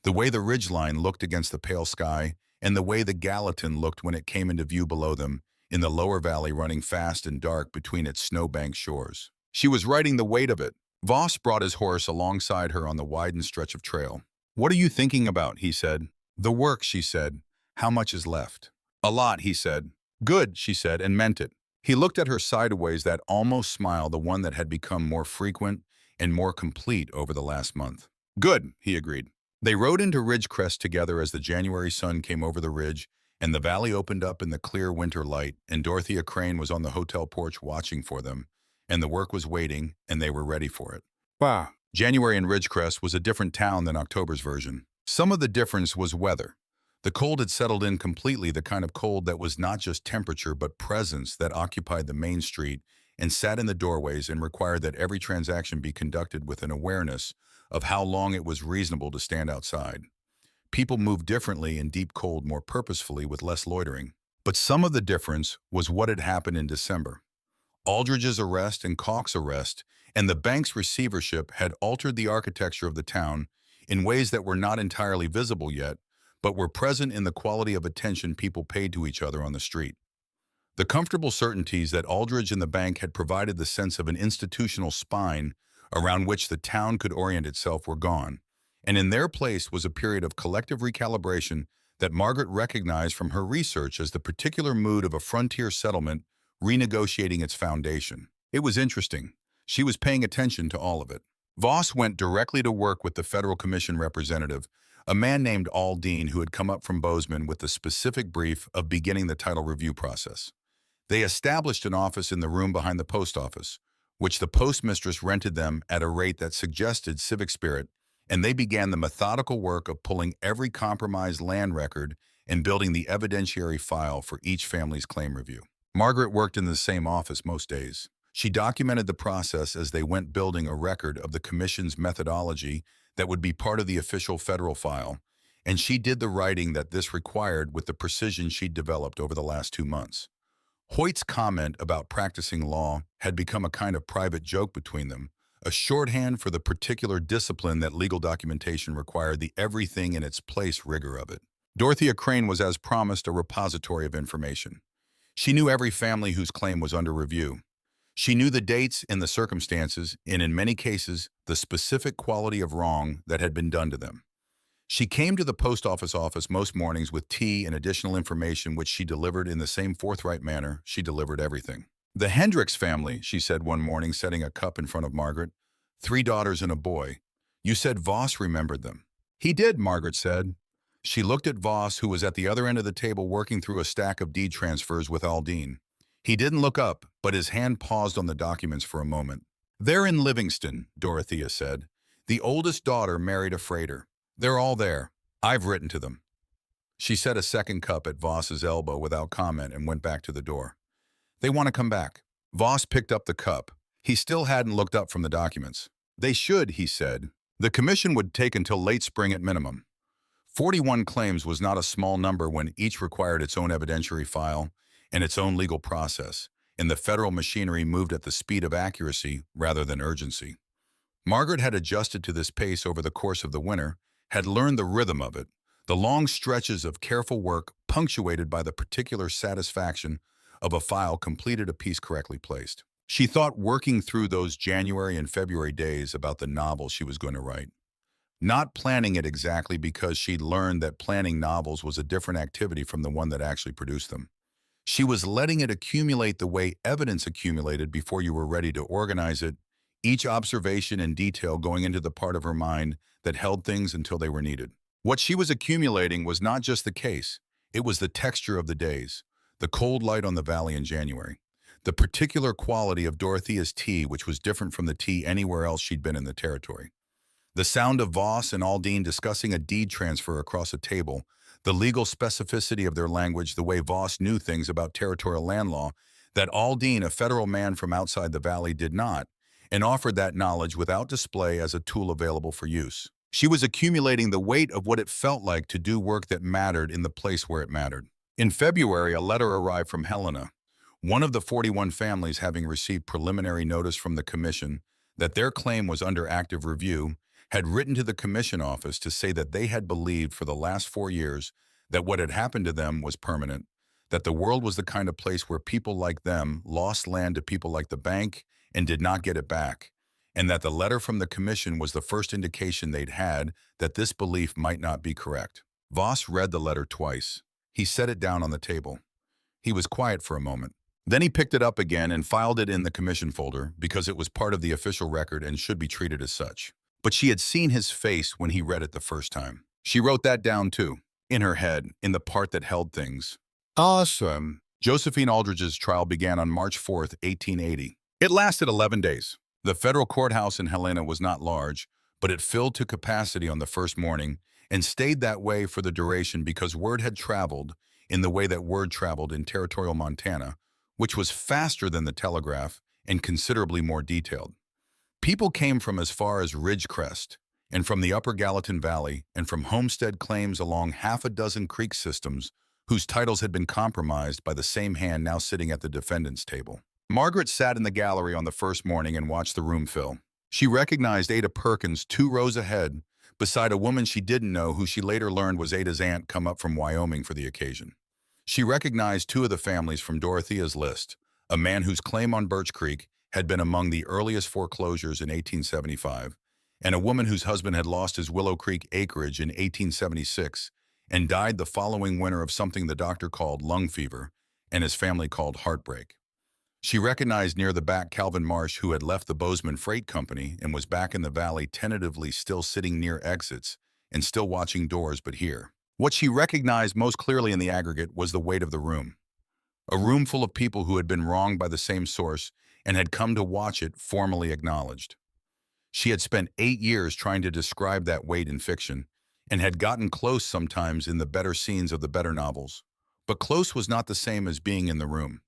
the way the ridgeline looked against the pale sky, and the way the Gallatin looked when it came into view below them, in the lower valley running fast and dark between its snowbanked shores. She was writing the weight of it. Voss brought his horse alongside her on the widened stretch of trail. "What are you thinking about?" he said. "The work," she said. "How much is left?" "A lot," he said. "Good," she said, and meant it. He looked at her sideways, that almost smile, the one that had become more frequent and more complete over the last month. "Good," he agreed. They rode into Ridgecrest together as the January sun came over the ridge, and the valley opened up in the clear winter light, and Dorothea Crane was on the hotel porch watching for them, and the work was waiting, and they were ready for it. Wow. January in Ridgecrest was a different town than October's version. Some of the difference was weather. The cold had settled in completely, the kind of cold that was not just temperature but presence, that occupied the main street and sat in the doorways and required that every transaction be conducted with an awareness of how long it was reasonable to stand outside. People moved differently in deep cold, more purposefully, with less loitering. But some of the difference was what had happened in December. Aldridge's arrest and Cox's arrest and the bank's receivership had altered the architecture of the town in ways that were not entirely visible yet, but were present in the quality of attention people paid to each other on the street. The comfortable certainties that Aldridge and the bank had provided the sense of an institutional spine around which the town could orient itself were gone, and in their place was a period of collective recalibration that Margaret recognized from her research as the particular mood of a frontier settlement renegotiating its foundation. It was interesting. She was paying attention to all of it. Voss went directly to work with the Federal Commission representative, a man named Aldine, who had come up from Bozeman with the specific brief of beginning the title review process. They established an office in the room behind the post office, which the postmistress rented them at a rate that suggested civic spirit, and they began the methodical work of pulling every compromised land record and building the evidentiary file for each family's claim review. Margaret worked in the same office most days. She documented the process as they went, building a record of the commission's methodology that would be part of the official federal file, and she did the writing that this required with the precision she'd developed over the last 2 months. Hoyt's comment about practicing law had become a kind of private joke between them, a shorthand for the particular discipline that legal documentation required, the everything in its place rigor of it. Dorothea Crane was, as promised, a repository of information. She knew every family whose claim was under review. She knew the dates and the circumstances, and in many cases, the specific quality of wrong that had been done to them. She came to the post office most mornings with tea and additional information which she delivered in the same forthright manner she delivered everything. "The Hendricks family," she said one morning, setting a cup in front of Margaret. "3 daughters and a boy. You said Voss remembered them." "He did," Margaret said. She looked at Voss, who was at the other end of the table working through a stack of deed transfers with Aldine. He didn't look up, but his hand paused on the documents for a moment. "They're in Livingston," Dorothea said. "The oldest daughter married a freighter. They're all there. I've written to them." She set a second cup at Voss's elbow without comment and went back to the door. "They want to come back." Voss picked up the cup. He still hadn't looked up from the documents. "They should," he said. "The commission would take until late spring at minimum." 41 claims was not a small number when each required its own evidentiary file and its own legal process, and the federal machinery moved at the speed of accuracy rather than urgency. Margaret had adjusted to this pace over the course of the winter, had learned the rhythm of it, the long stretches of careful work punctuated by the particular satisfaction of a file completed, a piece correctly placed. She thought, working through those January and February days, about the novel she was going to write. Not planning it exactly, because she'd learned that planning novels was a different activity from the one that actually produced them. She was letting it accumulate the way evidence accumulated before you were ready to organize it, each observation and detail going into the part of her mind that held things until they were needed. What she was accumulating was not just the case, it was the texture of the days, the cold light on the valley in January, the particular quality of Dorothea's tea, which was different from the tea anywhere else she'd been in the territory. The sound of Voss and Aldine discussing a deed transfer across a table, the legal specificity of their language, the way Voss knew things about territorial land law that Aldine, a federal man from outside the valley, did not, and offered that knowledge without display as a tool available for use. She was accumulating the weight of what it felt like to do work that mattered in the place where it mattered. In February, a letter arrived from Helena, one of the 41 families having received preliminary notice from the commission that their claim was under active review, had written to the commission office to say that they had believed for the last 4 years that what had happened to them was permanent, that the world was the kind of place where people like them lost land to people like the bank and did not get it back, and that the letter from the commission was the first indication they'd had that this belief might not be correct. Voss read the letter twice. He set it down on the table. He was quiet for a moment. Then he picked it up again and filed it in the commission folder because it was part of the official record and should be treated as such. But she had seen his face when he read it the first time. She wrote that down too, in her head, in the part that held things. Awesome. Josephine Aldridge's trial began on March 4th, 1880. It lasted 11 days. The federal courthouse in Helena was not large, but it filled to capacity on the first morning and stayed that way for the duration because word had traveled in the way that word traveled in territorial Montana, which was faster than the telegraph and considerably more detailed. People came from as far as Ridgecrest and from the upper Gallatin Valley and from homestead claims along half a dozen creek systems whose titles had been compromised by the same hand now sitting at the defendant's table. Margaret sat in the gallery on the first morning and watched the room fill. She recognized Ada Perkins 2 rows ahead, beside a woman she didn't know who she later learned was Ada's aunt come up from Wyoming for the occasion. She recognized 2 of the families from Dorothea's list, a man whose claim on Birch Creek had been among the earliest foreclosures in 1875, and a woman whose husband had lost his Willow Creek acreage in 1876 and died the following winter of something the doctor called lung fever and his family called heartbreak. She recognized near the back Calvin Marsh, who had left the Bozeman Freight Company and was back in the valley, tentatively still sitting near exits and still watching doors, but here. What she recognized most clearly in the aggregate was the weight of the room. A room full of people who had been wronged by the same source and had come to watch it formally acknowledged. She had spent 8 years trying to describe that weight in fiction and had gotten close sometimes in the better scenes of the better novels. But close was not the same as being in the room,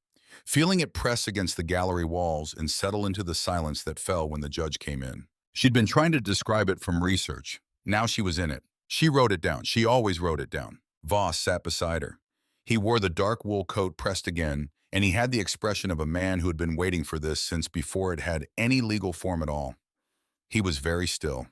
feeling it press against the gallery walls and settle into the silence that fell when the judge came in. She'd been trying to describe it from research. Now she was in it. She wrote it down. She always wrote it down. Voss sat beside her. He wore the dark wool coat pressed again, and he had the expression of a man who had been waiting for this since before it had any legal form at all. He was very still.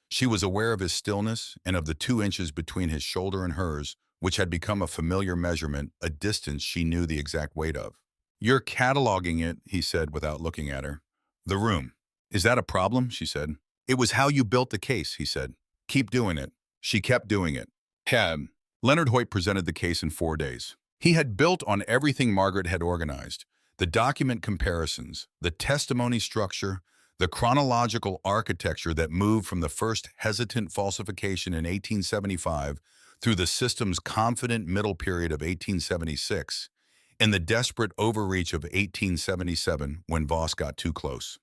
She was aware of his stillness and of the 2 inches between his shoulder and hers, which had become a familiar measurement, a distance she knew the exact weight of. "You're cataloging it," he said without looking at her. "The room. Is that a problem?" she said. "It was how you built the case," he said. "Keep doing it." She kept doing it. Leonard Hoyt presented the case in 4 days. He had built on everything Margaret had organized: the document comparisons, the testimony structure, the chronological architecture that moved from the first hesitant falsification in 1875 through the system's confident middle period of 1876 and the desperate overreach of 1877 when Voss got too close.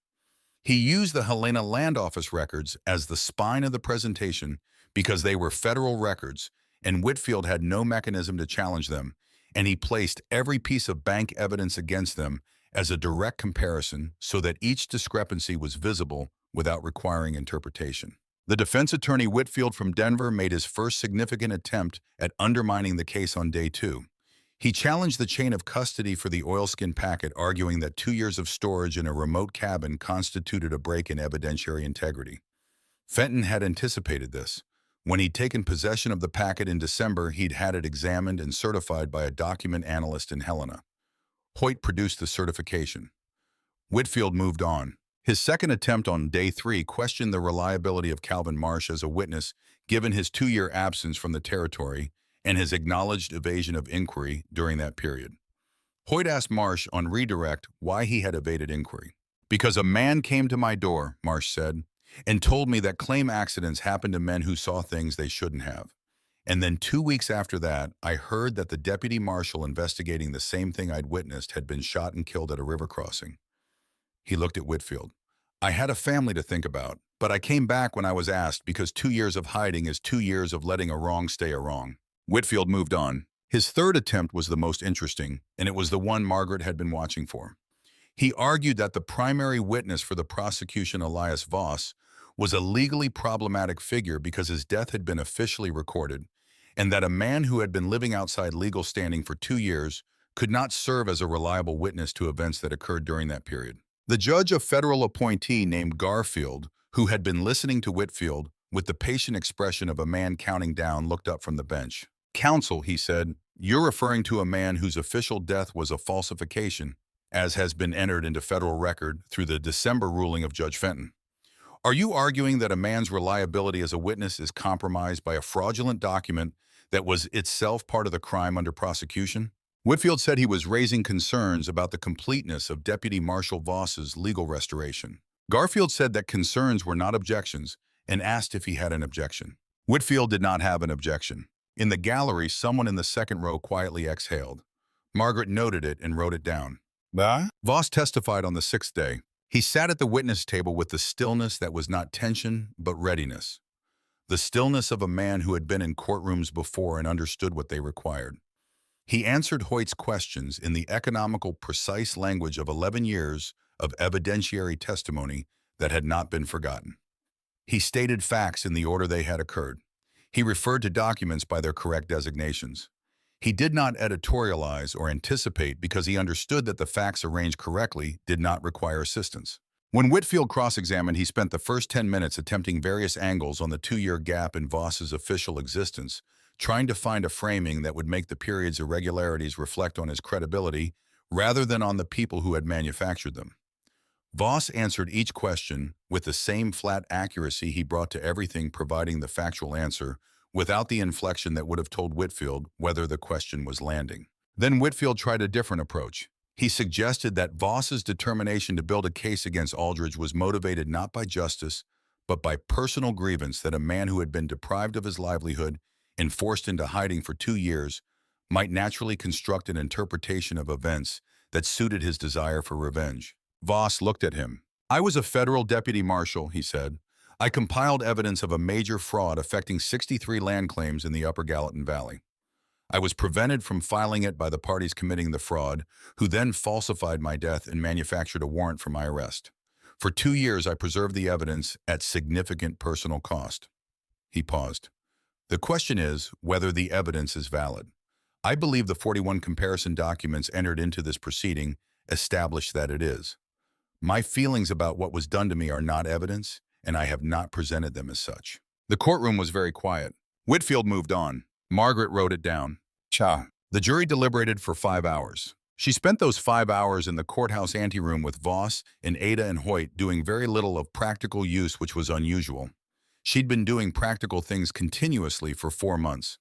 He used the Helena Land Office records as the spine of the presentation because they were federal records and Whitfield had no mechanism to challenge them, and he placed every piece of bank evidence against them as a direct comparison so that each discrepancy was visible without requiring interpretation. The defense attorney Whitfield from Denver made his first significant attempt at undermining the case on day 2. He challenged the chain of custody for the oilskin packet, arguing that 2 years of storage in a remote cabin constituted a break in evidentiary integrity. Fenton had anticipated this. When he'd taken possession of the packet in December, he'd had it examined and certified by a document analyst in Helena. Hoyt produced the certification. Whitfield moved on. His second attempt on day 3 questioned the reliability of Calvin Marsh as a witness, given his 2-year absence from the territory and his acknowledged evasion of inquiry during that period. Hoyt asked Marsh on redirect why he had evaded inquiry. "Because a man came to my door," Marsh said, "and told me that claim accidents happen to men who saw things they shouldn't have. And then 2 weeks after that, I heard that the deputy marshal investigating the same thing I'd witnessed had been shot and killed at a river crossing." He looked at Whitfield. "I had a family to think about, but I came back when I was asked because 2 years of hiding is 2 years of letting a wrong stay a wrong." Whitfield moved on. His third attempt was the most interesting, and it was the one Margaret had been watching for. He argued that the primary witness for the prosecution, Elias Voss, was a legally problematic figure because his death had been officially recorded, and that a man who had been living outside legal standing for 2 years could not serve as a reliable witness to events that occurred during that period. The judge, a federal appointee named Garfield, who had been listening to Whitfield with the patient expression of a man counting down, looked up from the bench. "Counsel," he said, "you're referring to a man whose official death was a falsification, as has been entered into federal record through the December ruling of Judge Fenton. Are you arguing that a man's reliability as a witness is compromised by a fraudulent document that was itself part of the crime under prosecution?" Whitfield said he was raising concerns about the completeness of Deputy Marshal Voss's legal restoration. Garfield said that concerns were not objections and asked if he had an objection. Whitfield did not have an objection. In the gallery, someone in the second row quietly exhaled. Margaret noted it and wrote it down. Voss testified on the 6th day. He sat at the witness table with the stillness that was not tension, but readiness. The stillness of a man who had been in courtrooms before and understood what they required. He answered Hoyt's questions in the economical, precise language of 11 years of evidentiary testimony that had not been forgotten. He stated facts in the order they had occurred. He referred to documents by their correct designations. He did not editorialize or anticipate because he understood that the facts arranged correctly did not require assistance. When Whitfield cross-examined, he spent the first 10 minutes attempting various angles on the 2-year gap in Voss's official existence, trying to find a framing that would make the period's irregularities reflect on his credibility rather than on the people who had manufactured them. Voss answered each question with the same flat accuracy he brought to everything, providing the factual answer without the inflection that would have told Whitfield whether the question was landing. Then Whitfield tried a different approach. He suggested that Voss's determination to build a case against Aldridge was motivated not by justice, but by personal grievance that a man who had been deprived of his livelihood and forced into hiding for 2 years might naturally construct an interpretation of events that suited his desire for revenge. Voss looked at him. "I was a federal deputy marshal," he said. "I compiled evidence of a major fraud affecting 63 land claims in the Upper Gallatin Valley. I was prevented from filing it by the parties committing the fraud, who then falsified my death and manufactured a warrant for my arrest. For 2 years, I preserved the evidence at significant personal cost." He paused. The question is whether the evidence is valid. I believe the 41 comparison documents entered into this proceeding establish that it is. My feelings about what was done to me are not evidence, and I have not presented them as such. The courtroom was very quiet. Whitfield moved on. Margaret wrote it down. Cha. The jury deliberated for 5 hours. She spent those 5 hours in the courthouse anteroom with Voss and Ada and Hoyt doing very little of practical use, which was unusual. She'd been doing practical things continuously for 4 months.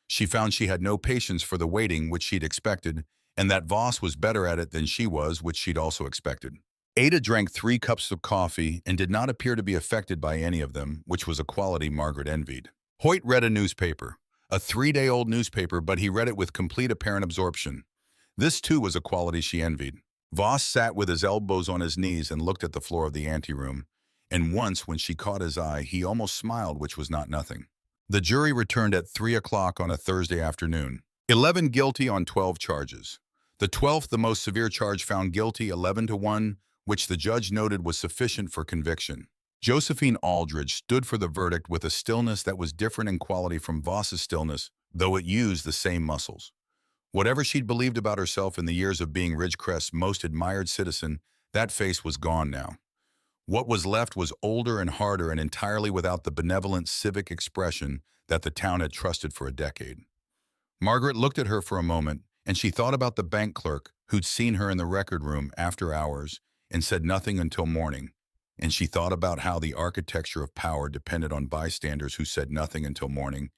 She found she had no patience for the waiting, which she'd expected, and that Voss was better at it than she was, which she'd also expected. Ada drank 3 cups of coffee and did not appear to be affected by any of them, which was a quality Margaret envied. Hoyt read a newspaper, a 3-day-old newspaper, but he read it with complete apparent absorption. This, too, was a quality she envied. Voss sat with his elbows on his knees and looked at the floor of the anteroom, and once, when she caught his eye, he almost smiled, which was not nothing. The jury returned at 3 o'clock on a Thursday afternoon. 11 guilty on 12 charges. The 12th, the most severe charge, found guilty 11-1, which the judge noted was sufficient for conviction. Josephine Aldridge stood for the verdict with a stillness that was different in quality from Voss's stillness, though it used the same muscles. Whatever she'd believed about herself in the years of being Ridgecrest's most admired citizen, that face was gone now. What was left was older and harder and entirely without the benevolent civic expression that the town had trusted for a decade. Margaret looked at her for a moment, and she thought about the bank clerk who'd seen her in the record room after hours and said nothing until morning, and she thought about how the architecture of power depended on bystanders who said nothing until morning,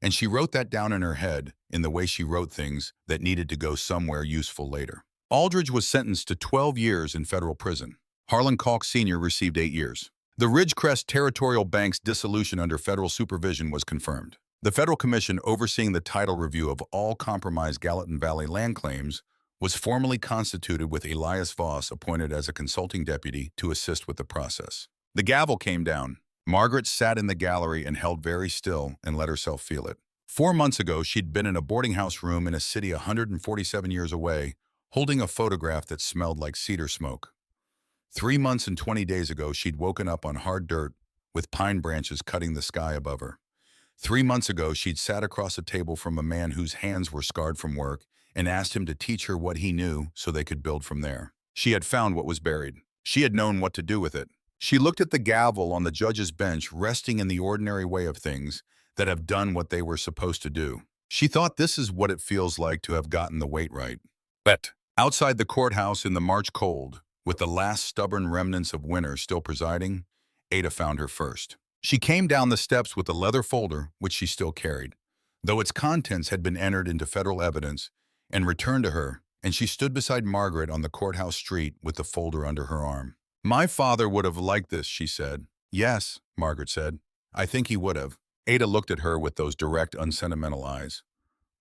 and she wrote that down in her head in the way she wrote things that needed to go somewhere useful later. Aldridge was sentenced to 12 years in federal prison. Harlan Calk Sr. received 8 years. The Ridgecrest Territorial Bank's dissolution under federal supervision was confirmed. The federal commission overseeing the title review of all compromised Gallatin Valley land claims was formally constituted with Elias Voss appointed as a consulting deputy to assist with the process. The gavel came down. Margaret sat in the gallery and held very still and let herself feel it. 4 months ago, she'd been in a boarding house room in a city 147 years away, holding a photograph that smelled like cedar smoke. 3 months and 20 days ago, she'd woken up on hard dirt with pine branches cutting the sky above her. 3 months ago, she'd sat across a table from a man whose hands were scarred from work and asked him to teach her what he knew so they could build from there. She had found what was buried. She had known what to do with it. She looked at the gavel on the judge's bench resting in the ordinary way of things that have done what they were supposed to do. She thought, this is what it feels like to have gotten the weight right. But outside the courthouse in the March cold, with the last stubborn remnants of winter still presiding, Ada found her first. She came down the steps with a leather folder, which she still carried, though its contents had been entered into federal evidence, and returned to her, and she stood beside Margaret on the courthouse street with the folder under her arm. "My father would have liked this," she said. "Yes," Margaret said. "I think he would have." Ada looked at her with those direct, unsentimental eyes.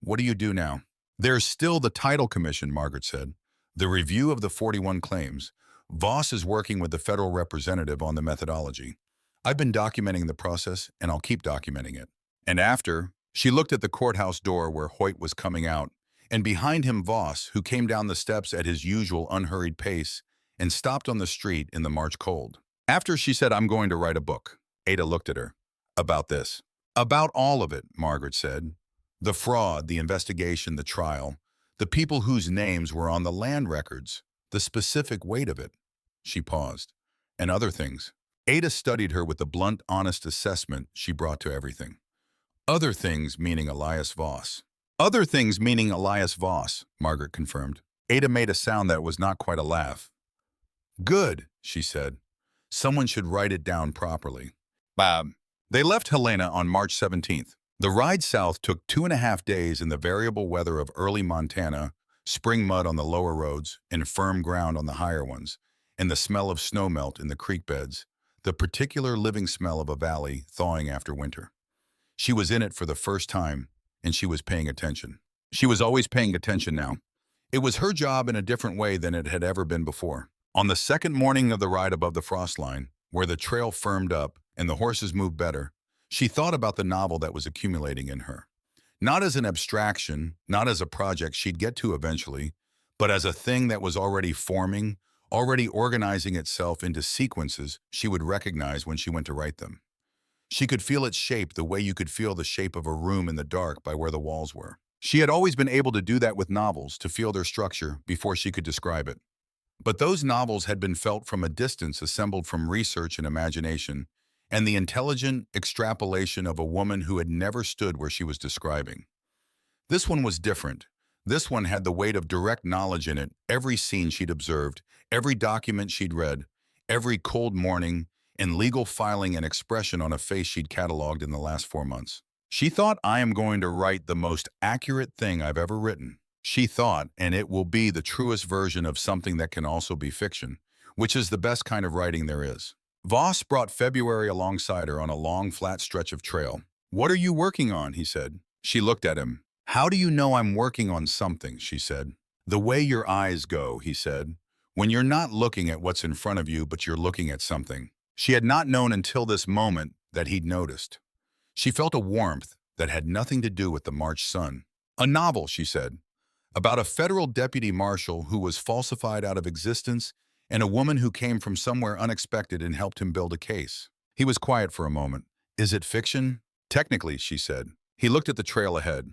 "What do you do now?" "There's still the title commission," Margaret said. "The review of the 41 claims. Voss is working with the federal representative on the methodology. I've been documenting the process, and I'll keep documenting it." And after, she looked at the courthouse door where Hoyt was coming out, and behind him Voss, who came down the steps at his usual unhurried pace and stopped on the street in the March cold. After, she said, "I'm going to write a book." Ada looked at her. "About this." "About all of it," Margaret said. "The fraud, the investigation, the trial, the people whose names were on the land records, the specific weight of it." She paused. "And other things." Ada studied her with the blunt, honest assessment she brought to everything. "Other things," meaning Elias Voss. "Other things," meaning Elias Voss, Margaret confirmed. Ada made a sound that was not quite a laugh. "Good," she said. "Someone should write it down properly." Bob. They left Helena on March 17th. The ride south took 2.5 days in the variable weather of early Montana, spring mud on the lower roads, and firm ground on the higher ones, and the smell of snowmelt in the creek beds, the particular living smell of a valley thawing after winter. She was in it for the first time, and she was paying attention. She was always paying attention now. It was her job in a different way than it had ever been before. On the second morning of the ride above the frost line, where the trail firmed up and the horses moved better, she thought about the novel that was accumulating in her. Not as an abstraction, not as a project she'd get to eventually, but as a thing that was already forming, already organizing itself into sequences she would recognize when she went to write them. She could feel its shape the way you could feel the shape of a room in the dark by where the walls were. She had always been able to do that with novels, to feel their structure before she could describe it. But those novels had been felt from a distance, assembled from research and imagination, and the intelligent extrapolation of a woman who had never stood where she was describing. This one was different. This one had the weight of direct knowledge in it, every scene she'd observed, every document she'd read, every cold morning, and legal filing and expression on a face she'd cataloged in the last 4 months. She thought, I am going to write the most accurate thing I've ever written. She thought, and it will be the truest version of something that can also be fiction, which is the best kind of writing there is. Voss brought February alongside her on a long, flat stretch of trail. What are you working on? He said. She looked at him. How do you know I'm working on something? She said. The way your eyes go, he said. When you're not looking at what's in front of you, but you're looking at something. She had not known until this moment that he'd noticed. She felt a warmth that had nothing to do with the March sun. A novel, she said, about a federal deputy marshal who was falsified out of existence and a woman who came from somewhere unexpected and helped him build a case. He was quiet for a moment. Is it fiction? Technically, she said. He looked at the trail ahead.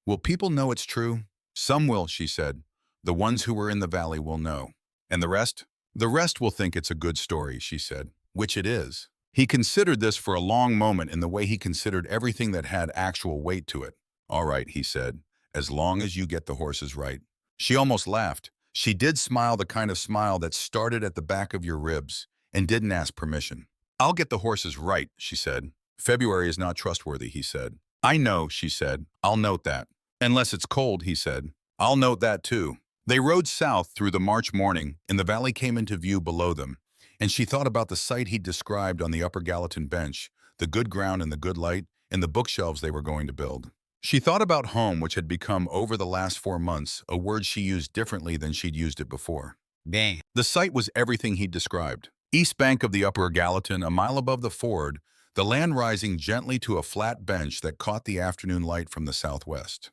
Will people know it's true? Some will, she said. The ones who were in the valley will know. And the rest? The rest will think it's a good story, she said. Which it is. He considered this for a long moment in the way he considered everything that had actual weight to it. All right, he said, as long as you get the horses right. She almost laughed. She did smile, the kind of smile that started at the back of your ribs and didn't ask permission. I'll get the horses right, she said. February is not trustworthy, he said. I know, she said. I'll note that. Unless it's cold, he said. I'll note that too. They rode south through the March morning, and the valley came into view below them, and she thought about the sight he'd described on the upper Gallatin bench, the good ground and the good light, and the bookshelves they were going to build. She thought about home, which had become, over the last 4 months, a word she used differently than she'd used it before. Dang. The site was everything he'd described. East bank of the upper Gallatin, a mile above the ford, the land rising gently to a flat bench that caught the afternoon light from the southwest.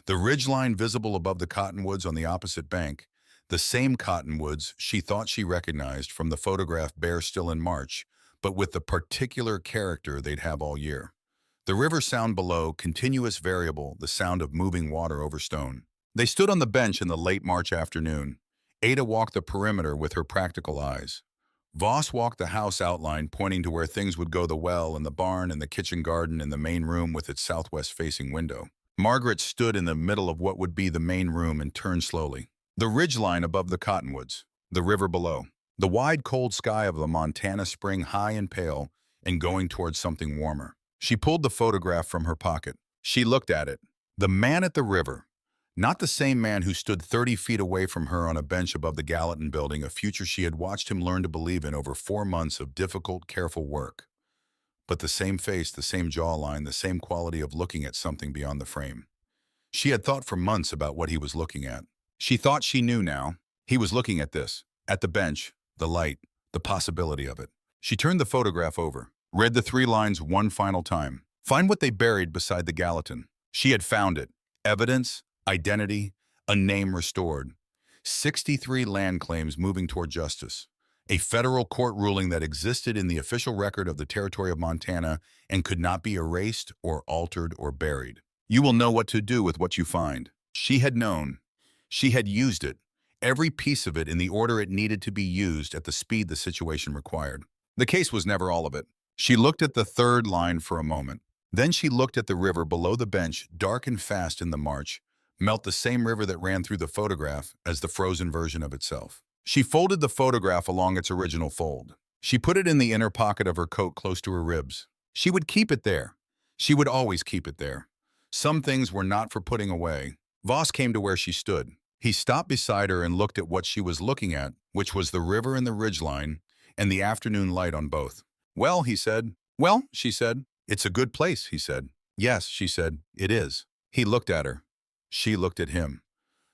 The ridgeline visible above the cottonwoods on the opposite bank, the same cottonwoods she thought she recognized from the photograph bare still in March, but with the particular character they'd have all year. The river sound below, continuous variable, the sound of moving water over stone. They stood on the bench in the late March afternoon. Ada walked the perimeter with her practical eyes. Voss walked the house outline, pointing to where things would go: the well and the barn and the kitchen garden and the main room with its southwest-facing window. Margaret stood in the middle of what would be the main room and turned slowly. The ridgeline above the cottonwoods, the river below, the wide cold sky of the Montana spring, high and pale and going towards something warmer. She pulled the photograph from her pocket. She looked at it. The man at the river, not the same man who stood 30 feet away from her on a bench above the Gallatin building, a future she had watched him learn to believe in over 4 months of difficult, careful work. But the same face, the same jawline, the same quality of looking at something beyond the frame. She had thought for months about what he was looking at. She thought she knew now. He was looking at this, at the bench, the light, the possibility of it. She turned the photograph over, read the 3 lines one final time. Find what they buried beside the Gallatin. She had found it. Evidence, identity, a name restored. 63 land claims moving toward justice. A federal court ruling that existed in the official record of the territory of Montana and could not be erased or altered or buried. You will know what to do with what you find. She had known. She had used it, every piece of it in the order it needed to be used at the speed the situation required. The case was never all of it. She looked at the 3rd line for a moment. Then she looked at the river below the bench, dark and fast in the March, melt the same river that ran through the photograph as the frozen version of itself. She folded the photograph along its original fold. She put it in the inner pocket of her coat close to her ribs. She would keep it there. She would always keep it there. Some things were not for putting away. Voss came to where she stood. He stopped beside her and looked at what she was looking at, which was the river and the ridgeline, and the afternoon light on both. Well, he said. Well, she said. It's a good place, he said. Yes, she said. It is. He looked at her. She looked at him.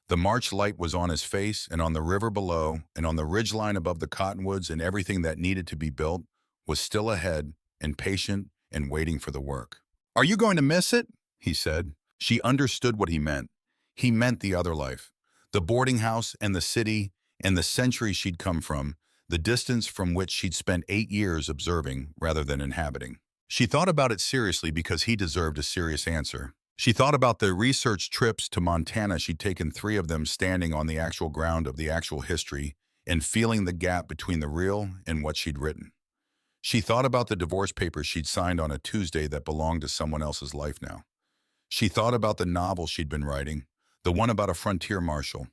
The March light was on his face and on the river below and on the ridgeline above the cottonwoods, and everything that needed to be built was still ahead and patient and waiting for the work. Are you going to miss it? He said. She understood what he meant. He meant the other life. The boarding house and the city and the century she'd come from, the distance from which she'd spent 8 years observing rather than inhabiting. She thought about it seriously because he deserved a serious answer. She thought about the research trips to Montana she'd taken, 3 of them standing on the actual ground of the actual history and feeling the gap between the real and what she'd written. She thought about the divorce papers she'd signed on a Tuesday that belonged to someone else's life now. She thought about the novel she'd been writing, the one about a frontier marshal,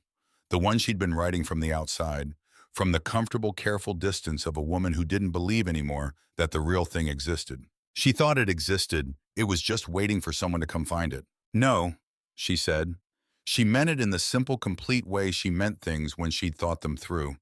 the one she'd been writing from the outside, from the comfortable, careful distance of a woman who didn't believe anymore that the real thing existed. She thought it existed, it was just waiting for someone to come find it. No, she said. She meant it in the simple, complete way she meant things when she'd thought them through.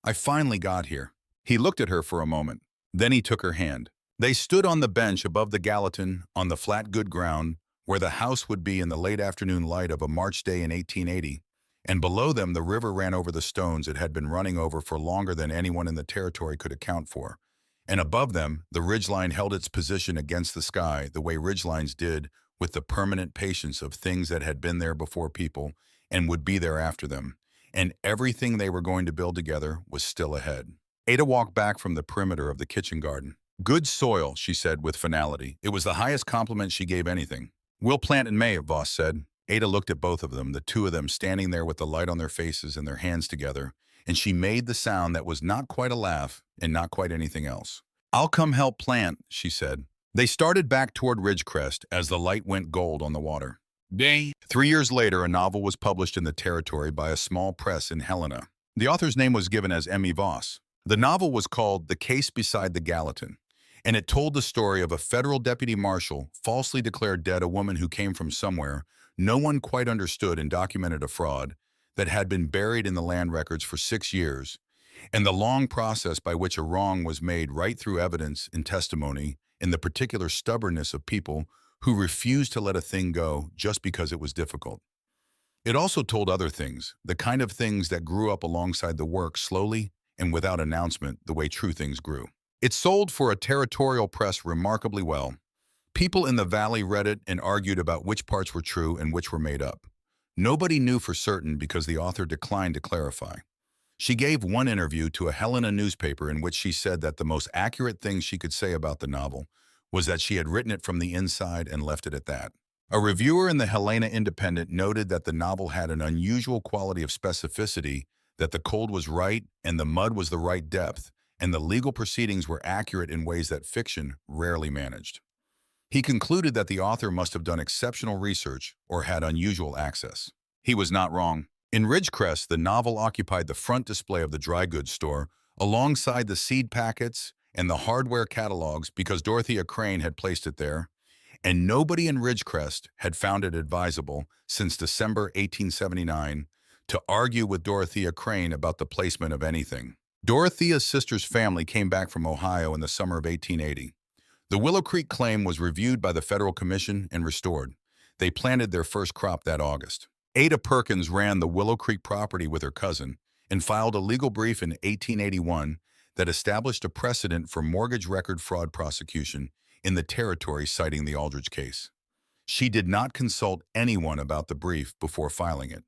I finally got here. He looked at her for a moment. Then he took her hand. They stood on the bench above the Gallatin, on the flat good ground, where the house would be in the late afternoon light of a March day in 1880, and below them the river ran over the stones it had been running over for longer than anyone in the territory could account for. And above them, the ridgeline held its position against the sky the way ridgelines did, with the permanent patience of things that had been there before people and would be there after them. And everything they were going to build together was still ahead. Ada walked back from the perimeter of the kitchen garden. Good soil, she said with finality. It was the highest compliment she gave anything. We'll plant in May, Voss said. Ada looked at both of them, the two of them standing there with the light on their faces and their hands together, and she made the sound that was not quite a laugh and not quite anything else. I'll come help plant, she said. They started back toward Ridgecrest as the light went gold on the water. 3 years later, a novel was published in the territory by a small press in Helena. The author's name was given as Elias Voss. The novel was called The Case Beside the Gallatin, and it told the story of a federal deputy marshal falsely declared dead a woman who came from somewhere no one quite understood and documented a fraud that had been buried in the land records for 6 years, and the long process by which a wrong was made right through evidence and testimony in the particular stubbornness of people who refused to let a thing go just because it was difficult. It also told other things, the kind of things that grew up alongside the work slowly and without announcement, the way true things grew. It sold for a territorial press remarkably well. People in the valley read it and argued about which parts were true and which were made up. Nobody knew for certain because the author declined to clarify. She gave one interview to a Helena newspaper in which she said that the most accurate thing she could say about the novel was that she had written it from the inside and left it at that. A reviewer in the Helena Independent noted that the novel had an unusual quality of specificity, that the cold was right and the mud was the right depth, and the legal proceedings were accurate in ways that fiction rarely managed. He concluded that the author must have done exceptional research or had unusual access. He was not wrong. In Ridgecrest, the novel occupied the front display of the dry goods store, alongside the seed packets and the hardware catalogs because Dorothea Crane had placed it there, and nobody in Ridgecrest had found it advisable since December 1879 to argue with Dorothea Crane about the placement of anything. Dorothea's sister's family came back from Ohio in the summer of 1880. The Willow Creek claim was reviewed by the Federal Commission and restored. They planted their first crop that August. Ada Perkins ran the Willow Creek property with her cousin and filed a legal brief in 1881 that established a precedent for mortgage record fraud prosecution in the territory, citing the Aldrich case. She did not consult anyone about the brief before filing it.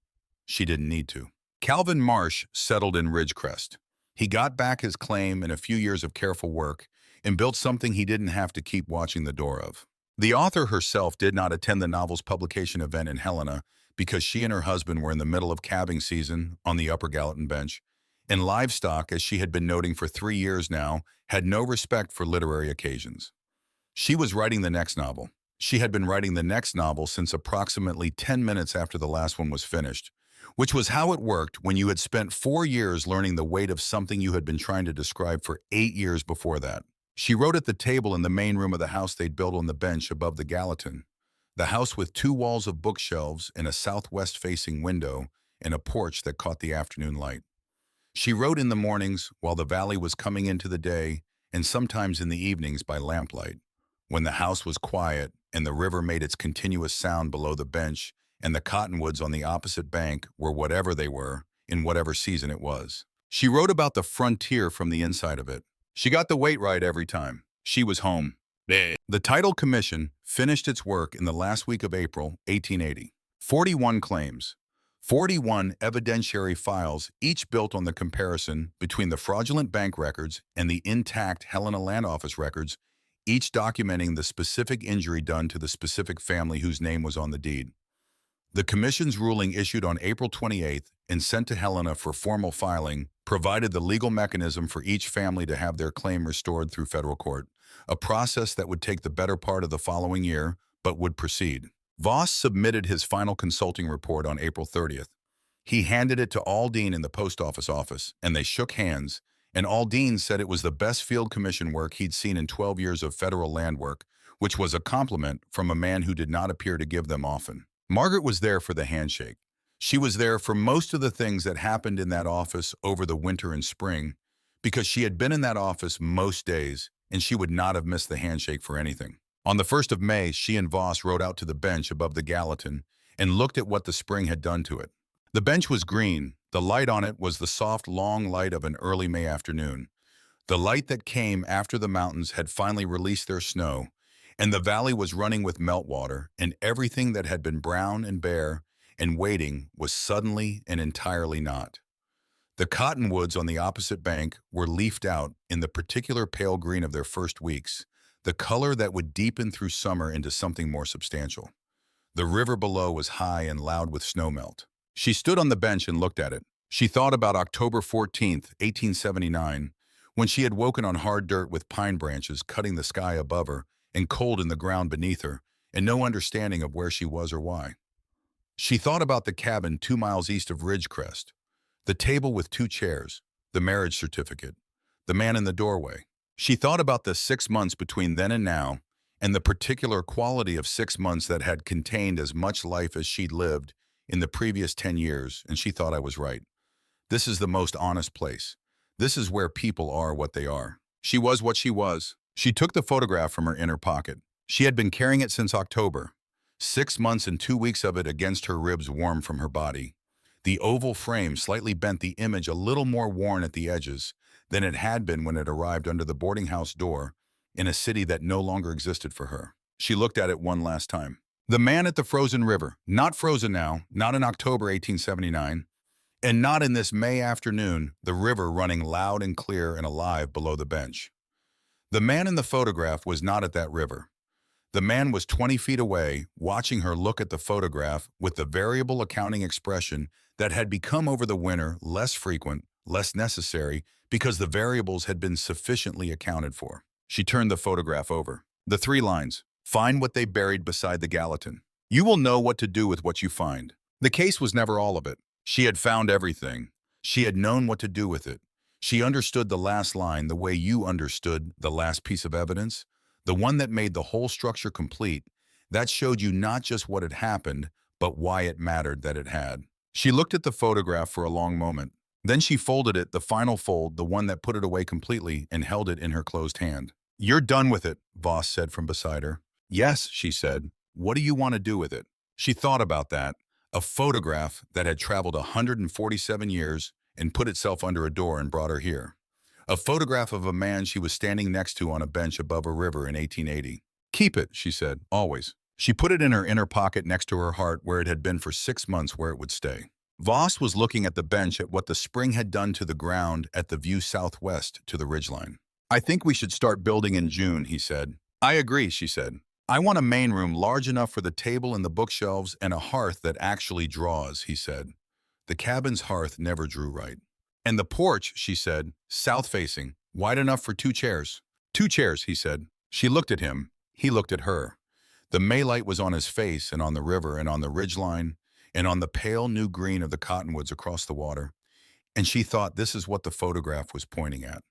She didn't need to. Calvin Marsh settled in Ridgecrest. He got back his claim in a few years of careful work and built something he didn't have to keep watching the door of. The author herself did not attend the novel's publication event in Helena because she and her husband were in the middle of calving season on the Upper Gallatin bench, and livestock, as she had been noting for 3 years now, had no respect for literary occasions. She was writing the next novel. She had been writing the next novel since approximately 10 minutes after the last one was finished, which was how it worked when you had spent 4 years learning the weight of something you had been trying to describe for 8 years before that. She wrote at the table in the main room of the house they'd built on the bench above the Gallatin, the house with 2 walls of bookshelves and a southwest-facing window and a porch that caught the afternoon light. She wrote in the mornings while the valley was coming into the day, and sometimes in the evenings by lamplight, when the house was quiet and the river made its continuous sound below the bench and the cottonwoods on the opposite bank were whatever they were, in whatever season it was. She wrote about the frontier from the inside of it. She got the weight right every time. She was home. The Title Commission finished its work in the last week of April, 1880. 41 claims, 41 evidentiary files, each built on the comparison between the fraudulent bank records and the intact Helena Land Office records, each documenting the specific injury done to the specific family whose name was on the deed. The commission's ruling, issued on April 28th and sent to Helena for formal filing, provided the legal mechanism for each family to have their claim restored through federal court, a process that would take the better part of the following year, but would proceed. Voss submitted his final consulting report on April 30th. He handed it to Aldine in the post office, and they shook hands, and Aldine said it was the best field commission work he'd seen in 12 years of federal land work, which was a compliment from a man who did not appear to give them often. Margaret was there for the handshake. She was there for most of the things that happened in that office over the winter and spring, because she had been in that office most days, and she would not have missed the handshake for anything. On the 1st of May, she and Voss rode out to the bench above the Gallatin and looked at what the spring had done to it. The bench was green. The light on it was the soft, long light of an early May afternoon. The light that came after the mountains had finally released their snow, and the valley was running with meltwater, and everything that had been brown and bare and waiting was suddenly and entirely not. The cottonwoods on the opposite bank were leafed out in the particular pale green of their first weeks, the color that would deepen through summer into something more substantial. The river below was high and loud with snowmelt. She stood on the bench and looked at it. She thought about October 14th, 1879, when she had woken on hard dirt with pine branches cutting the sky above her and cold in the ground beneath her, and no understanding of where she was or why. She thought about the cabin 2 miles east of Ridgecrest, the table with 2 chairs, the marriage certificate, the man in the doorway. She thought about the 6 months between then and now, and the particular quality of 6 months that had contained as much life as she'd lived in the previous 10 years, and she thought I was right. This is the most honest place. This is where people are what they are. She was what she was. She took the photograph from her inner pocket. She had been carrying it since October. 6 months and 2 weeks of it against her ribs, warm from her body. The oval frame slightly bent, the image a little more worn at the edges than it had been when it arrived under the boarding house door in a city that no longer existed for her. She looked at it one last time. The man at the frozen river, not frozen now, not in October 1879, and not in this May afternoon, the river running loud and clear and alive below the bench. The man in the photograph was not at that river. The man was 20 feet away, watching her look at the photograph with the variable accounting expression that had become over the winter less frequent, less necessary, because the variables had been sufficiently accounted for. She turned the photograph over. The 3 lines. Find what they buried beside the Gallatin. You will know what to do with what you find. The case was never all of it. She had found everything. She had known what to do with it. She understood the last line the way you understood the last piece of evidence, the one that made the whole structure complete, that showed you not just what had happened, but why it mattered that it had. She looked at the photograph for a long moment. Then she folded it, the final fold, the one that put it away completely, and held it in her closed hand. You're done with it, Voss said from beside her. Yes, she said. What do you want to do with it? She thought about that. A photograph that had traveled 147 years and put itself under a door and brought her here. A photograph of a man she was standing next to on a bench above a river in 1880. Keep it, she said, always. She put it in her inner pocket next to her heart where it had been for 6 months, where it would stay. Voss was looking at the bench at what the spring had done to the ground at the view southwest to the ridgeline. I think we should start building in June, he said. I agree, she said. I want a main room large enough for the table and the bookshelves and a hearth that actually draws, he said. The cabin's hearth never drew right. And the porch, she said, south-facing, wide enough for 2 chairs. 2 chairs, he said. She looked at him. He looked at her. The Maylight was on his face and on the river and on the ridgeline and on the pale new green of the cottonwoods across the water. And she thought this is what the photograph was pointing at.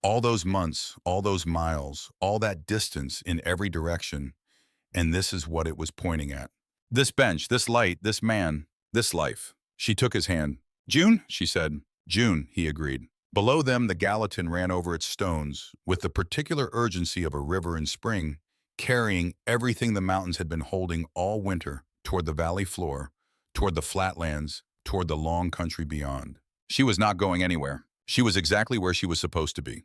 All those months, all those miles, all that distance in every direction, and this is what it was pointing at. This bench, this light, this man, this life. She took his hand. June, she said. June, he agreed. Below them, the Gallatin ran over its stones with the particular urgency of a river in spring, carrying everything the mountains had been holding all winter toward the valley floor, toward the flatlands, toward the long country beyond. She was not going anywhere. She was exactly where she was supposed to be.